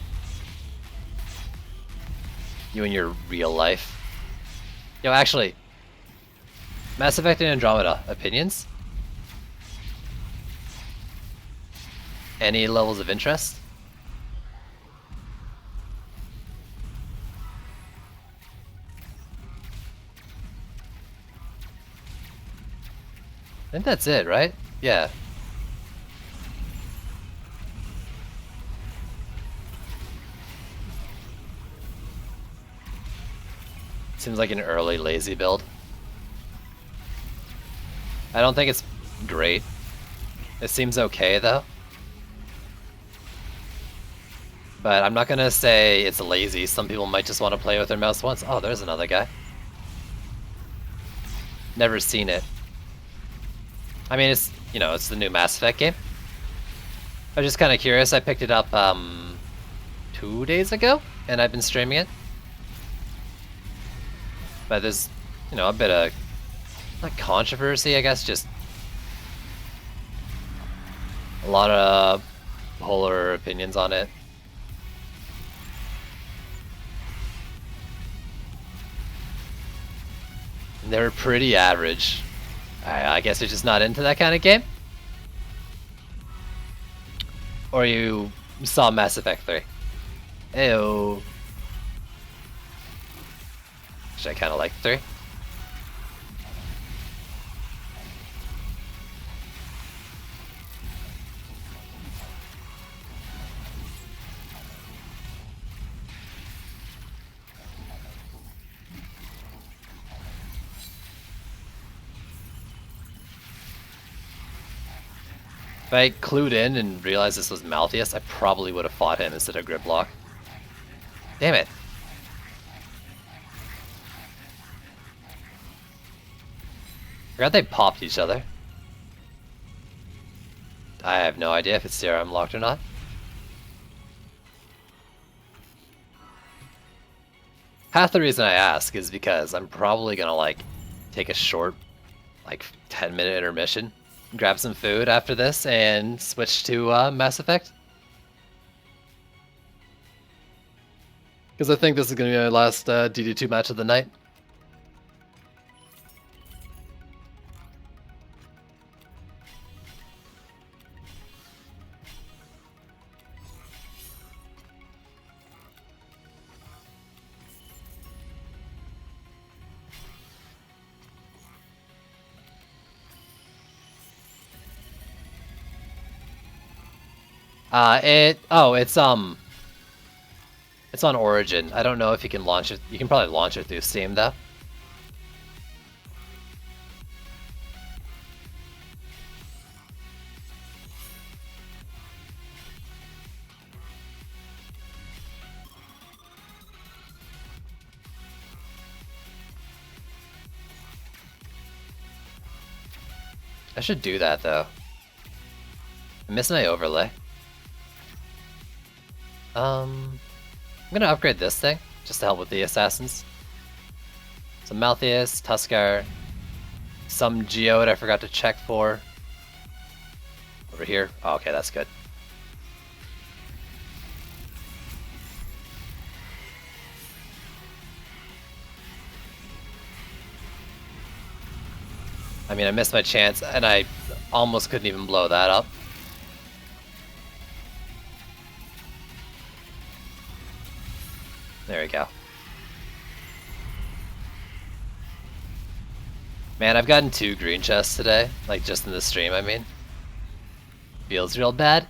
Speaker 2: You and your real life. Yo, actually, Mass Effect and Andromeda, opinions? Any levels of interest? I think that's it, right? Yeah. Seems like an early lazy build. I don't think it's great. It seems okay though. But I'm not gonna say it's lazy. Some people might just want to play with their mouse once. Oh, there's another guy. Never seen it. I mean, it's, you know, it's the new Mass Effect game. I was just kind of curious. I picked it up 2 days ago, and I've been streaming it. But there's, you know, a bit of, not controversy, I guess, just a lot of polar opinions on it. And they're pretty average. I guess you're just not into that kind of game? Or you saw Mass Effect 3? Ew. Actually, I kind of like 3. If I clued in and realized this was Malthius, I probably would have fought him instead of Gridlock. Damn it. Forgot they popped each other. I have no idea if it's CRM locked or not. Half the reason I ask is because I'm probably gonna like take a short, like 10-minute intermission, grab some food after this, and switch to Mass Effect. Because I think this is gonna be my last DD2 match of the night. It's on Origin. I don't know if you can launch it. You can probably launch it through Steam though. I should do that though. I miss my overlay. I'm gonna upgrade this thing, just to help with the assassins. So Malthius, Tuskar, some Geode I forgot to check for. Over here. Oh, okay, that's good. I mean, I missed my chance, and I Almost couldn't even blow that up. There we go. Man, I've gotten 2 green chests today. Like, just in the stream, I mean. Feels real bad.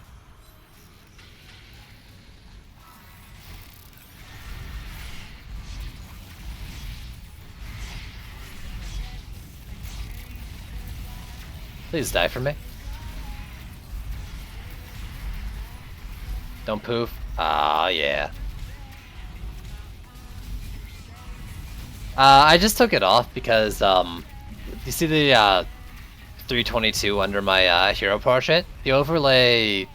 Speaker 2: Please die for me. Don't poof. Ah, yeah. I just took it off because, you see the 322 under my hero portrait? The overlay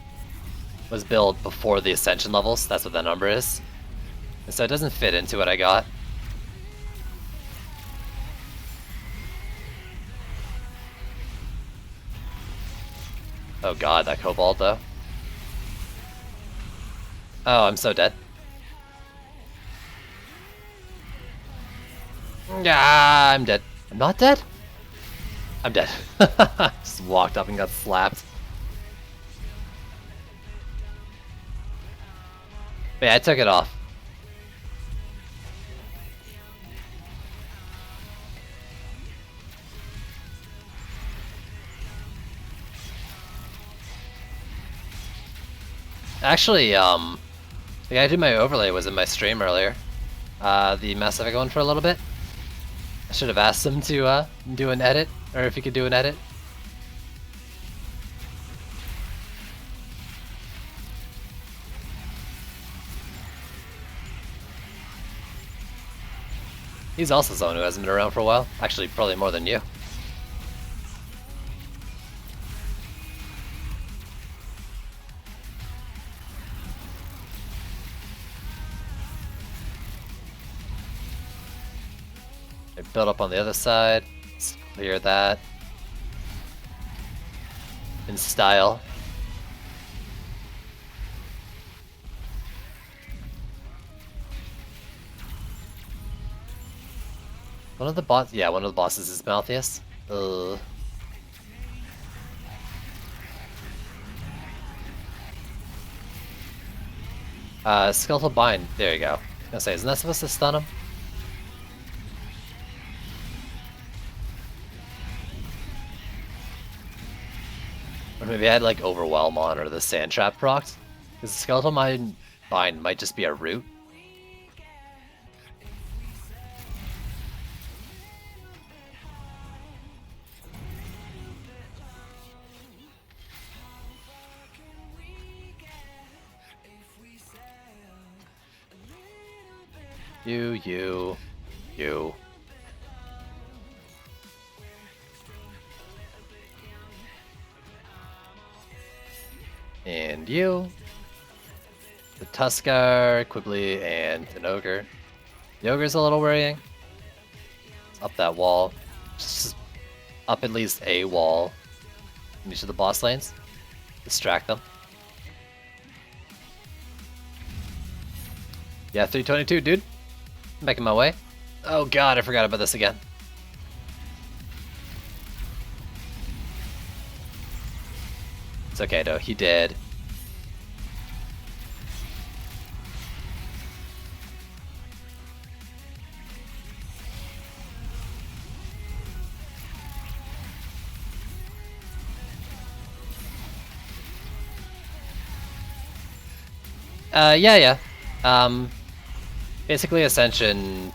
Speaker 2: was built before the ascension levels, that's what that number is. And so it doesn't fit into what I got. Oh god, that Cobalt though. Oh, I'm so dead. Yeah, I'm dead. I'm not dead? I'm dead. Just walked up and got slapped. But yeah, I took it off. Actually, the guy who did my overlay was in my stream earlier. The Mass Effect one for a little bit. I should have asked him to do an edit, or if he could do an edit. He's also someone who hasn't been around for a while. Actually, probably more than you. They build up on the other side. Let's clear that. In style. One of the bosses is Malthius. Skeletal Bind. There you go. I was gonna say, isn't that supposed to stun him? Or maybe I had like Overwhelm on or the Sand Trap procced. Because the Skeletal Bind might just be a root. You. And you. The Tuskar, Quibbly, and an Ogre. The Ogre's a little worrying. It's up that wall. Just up at least a wall in each of the boss lanes. Distract them. Yeah, 322, dude. I'm making my way. Oh god, I forgot about this again. It's okay though, he did. Yeah. Basically Ascension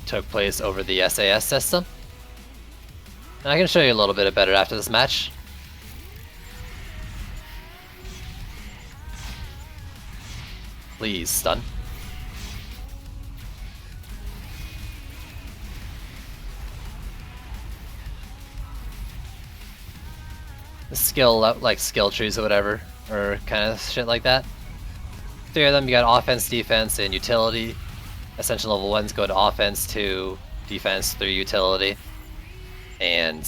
Speaker 2: took place over the SAS system. And I can show you a little bit better after this match. Please, stun. The skill, like skill trees or whatever, or kind of shit like that. 3 of them, you got offense, defense, and utility. Ascension level 1s go to offense, 2, defense, 3, utility. And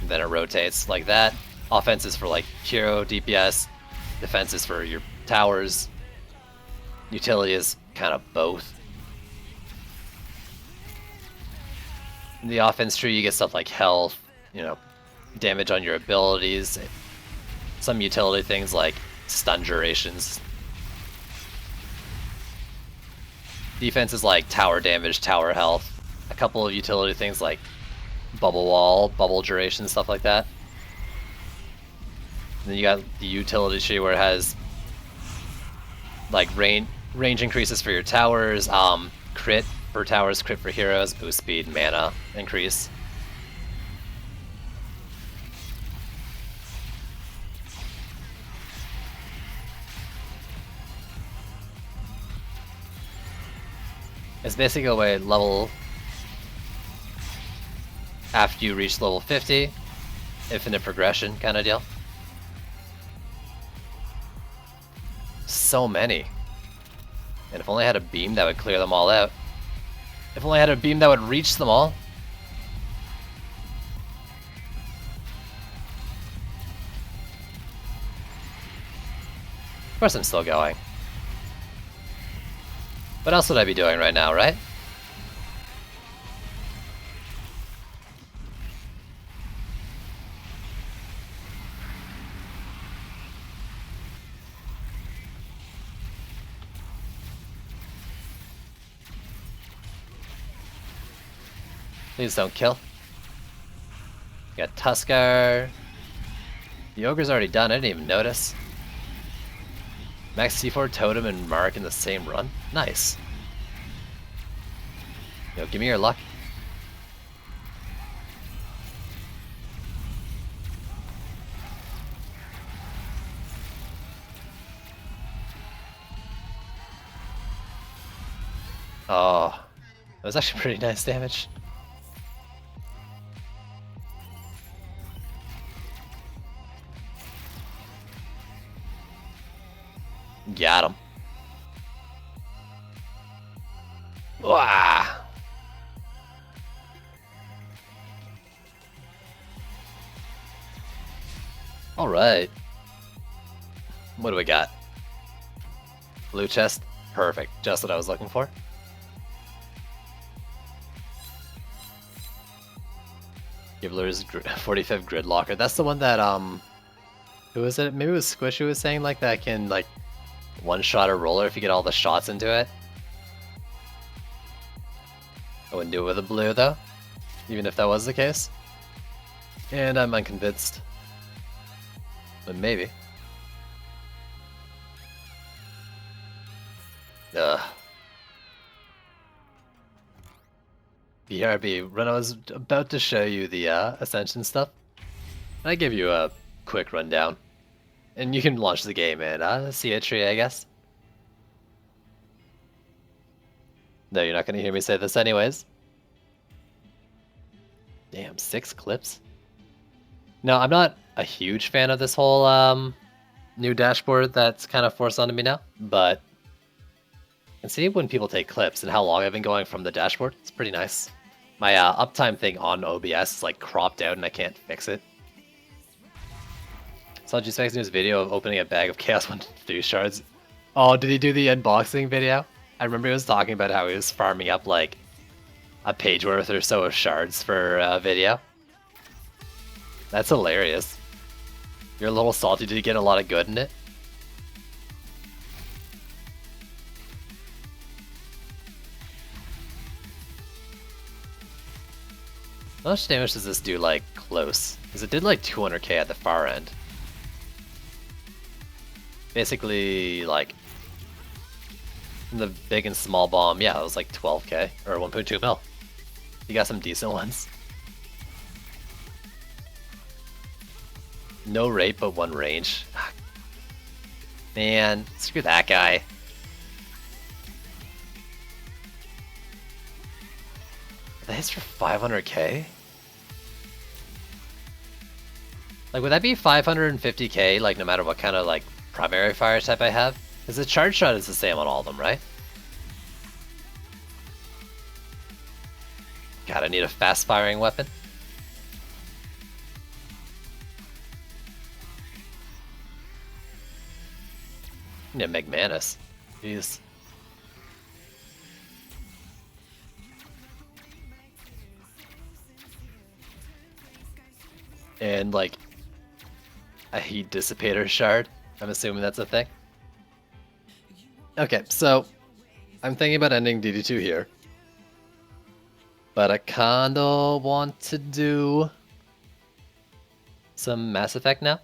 Speaker 2: then it rotates like that. Offense is for like hero, DPS. Defense is for your towers. Utility is kind of both. In the offense tree, you get stuff like health, you know, damage on your abilities. Some utility things like stun durations. Defense is like tower damage, tower health. A couple of utility things like bubble wall, bubble duration, stuff like that. And then you got the utility tree where it has like range increases for your towers, crit for towers, crit for heroes, boost speed, mana increase. It's basically a way level after you reach level 50, infinite progression kind of deal. So many. And if only I had a beam that would clear them all out. If only I had a beam that would reach them all. Of course I'm still going. What else would I be doing right now, right? Please don't kill. Got Tuskar. The Ogre's already done, I didn't even notice. Max C4, Totem, and Mark in the same run? Nice. Yo, give me your luck. Oh, that was actually pretty nice damage. Got him. Wah! Alright. What do we got? Blue chest? Perfect. Just what I was looking for. Gibbler's 45th Gridlocker. That's the one that, who was it? Maybe it was Squish who was saying, like, that can, like, one-shot a roller if you get all the shots into it. I wouldn't do it with a blue, though. Even if that was the case. And I'm unconvinced. But maybe. Ugh. BRB, when I was about to show you the Ascension stuff, I give you a quick rundown. And you can launch the game and see a tree, I guess. No, you're not going to hear me say this anyways. Damn, 6 clips? No, I'm not a huge fan of this whole new dashboard that's kind of forced onto me now, but I can see when people take clips and how long I've been going from the dashboard. It's pretty nice. My uptime thing on OBS is like cropped out and I can't fix it. Saw G-Specs News video of opening a bag of Chaos 1-3 shards. Oh, did he do the unboxing video? I remember he was talking about how he was farming up like a page worth or so of shards for a video. That's hilarious. You're a little salty. Did you get a lot of good in it? How much damage does this do, like, close? Because it did, like, 200k at the far end. Basically, like, in the big and small bomb, yeah, it was like 12k, or 1.2 mil. You got some decent ones. No rate, but 1 range. Man, screw that guy. That hits for 500k? Like, would that be 550k, like, no matter what kind of, like, primary fire type I have? Because the charge shot is the same on all of them, right? God, I need a fast-firing weapon. I need to make Manus. Jeez. and like a heat dissipator shard. I'm assuming that's a thing. Okay, so I'm thinking about ending DD2 here. But I kinda want to do some Mass Effect now.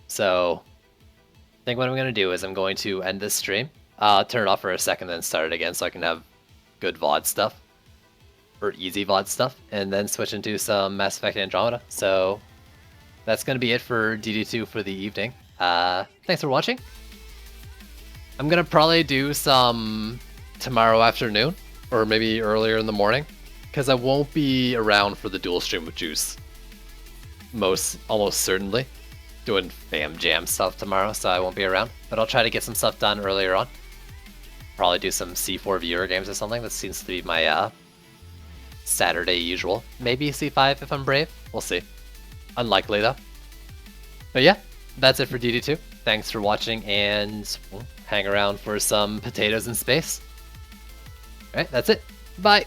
Speaker 2: So I think what I'm gonna do is I'm going to end this stream. Turn it off for a second, then start it again so I can have good VOD stuff. Or easy VOD stuff. And then switch into some Mass Effect Andromeda. So that's gonna be it for DD2 for the evening. Thanks for watching. I'm gonna probably do some tomorrow afternoon, or maybe earlier in the morning, because I won't be around for the dual stream with Juice. Almost certainly. Doing fam jam stuff tomorrow, so I won't be around. But I'll try to get some stuff done earlier on. Probably do some C4 viewer games or something. That seems to be my Saturday usual. Maybe C5 if I'm brave. We'll see. Unlikely though. But yeah, that's it for DD2. Thanks for watching, and hang around for some potatoes in space. Alright, that's it. Bye!